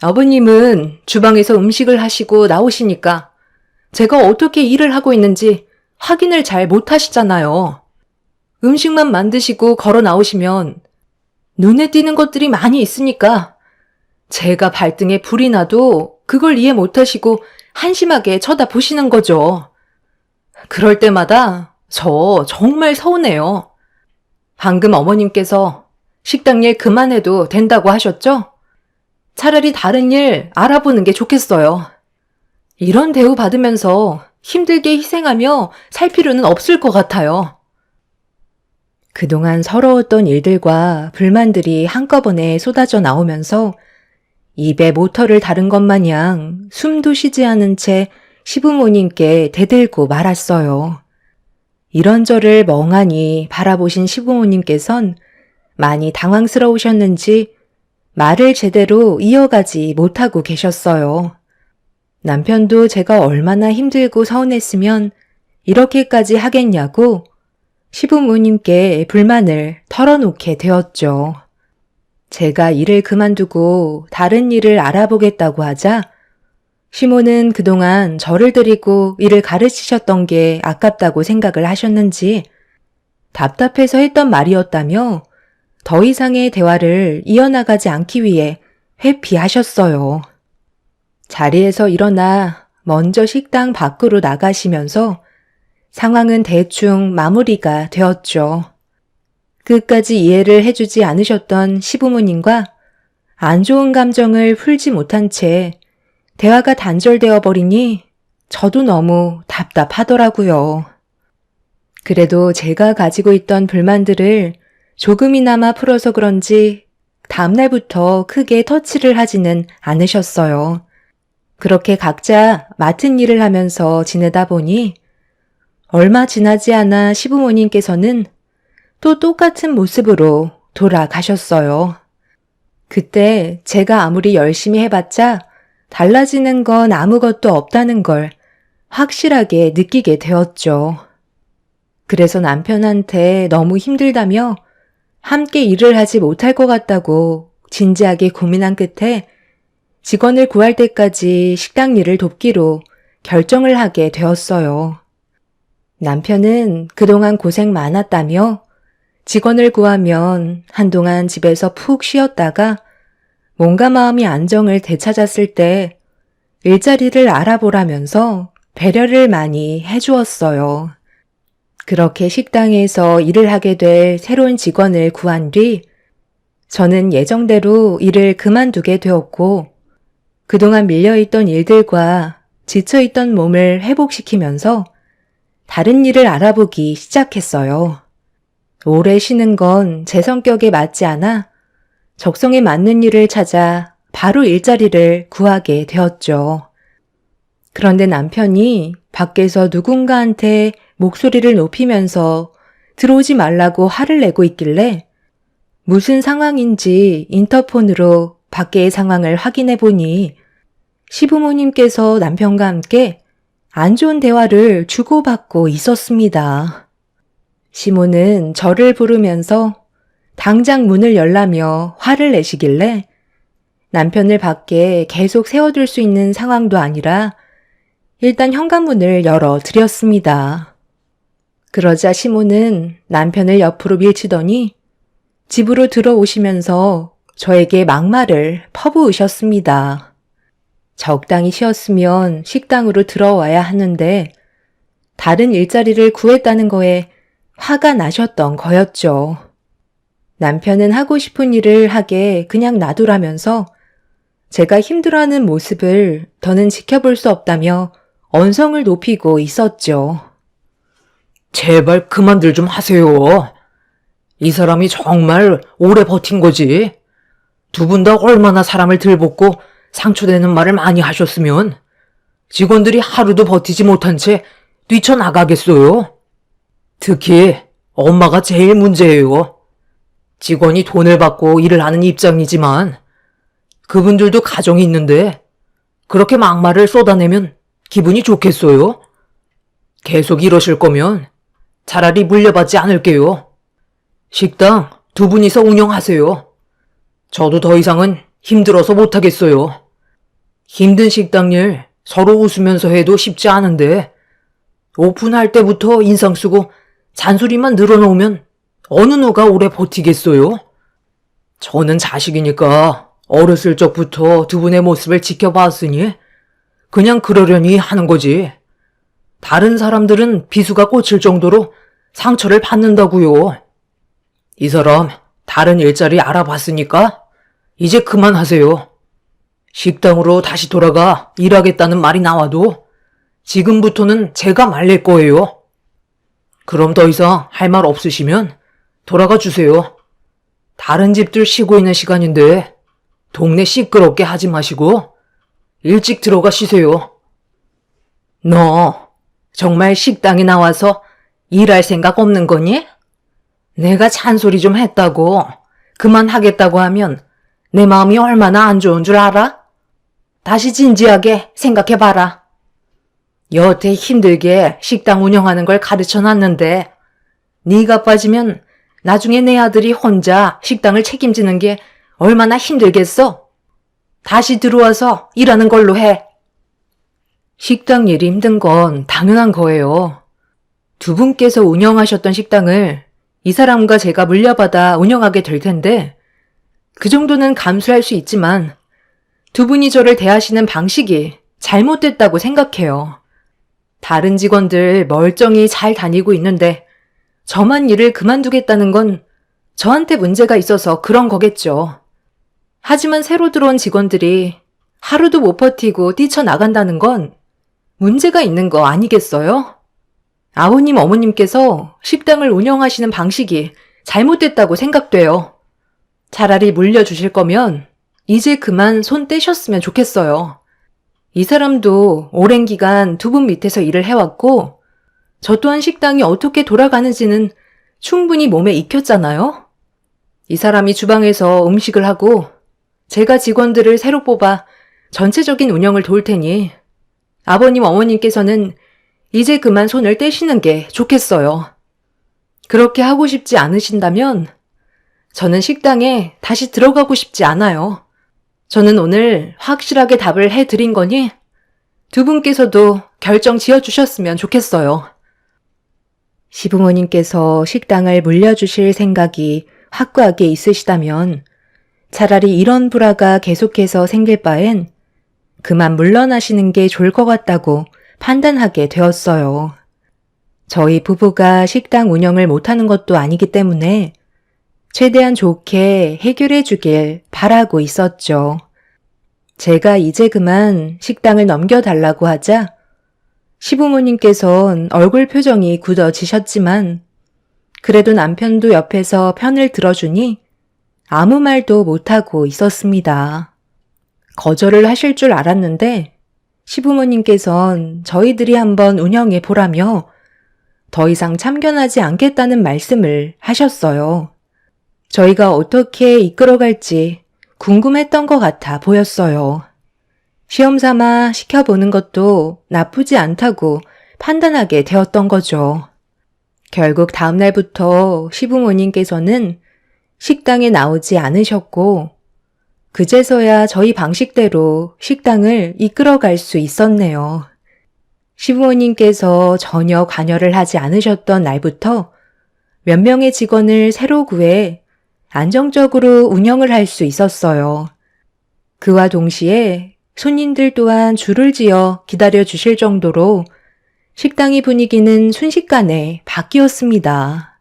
아버님은 주방에서 음식을 하시고 나오시니까 제가 어떻게 일을 하고 있는지 확인을 잘 못하시잖아요. 음식만 만드시고 걸어 나오시면 눈에 띄는 것들이 많이 있으니까 제가 발등에 불이 나도 그걸 이해 못하시고 한심하게 쳐다보시는 거죠. 그럴 때마다 저 정말 서운해요. 방금 어머님께서 식당 일 그만해도 된다고 하셨죠? 차라리 다른 일 알아보는 게 좋겠어요. 이런 대우 받으면서 힘들게 희생하며 살 필요는 없을 것 같아요. 그동안 서러웠던 일들과 불만들이 한꺼번에 쏟아져 나오면서 입에 모터를 다른 것 마냥 숨도 쉬지 않은 채 시부모님께 대들고 말았어요. 이런 저를 멍하니 바라보신 시부모님께선 많이 당황스러우셨는지 말을 제대로 이어가지 못하고 계셨어요. 남편도 제가 얼마나 힘들고 서운했으면 이렇게까지 하겠냐고 시부모님께 불만을 털어놓게 되었죠. 제가 일을 그만두고 다른 일을 알아보겠다고 하자 시모는 그동안 저를 데리고 일을 가르치셨던 게 아깝다고 생각을 하셨는지 답답해서 했던 말이었다며 더 이상의 대화를 이어나가지 않기 위해 회피하셨어요. 자리에서 일어나 먼저 식당 밖으로 나가시면서 상황은 대충 마무리가 되었죠. 끝까지 이해를 해주지 않으셨던 시부모님과 안 좋은 감정을 풀지 못한 채 대화가 단절되어 버리니 저도 너무 답답하더라고요. 그래도 제가 가지고 있던 불만들을 조금이나마 풀어서 그런지 다음날부터 크게 터치를 하지는 않으셨어요. 그렇게 각자 맡은 일을 하면서 지내다 보니 얼마 지나지 않아 시부모님께서는 또 똑같은 모습으로 돌아가셨어요. 그때 제가 아무리 열심히 해봤자 달라지는 건 아무것도 없다는 걸 확실하게 느끼게 되었죠. 그래서 남편한테 너무 힘들다며 함께 일을 하지 못할 것 같다고 진지하게 고민한 끝에 직원을 구할 때까지 식당 일을 돕기로 결정을 하게 되었어요. 남편은 그동안 고생 많았다며 직원을 구하면 한동안 집에서 푹 쉬었다가 몸과 마음이 안정을 되찾았을 때 일자리를 알아보라면서 배려를 많이 해주었어요. 그렇게 식당에서 일을 하게 될 새로운 직원을 구한 뒤 저는 예정대로 일을 그만두게 되었고 그동안 밀려있던 일들과 지쳐있던 몸을 회복시키면서 다른 일을 알아보기 시작했어요. 오래 쉬는 건 제 성격에 맞지 않아 적성에 맞는 일을 찾아 바로 일자리를 구하게 되었죠. 그런데 남편이 밖에서 누군가한테 목소리를 높이면서 들어오지 말라고 화를 내고 있길래 무슨 상황인지 인터폰으로 밖의 상황을 확인해 보니 시부모님께서 남편과 함께 안 좋은 대화를 주고받고 있었습니다. 시모는 저를 부르면서 당장 문을 열라며 화를 내시길래 남편을 밖에 계속 세워둘 수 있는 상황도 아니라 일단 현관문을 열어 드렸습니다. 그러자 시모는 남편을 옆으로 밀치더니 집으로 들어오시면서 저에게 막말을 퍼부으셨습니다. 적당히 쉬었으면 식당으로 들어와야 하는데 다른 일자리를 구했다는 거에 화가 나셨던 거였죠. 남편은 하고 싶은 일을 하게 그냥 놔두라면서 제가 힘들어하는 모습을 더는 지켜볼 수 없다며 언성을 높이고 있었죠. 제발 그만들 좀 하세요. 이 사람이 정말 오래 버틴 거지. 두 분 다 얼마나 사람을 들볶고 상처되는 말을 많이 하셨으면 직원들이 하루도 버티지 못한 채 뛰쳐나가겠어요. 특히 엄마가 제일 문제예요. 직원이 돈을 받고 일을 하는 입장이지만 그분들도 가정이 있는데 그렇게 막말을 쏟아내면 기분이 좋겠어요? 계속 이러실 거면 차라리 물려받지 않을게요. 식당 두 분이서 운영하세요. 저도 더 이상은 힘들어서 못하겠어요. 힘든 식당 일 서로 웃으면서 해도 쉽지 않은데 오픈할 때부터 인상 쓰고 잔소리만 늘어놓으면 어느 누가 오래 버티겠어요? 저는 자식이니까 어렸을 적부터 두 분의 모습을 지켜봤으니 그냥 그러려니 하는 거지. 다른 사람들은 비수가 꽂힐 정도로 상처를 받는다고요. 이 사람 다른 일자리 알아봤으니까 이제 그만하세요. 식당으로 다시 돌아가 일하겠다는 말이 나와도 지금부터는 제가 말릴 거예요. 그럼 더 이상 할 말 없으시면 돌아가 주세요. 다른 집들 쉬고 있는 시간인데 동네 시끄럽게 하지 마시고 일찍 들어가 쉬세요. 너 정말 식당에 나와서 일할 생각 없는 거니? 내가 잔소리 좀 했다고 그만하겠다고 하면 내 마음이 얼마나 안 좋은 줄 알아? 다시 진지하게 생각해봐라. 여태 힘들게 식당 운영하는 걸 가르쳐놨는데 네가 빠지면 나중에 내 아들이 혼자 식당을 책임지는 게 얼마나 힘들겠어? 다시 들어와서 일하는 걸로 해. 식당 일이 힘든 건 당연한 거예요. 두 분께서 운영하셨던 식당을 이 사람과 제가 물려받아 운영하게 될 텐데 그 정도는 감수할 수 있지만 두 분이 저를 대하시는 방식이 잘못됐다고 생각해요. 다른 직원들 멀쩡히 잘 다니고 있는데 저만 일을 그만두겠다는 건 저한테 문제가 있어서 그런 거겠죠. 하지만 새로 들어온 직원들이 하루도 못 버티고 뛰쳐나간다는 건 문제가 있는 거 아니겠어요? 아버님, 어머님께서 식당을 운영하시는 방식이 잘못됐다고 생각돼요. 차라리 물려주실 거면 이제 그만 손 떼셨으면 좋겠어요. 이 사람도 오랜 기간 두 분 밑에서 일을 해왔고 저 또한 식당이 어떻게 돌아가는지는 충분히 몸에 익혔잖아요. 이 사람이 주방에서 음식을 하고 제가 직원들을 새로 뽑아 전체적인 운영을 도울 테니 아버님, 어머님께서는 이제 그만 손을 떼시는 게 좋겠어요. 그렇게 하고 싶지 않으신다면 저는 식당에 다시 들어가고 싶지 않아요. 저는 오늘 확실하게 답을 해드린 거니 두 분께서도 결정 지어주셨으면 좋겠어요. 시부모님께서 식당을 물려주실 생각이 확고하게 있으시다면 차라리 이런 불화가 계속해서 생길 바엔 그만 물러나시는 게 좋을 것 같다고 판단하게 되었어요. 저희 부부가 식당 운영을 못하는 것도 아니기 때문에 최대한 좋게 해결해 주길 바라고 있었죠. 제가 이제 그만 식당을 넘겨달라고 하자 시부모님께선 얼굴 표정이 굳어지셨지만 그래도 남편도 옆에서 편을 들어주니 아무 말도 못하고 있었습니다. 거절을 하실 줄 알았는데 시부모님께선 저희들이 한번 운영해 보라며 더 이상 참견하지 않겠다는 말씀을 하셨어요. 저희가 어떻게 이끌어갈지 궁금했던 것 같아 보였어요. 시험 삼아 시켜보는 것도 나쁘지 않다고 판단하게 되었던 거죠. 결국 다음날부터 시부모님께서는 식당에 나오지 않으셨고, 그제서야 저희 방식대로 식당을 이끌어갈 수 있었네요. 시부모님께서 전혀 관여를 하지 않으셨던 날부터 몇 명의 직원을 새로 구해 안정적으로 운영을 할 수 있었어요. 그와 동시에 손님들 또한 줄을 지어 기다려 주실 정도로 식당의 분위기는 순식간에 바뀌었습니다.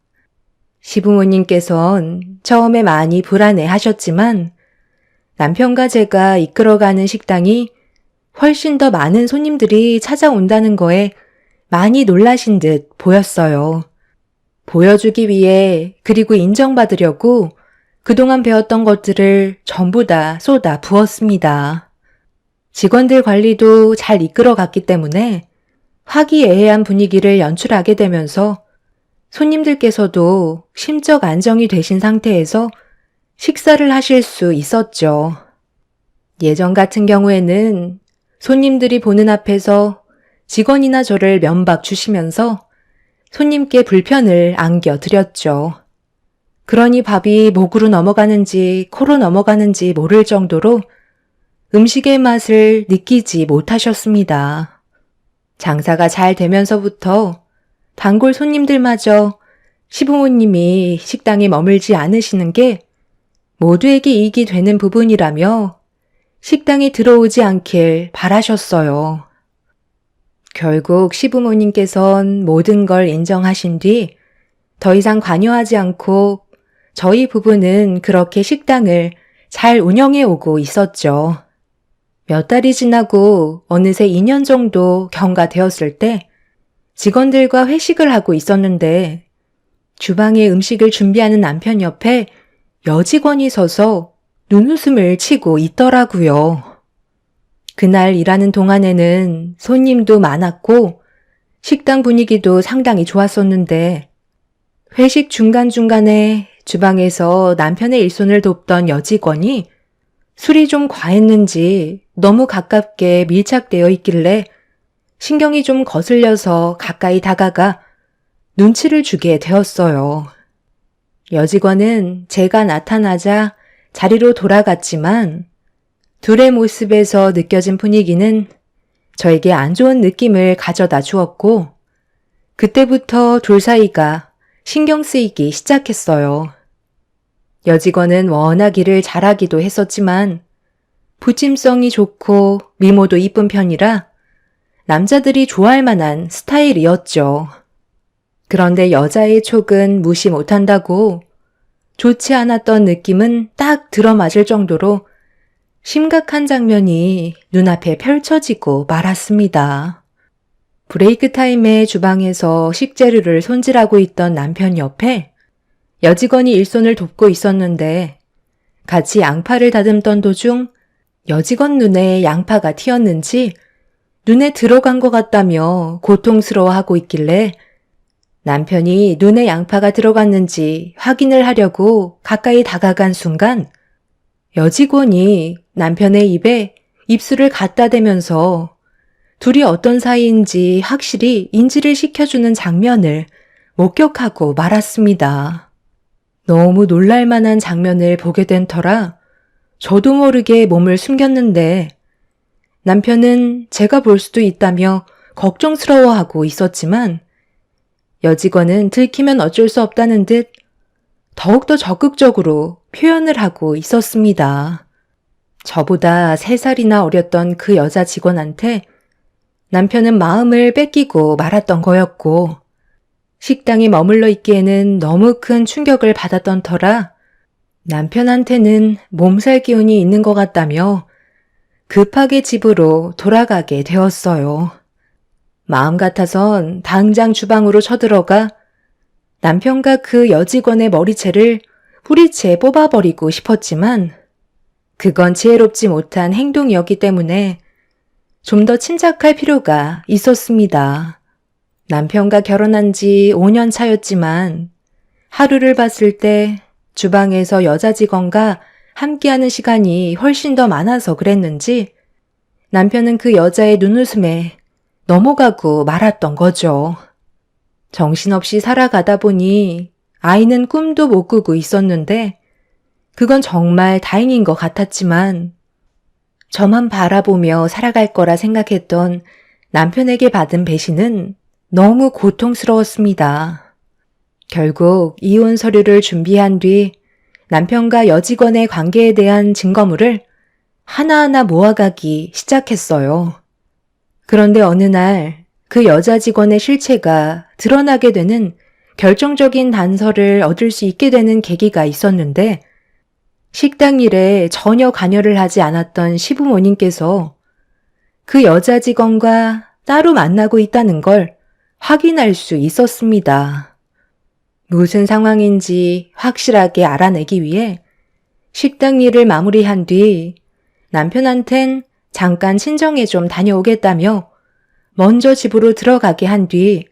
시부모님께선 처음에 많이 불안해 하셨지만 남편과 제가 이끌어가는 식당이 훨씬 더 많은 손님들이 찾아온다는 거에 많이 놀라신 듯 보였어요. 보여주기 위해 그리고 인정받으려고 그동안 배웠던 것들을 전부 다 쏟아 부었습니다. 직원들 관리도 잘 이끌어갔기 때문에 화기애애한 분위기를 연출하게 되면서 손님들께서도 심적 안정이 되신 상태에서 식사를 하실 수 있었죠. 예전 같은 경우에는 손님들이 보는 앞에서 직원이나 저를 면박 주시면서 손님께 불편을 안겨드렸죠. 그러니 밥이 목으로 넘어가는지 코로 넘어가는지 모를 정도로 음식의 맛을 느끼지 못하셨습니다. 장사가 잘 되면서부터 단골 손님들마저 시부모님이 식당에 머물지 않으시는 게 모두에게 이익이 되는 부분이라며 식당에 들어오지 않길 바라셨어요. 결국 시부모님께선 모든 걸 인정하신 뒤 더 이상 관여하지 않고 저희 부부는 그렇게 식당을 잘 운영해 오고 있었죠. 몇 달이 지나고 어느새 2년 정도 경과되었을 때 직원들과 회식을 하고 있었는데 주방에 음식을 준비하는 남편 옆에 여직원이 서서 눈웃음을 치고 있더라고요. 그날 일하는 동안에는 손님도 많았고 식당 분위기도 상당히 좋았었는데 회식 중간중간에 주방에서 남편의 일손을 돕던 여직원이 술이 좀 과했는지 너무 가깝게 밀착되어 있길래 신경이 좀 거슬려서 가까이 다가가 눈치를 주게 되었어요. 여직원은 제가 나타나자 자리로 돌아갔지만 둘의 모습에서 느껴진 분위기는 저에게 안 좋은 느낌을 가져다 주었고 그때부터 둘 사이가 신경 쓰이기 시작했어요. 여직원은 워낙 일을 잘하기도 했었지만 부침성이 좋고 미모도 이쁜 편이라 남자들이 좋아할 만한 스타일이었죠. 그런데 여자의 촉은 무시 못한다고 좋지 않았던 느낌은 딱 들어맞을 정도로 심각한 장면이 눈앞에 펼쳐지고 말았습니다. 브레이크 타임에 주방에서 식재료를 손질하고 있던 남편 옆에 여직원이 일손을 돕고 있었는데 같이 양파를 다듬던 도중 여직원 눈에 양파가 튀었는지 눈에 들어간 것 같다며 고통스러워하고 있길래 남편이 눈에 양파가 들어갔는지 확인을 하려고 가까이 다가간 순간 여직원이 남편의 입에 입술을 갖다 대면서 둘이 어떤 사이인지 확실히 인지를 시켜주는 장면을 목격하고 말았습니다. 너무 놀랄만한 장면을 보게 된 터라 저도 모르게 몸을 숨겼는데 남편은 제가 볼 수도 있다며 걱정스러워하고 있었지만 여직원은 들키면 어쩔 수 없다는 듯 더욱더 적극적으로 표현을 하고 있었습니다. 저보다 3살이나 어렸던 그 여자 직원한테 남편은 마음을 뺏기고 말았던 거였고 식당에 머물러 있기에는 너무 큰 충격을 받았던 터라 남편한테는 몸살 기운이 있는 것 같다며 급하게 집으로 돌아가게 되었어요. 마음 같아선 당장 주방으로 쳐들어가 남편과 그 여직원의 머리채를 뿌리채 뽑아버리고 싶었지만 그건 지혜롭지 못한 행동이었기 때문에 좀 더 침착할 필요가 있었습니다. 남편과 결혼한 지 5년 차였지만 하루를 봤을 때 주방에서 여자 직원과 함께하는 시간이 훨씬 더 많아서 그랬는지 남편은 그 여자의 눈웃음에 넘어가고 말았던 거죠. 정신없이 살아가다 보니 아이는 꿈도 못 꾸고 있었는데 그건 정말 다행인 것 같았지만 저만 바라보며 살아갈 거라 생각했던 남편에게 받은 배신은 너무 고통스러웠습니다. 결국 이혼 서류를 준비한 뒤 남편과 여직원의 관계에 대한 증거물을 하나하나 모아가기 시작했어요. 그런데 어느 날 그 여자 직원의 실체가 드러나게 되는 결정적인 단서를 얻을 수 있게 되는 계기가 있었는데 식당 일에 전혀 관여를 하지 않았던 시부모님께서 그 여자 직원과 따로 만나고 있다는 걸 확인할 수 있었습니다. 무슨 상황인지 확실하게 알아내기 위해 식당 일을 마무리한 뒤 남편한텐 잠깐 친정에 좀 다녀오겠다며 먼저 집으로 들어가게 한 뒤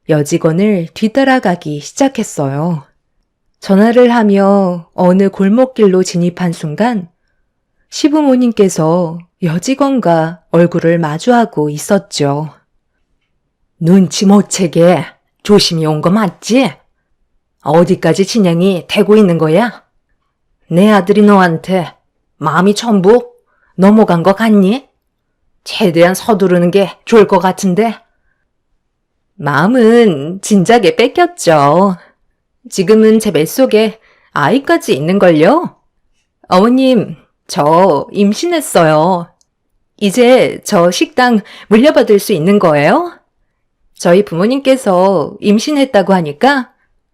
여직원을 뒤따라가기 시작했어요. 전화를 하며 어느 골목길로 진입한 순간 시부모님께서 여직원과 얼굴을 마주하고 있었죠. 눈치 못 채게 조심히 온 거 맞지? 어디까지 진행이 되고 있는 거야? 내 아들이 너한테 마음이 전부 넘어간 거 같니? 최대한 서두르는 게 좋을 것 같은데. 마음은 진작에 뺏겼죠. 지금은 제 뱃속에 아이까지 있는걸요? 어머님, 저 임신했어요. 이제 저 식당 물려받을 수 있는 거예요? 저희 부모님께서 임신했다고 하니까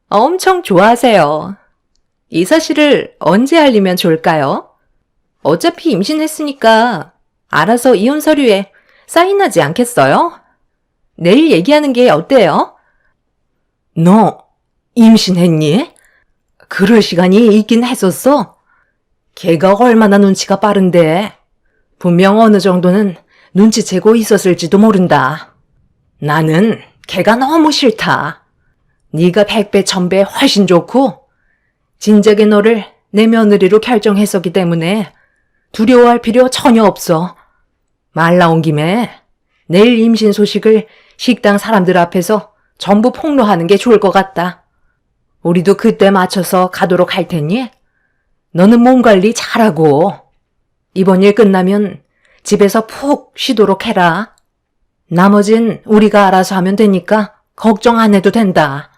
엄청 좋아하세요. 이 사실을 언제 알리면 좋을까요? 어차피 임신했으니까 알아서 이혼 서류에 사인하지 않겠어요? 내일 얘기하는 게 어때요? 너 임신했니? 그럴 시간이 있긴 했었어. 걔가 얼마나 눈치가 빠른데 분명 어느 정도는 눈치채고 있었을지도 모른다. 나는 걔가 너무 싫다. 네가 100배 1000배 훨씬 좋고 진작에 너를 내 며느리로 결정했었기 때문에 두려워할 필요 전혀 없어. 말 나온 김에 내일 임신 소식을 식당 사람들 앞에서 전부 폭로하는 게 좋을 것 같다. 우리도 그때 맞춰서 가도록 할 테니 너는 몸 관리 잘하고 이번 일 끝나면 집에서 푹 쉬도록 해라. 나머진 우리가 알아서 하면 되니까 걱정 안 해도 된다.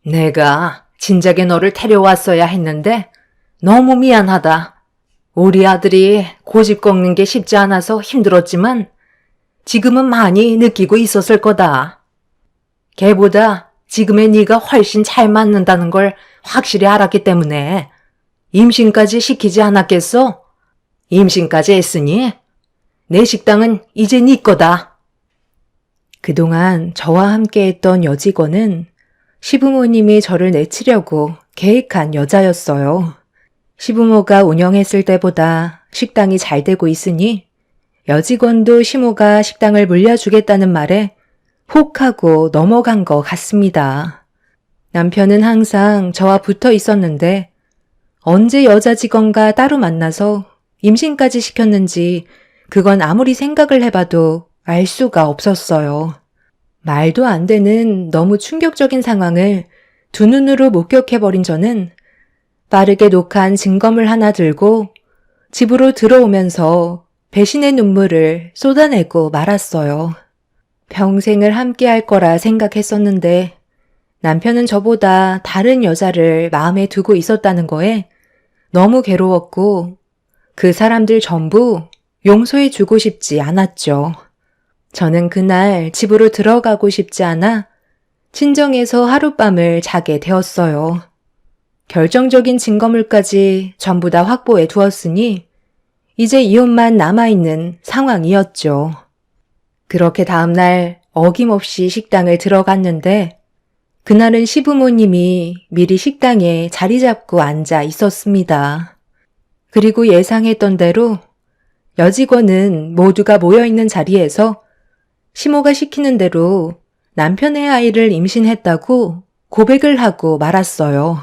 내가 진작에 너를 데려왔어야 했는데 너무 미안하다. 우리 아들이 고집 꺾는 게 쉽지 않아서 힘들었지만 지금은 많이 느끼고 있었을 거다. 걔보다 지금의 네가 훨씬 잘 맞는다는 걸 확실히 알았기 때문에 임신까지 시키지 않았겠어? 임신까지 했으니 내 식당은 이제 네 거다. 그동안 저와 함께했던 여직원은 시부모님이 저를 내치려고 계획한 여자였어요. 시부모가 운영했을 때보다 식당이 잘 되고 있으니 여직원도 시모가 식당을 물려주겠다는 말에 혹하고 넘어간 것 같습니다. 남편은 항상 저와 붙어 있었는데 언제 여자 직원과 따로 만나서 임신까지 시켰는지 그건 아무리 생각을 해봐도 알 수가 없었어요. 말도 안 되는 너무 충격적인 상황을 두 눈으로 목격해버린 저는 빠르게 녹한 증거물 하나 들고 집으로 들어오면서 배신의 눈물을 쏟아내고 말았어요. 평생을 함께할 거라 생각했었는데 남편은 저보다 다른 여자를 마음에 두고 있었다는 거에 너무 괴로웠고 그 사람들 전부 용서해주고 싶지 않았죠. 저는 그날 집으로 들어가고 싶지 않아 친정에서 하룻밤을 자게 되었어요. 결정적인 증거물까지 전부 다 확보해 두었으니 이제 이혼만 남아있는 상황이었죠. 그렇게 다음날 어김없이 식당을 들어갔는데 그날은 시부모님이 미리 식당에 자리 잡고 앉아 있었습니다. 그리고 예상했던 대로 여직원은 모두가 모여있는 자리에서 시모가 시키는 대로 남편의 아이를 임신했다고 고백을 하고 말았어요.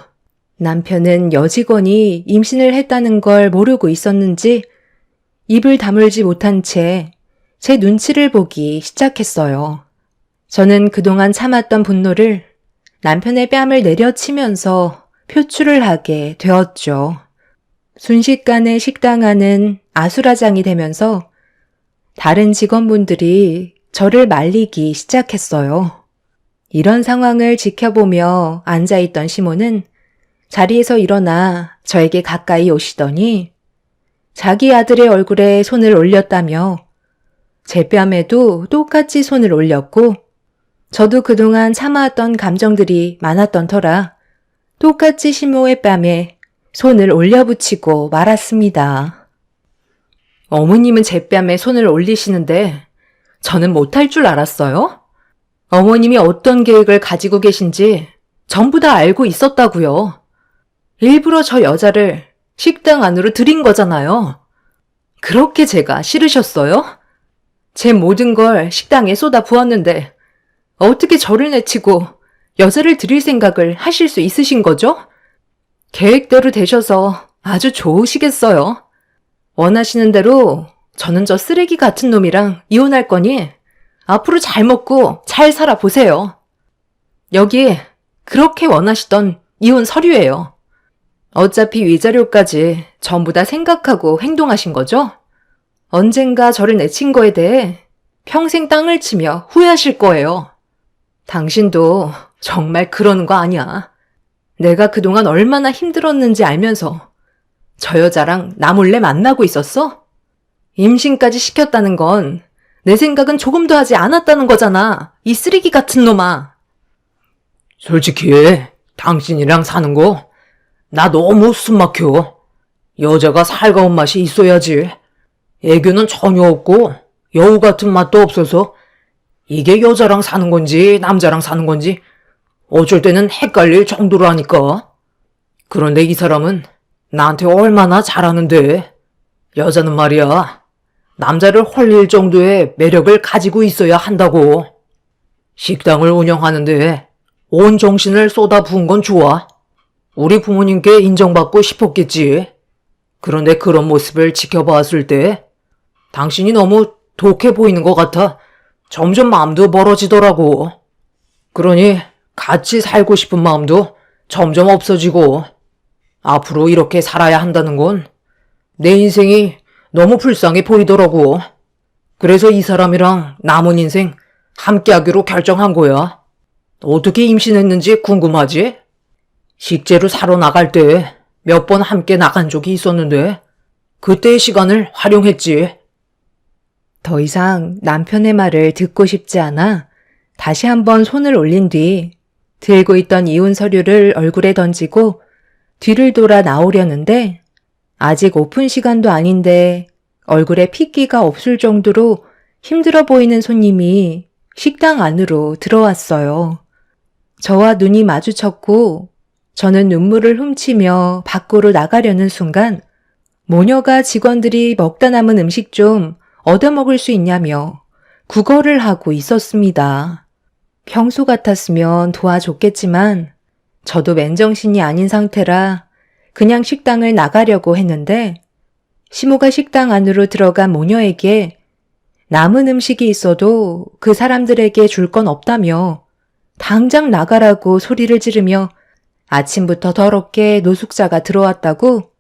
남편은 여직원이 임신을 했다는 걸 모르고 있었는지 입을 다물지 못한 채 제 눈치를 보기 시작했어요. 저는 그동안 참았던 분노를 남편의 뺨을 내려치면서 표출을 하게 되었죠. 순식간에 식당 안은 아수라장이 되면서 다른 직원분들이 저를 말리기 시작했어요. 이런 상황을 지켜보며 앉아있던 시모는 자리에서 일어나 저에게 가까이 오시더니 자기 아들의 얼굴에 손을 올렸다며 제 뺨에도 똑같이 손을 올렸고 저도 그동안 참아왔던 감정들이 많았던 터라 똑같이 시모의 뺨에 손을 올려붙이고 말았습니다. 어머님은 제 뺨에 손을 올리시는데 저는 못할 줄 알았어요? 어머님이 어떤 계획을 가지고 계신지 전부 다 알고 있었다고요. 일부러 저 여자를 식당 안으로 들인 거잖아요. 그렇게 제가 싫으셨어요? 제 모든 걸 식당에 쏟아 부었는데 어떻게 저를 내치고 여자를 들일 생각을 하실 수 있으신 거죠? 계획대로 되셔서 아주 좋으시겠어요. 원하시는 대로 저는 저 쓰레기 같은 놈이랑 이혼할 거니 앞으로 잘 먹고 잘 살아보세요. 여기 그렇게 원하시던 이혼 서류예요. 어차피 위자료까지 전부 다 생각하고 행동하신 거죠? 언젠가 저를 내친 거에 대해 평생 땅을 치며 후회하실 거예요. 당신도 정말 그러는 거 아니야. 내가 그동안 얼마나 힘들었는지 알면서 저 여자랑 나 몰래 만나고 있었어? 임신까지 시켰다는 건 내 생각은 조금도 하지 않았다는 거잖아. 이 쓰레기 같은 놈아. 솔직히 당신이랑 사는 거 나 너무 숨막혀. 여자가 살가운 맛이 있어야지. 애교는 전혀 없고 여우 같은 맛도 없어서 이게 여자랑 사는 건지 남자랑 사는 건지 어쩔 때는 헷갈릴 정도로 하니까. 그런데 이 사람은 나한테 얼마나 잘하는데. 여자는 말이야, 남자를 홀릴 정도의 매력을 가지고 있어야 한다고. 식당을 운영하는데 온 정신을 쏟아부은 건 좋아. 우리 부모님께 인정받고 싶었겠지. 그런데 그런 모습을 지켜봤을 때 당신이 너무 독해 보이는 것 같아 점점 마음도 멀어지더라고. 그러니 같이 살고 싶은 마음도 점점 없어지고, 앞으로 이렇게 살아야 한다는 건 내 인생이 너무 불쌍해 보이더라고. 그래서 이 사람이랑 남은 인생 함께 하기로 결정한 거야. 어떻게 임신했는지 궁금하지? 식재료 사러 나갈 때 몇 번 함께 나간 적이 있었는데 그때의 시간을 활용했지. 더 이상 남편의 말을 듣고 싶지 않아 다시 한번 손을 올린 뒤 들고 있던 이혼 서류를 얼굴에 던지고 뒤를 돌아 나오려는데 아직 오픈 시간도 아닌데 얼굴에 핏기가 없을 정도로 힘들어 보이는 손님이 식당 안으로 들어왔어요. 저와 눈이 마주쳤고 저는 눈물을 훔치며 밖으로 나가려는 순간 모녀가 직원들이 먹다 남은 음식 좀 얻어먹을 수 있냐며 구걸을 하고 있었습니다. 평소 같았으면 도와줬겠지만 저도 맨정신이 아닌 상태라 그냥 식당을 나가려고 했는데 시모가 식당 안으로 들어간 모녀에게 남은 음식이 있어도 그 사람들에게 줄 건 없다며 당장 나가라고 소리를 지르며 아침부터 더럽게 노숙자가 들어왔다고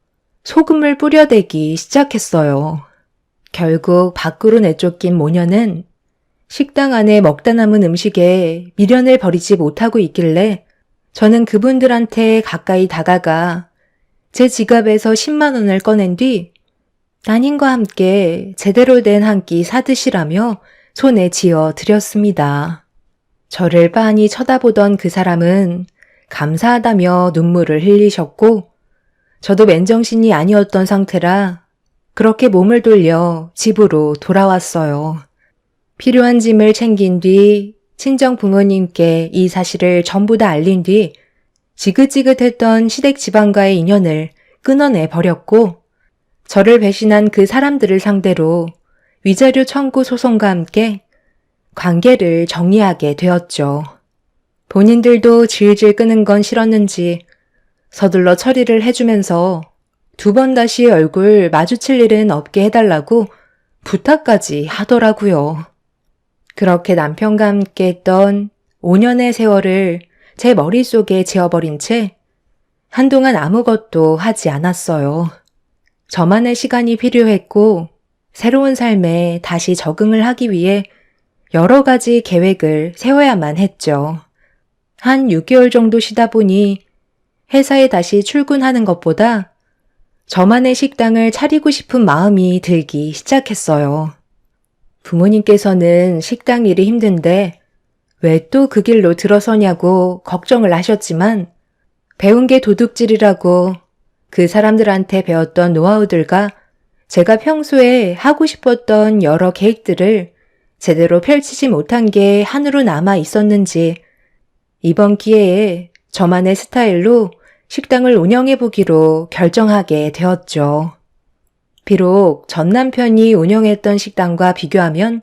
소금을 뿌려대기 시작했어요. 결국 밖으로 내쫓긴 모녀는 식당 안에 먹다 남은 음식에 미련을 버리지 못하고 있길래 저는 그분들한테 가까이 다가가 제 지갑에서 10만 원을 꺼낸 뒤 따님과 함께 제대로 된 한 끼 사드시라며 손에 쥐어 드렸습니다. 저를 빤히 쳐다보던 그 사람은 감사하다며 눈물을 흘리셨고 저도 맨정신이 아니었던 상태라 그렇게 몸을 돌려 집으로 돌아왔어요. 필요한 짐을 챙긴 뒤 친정 부모님께 이 사실을 전부 다 알린 뒤 지긋지긋했던 시댁 집안과의 인연을 끊어내 버렸고 저를 배신한 그 사람들을 상대로 위자료 청구 소송과 함께 관계를 정리하게 되었죠. 본인들도 질질 끄는 건 싫었는지 서둘러 처리를 해주면서 2번 다시 얼굴 마주칠 일은 없게 해달라고 부탁까지 하더라고요. 그렇게 남편과 함께 했던 5년의 세월을 제 머릿속에 지워버린 채 한동안 아무것도 하지 않았어요. 저만의 시간이 필요했고 새로운 삶에 다시 적응을 하기 위해 여러 가지 계획을 세워야만 했죠. 한 6개월 정도 쉬다 보니 회사에 다시 출근하는 것보다 저만의 식당을 차리고 싶은 마음이 들기 시작했어요. 부모님께서는 식당 일이 힘든데 왜 또 그 길로 들어서냐고 걱정을 하셨지만 배운 게 도둑질이라고 그 사람들한테 배웠던 노하우들과 제가 평소에 하고 싶었던 여러 계획들을 제대로 펼치지 못한 게 한으로 남아 있었는지 이번 기회에 저만의 스타일로 식당을 운영해보기로 결정하게 되었죠. 비록 전 남편이 운영했던 식당과 비교하면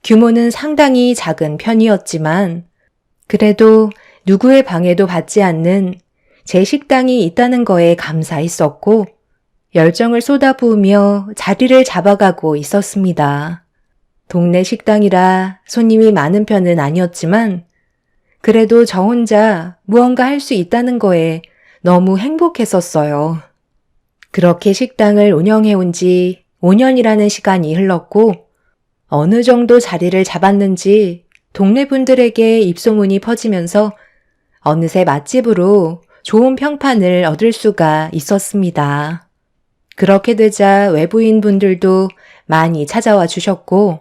규모는 상당히 작은 편이었지만 그래도 누구의 방해도 받지 않는 제 식당이 있다는 거에 감사했었고 열정을 쏟아부으며 자리를 잡아가고 있었습니다. 동네 식당이라 손님이 많은 편은 아니었지만 그래도 저 혼자 무언가 할 수 있다는 거에 너무 행복했었어요. 그렇게 식당을 운영해온 지 5년이라는 시간이 흘렀고 어느 정도 자리를 잡았는지 동네 분들에게 입소문이 퍼지면서 어느새 맛집으로 좋은 평판을 얻을 수가 있었습니다. 그렇게 되자 외부인 분들도 많이 찾아와 주셨고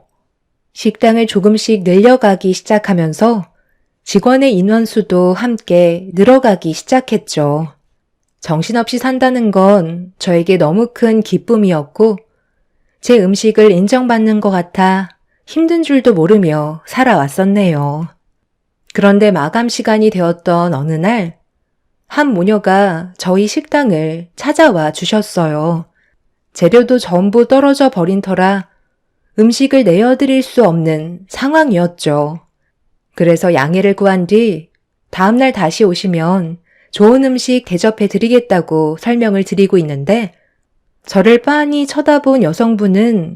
식당을 조금씩 늘려가기 시작하면서 직원의 인원수도 함께 늘어가기 시작했죠. 정신없이 산다는 건 저에게 너무 큰 기쁨이었고 제 음식을 인정받는 것 같아 힘든 줄도 모르며 살아왔었네요. 그런데 마감 시간이 되었던 어느 날 한 모녀가 저희 식당을 찾아와 주셨어요. 재료도 전부 떨어져 버린 터라 음식을 내어드릴 수 없는 상황이었죠. 그래서 양해를 구한 뒤 다음날 다시 오시면 좋은 음식 대접해 드리겠다고 설명을 드리고 있는데 저를 빤히 쳐다본 여성분은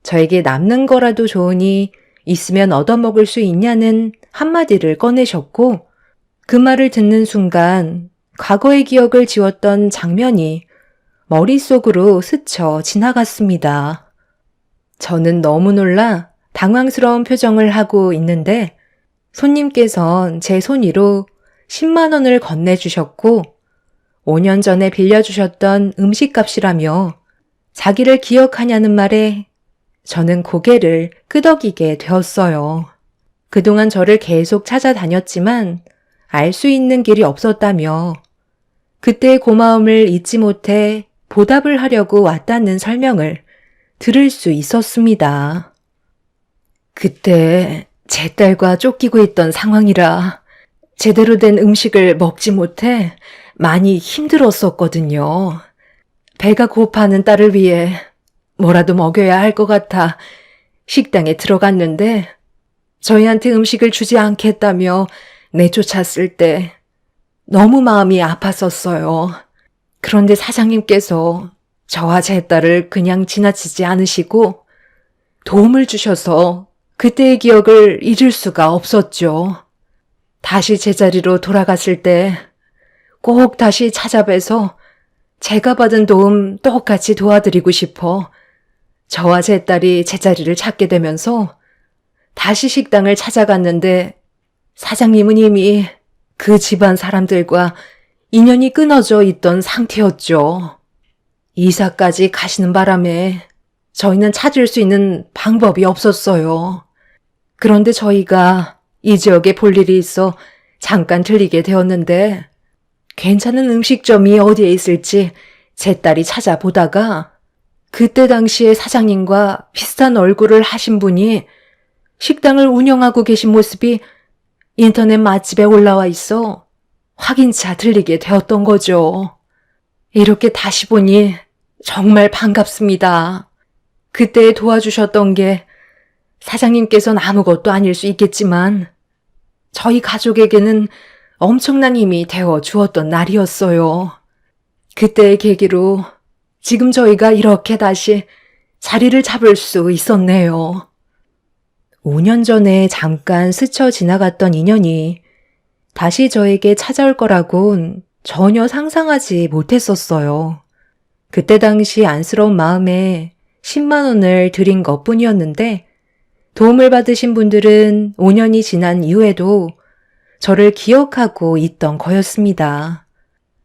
저에게 남는 거라도 좋으니 있으면 얻어먹을 수 있냐는 한마디를 꺼내셨고 그 말을 듣는 순간 과거의 기억을 지웠던 장면이 머릿속으로 스쳐 지나갔습니다. 저는 너무 놀라 당황스러운 표정을 하고 있는데 손님께선 제 손위로 10만 원을 건네주셨고 5년 전에 빌려주셨던 음식값이라며 자기를 기억하냐는 말에 저는 고개를 끄덕이게 되었어요. 그동안 저를 계속 찾아다녔지만 알 수 있는 길이 없었다며 그때의 고마움을 잊지 못해 보답을 하려고 왔다는 설명을 들을 수 있었습니다. 그때 제 딸과 쫓기고 있던 상황이라 제대로 된 음식을 먹지 못해 많이 힘들었었거든요. 배가 고파하는 딸을 위해 뭐라도 먹여야 할 것 같아 식당에 들어갔는데 저희한테 음식을 주지 않겠다며 내쫓았을 때 너무 마음이 아팠었어요. 그런데 사장님께서 저와 제 딸을 그냥 지나치지 않으시고 도움을 주셔서 그때의 기억을 잊을 수가 없었죠. 다시 제자리로 돌아갔을 때 꼭 다시 찾아뵈서 제가 받은 도움 똑같이 도와드리고 싶어 저와 제 딸이 제자리를 찾게 되면서 다시 식당을 찾아갔는데 사장님은 이미 그 집안 사람들과 인연이 끊어져 있던 상태였죠. 이사까지 가시는 바람에 저희는 찾을 수 있는 방법이 없었어요. 그런데 저희가 이 지역에 볼 일이 있어 잠깐 들리게 되었는데 괜찮은 음식점이 어디에 있을지 제 딸이 찾아보다가 그때 당시에 사장님과 비슷한 얼굴을 하신 분이 식당을 운영하고 계신 모습이 인터넷 맛집에 올라와 있어 확인차 들리게 되었던 거죠. 이렇게 다시 보니 정말 반갑습니다. 그때 도와주셨던 게 사장님께서는 아무것도 아닐 수 있겠지만 저희 가족에게는 엄청난 힘이 되어 주었던 날이었어요. 그때의 계기로 지금 저희가 이렇게 다시 자리를 잡을 수 있었네요. 5년 전에 잠깐 스쳐 지나갔던 인연이 다시 저에게 찾아올 거라곤 전혀 상상하지 못했었어요. 그때 당시 안쓰러운 마음에 10만 원을 드린 것뿐이었는데 도움을 받으신 분들은 5년이 지난 이후에도 저를 기억하고 있던 거였습니다.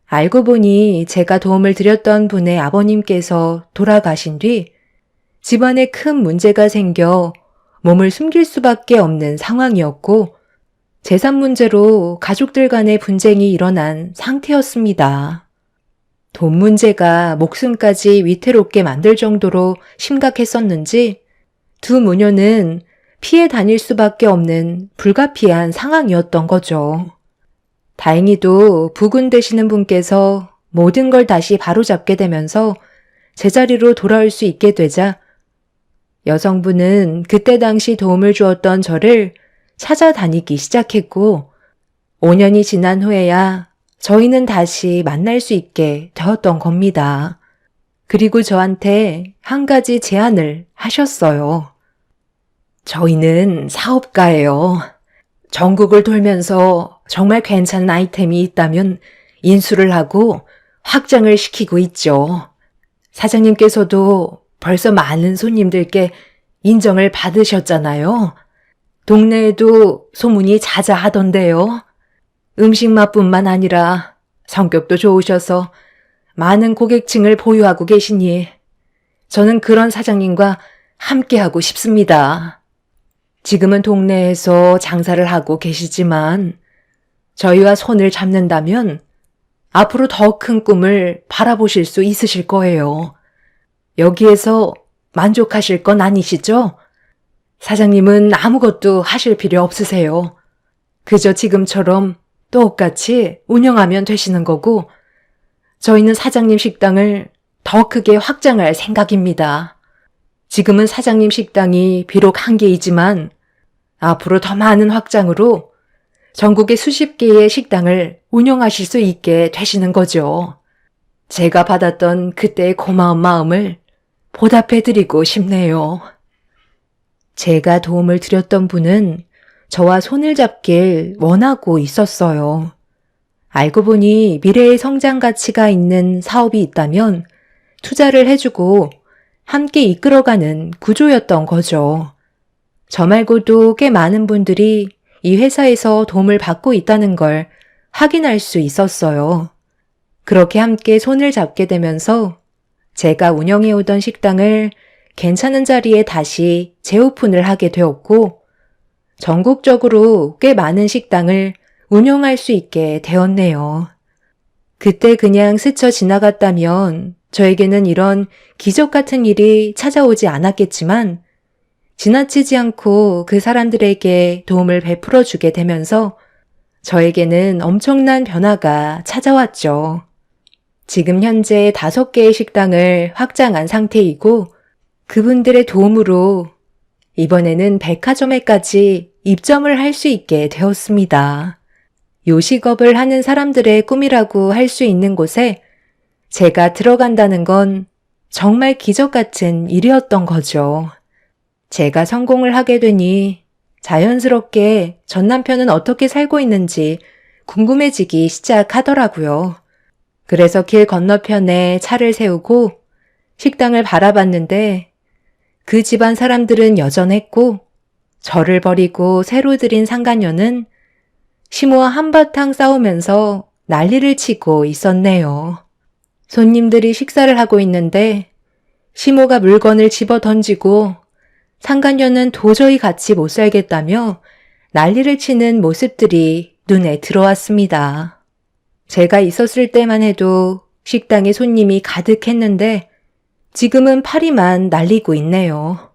알고 보니 제가 도움을 드렸던 분의 아버님께서 돌아가신 뒤 집안에 큰 문제가 생겨 몸을 숨길 수밖에 없는 상황이었고 재산 문제로 가족들 간의 분쟁이 일어난 상태였습니다. 돈 문제가 목숨까지 위태롭게 만들 정도로 심각했었는지 두 모녀는 피해 다닐 수밖에 없는 불가피한 상황이었던 거죠. 다행히도 부군 되시는 분께서 모든 걸 다시 바로잡게 되면서 제자리로 돌아올 수 있게 되자 여성분은 그때 당시 도움을 주었던 저를 찾아다니기 시작했고 5년이 지난 후에야 저희는 다시 만날 수 있게 되었던 겁니다. 그리고 저한테 한 가지 제안을 하셨어요. 저희는 사업가예요. 전국을 돌면서 정말 괜찮은 아이템이 있다면 인수를 하고 확장을 시키고 있죠. 사장님께서도 벌써 많은 손님들께 인정을 받으셨잖아요. 동네에도 소문이 자자하던데요. 음식 맛뿐만 아니라 성격도 좋으셔서 많은 고객층을 보유하고 계시니 저는 그런 사장님과 함께하고 싶습니다. 지금은 동네에서 장사를 하고 계시지만 저희와 손을 잡는다면 앞으로 더 큰 꿈을 바라보실 수 있으실 거예요. 여기에서 만족하실 건 아니시죠? 사장님은 아무것도 하실 필요 없으세요. 그저 지금처럼 똑같이 운영하면 되시는 거고 저희는 사장님 식당을 더 크게 확장할 생각입니다. 지금은 사장님 식당이 비록 한 개이지만 앞으로 더 많은 확장으로 전국의 수십 개의 식당을 운영하실 수 있게 되시는 거죠. 제가 받았던 그때의 고마운 마음을 보답해드리고 싶네요. 제가 도움을 드렸던 분은 저와 손을 잡길 원하고 있었어요. 알고 보니 미래의 성장 가치가 있는 사업이 있다면 투자를 해주고 함께 이끌어가는 구조였던 거죠. 저 말고도 꽤 많은 분들이 이 회사에서 도움을 받고 있다는 걸 확인할 수 있었어요. 그렇게 함께 손을 잡게 되면서 제가 운영해오던 식당을 괜찮은 자리에 다시 재오픈을 하게 되었고 전국적으로 꽤 많은 식당을 운영할 수 있게 되었네요. 그때 그냥 스쳐 지나갔다면 저에게는 이런 기적 같은 일이 찾아오지 않았겠지만 지나치지 않고 그 사람들에게 도움을 베풀어 주게 되면서 저에게는 엄청난 변화가 찾아왔죠. 지금 현재 5개의 식당을 확장한 상태이고 그분들의 도움으로 이번에는 백화점에까지 입점을 할 수 있게 되었습니다. 요식업을 하는 사람들의 꿈이라고 할 수 있는 곳에 제가 들어간다는 건 정말 기적 같은 일이었던 거죠. 제가 성공을 하게 되니 자연스럽게 전 남편은 어떻게 살고 있는지 궁금해지기 시작하더라고요. 그래서 길 건너편에 차를 세우고 식당을 바라봤는데 그 집안 사람들은 여전했고 저를 버리고 새로 들인 상간녀는 시모와 한바탕 싸우면서 난리를 치고 있었네요. 손님들이 식사를 하고 있는데 시모가 물건을 집어 던지고 상간녀는 도저히 같이 못 살겠다며 난리를 치는 모습들이 눈에 들어왔습니다. 제가 있었을 때만 해도 식당에 손님이 가득했는데 지금은 파리만 날리고 있네요.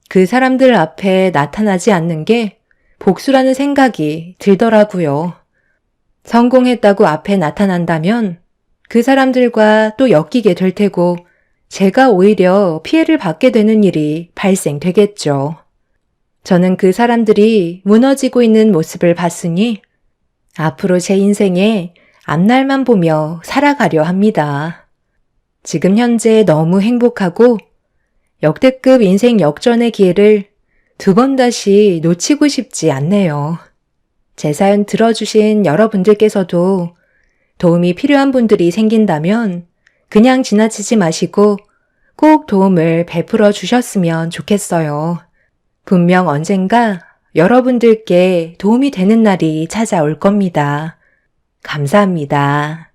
그 사람들 앞에 나타나지 않는 게 복수라는 생각이 들더라고요. 성공했다고 앞에 나타난다면 그 사람들과 또 엮이게 될 테고 제가 오히려 피해를 받게 되는 일이 발생되겠죠. 저는 그 사람들이 무너지고 있는 모습을 봤으니 앞으로 제 인생에 앞날만 보며 살아가려 합니다. 지금 현재 너무 행복하고 역대급 인생 역전의 기회를 2번 다시 놓치고 싶지 않네요. 제 사연 들어주신 여러분들께서도 도움이 필요한 분들이 생긴다면 그냥 지나치지 마시고 꼭 도움을 베풀어 주셨으면 좋겠어요. 분명 언젠가 여러분들께 도움이 되는 날이 찾아올 겁니다. 감사합니다.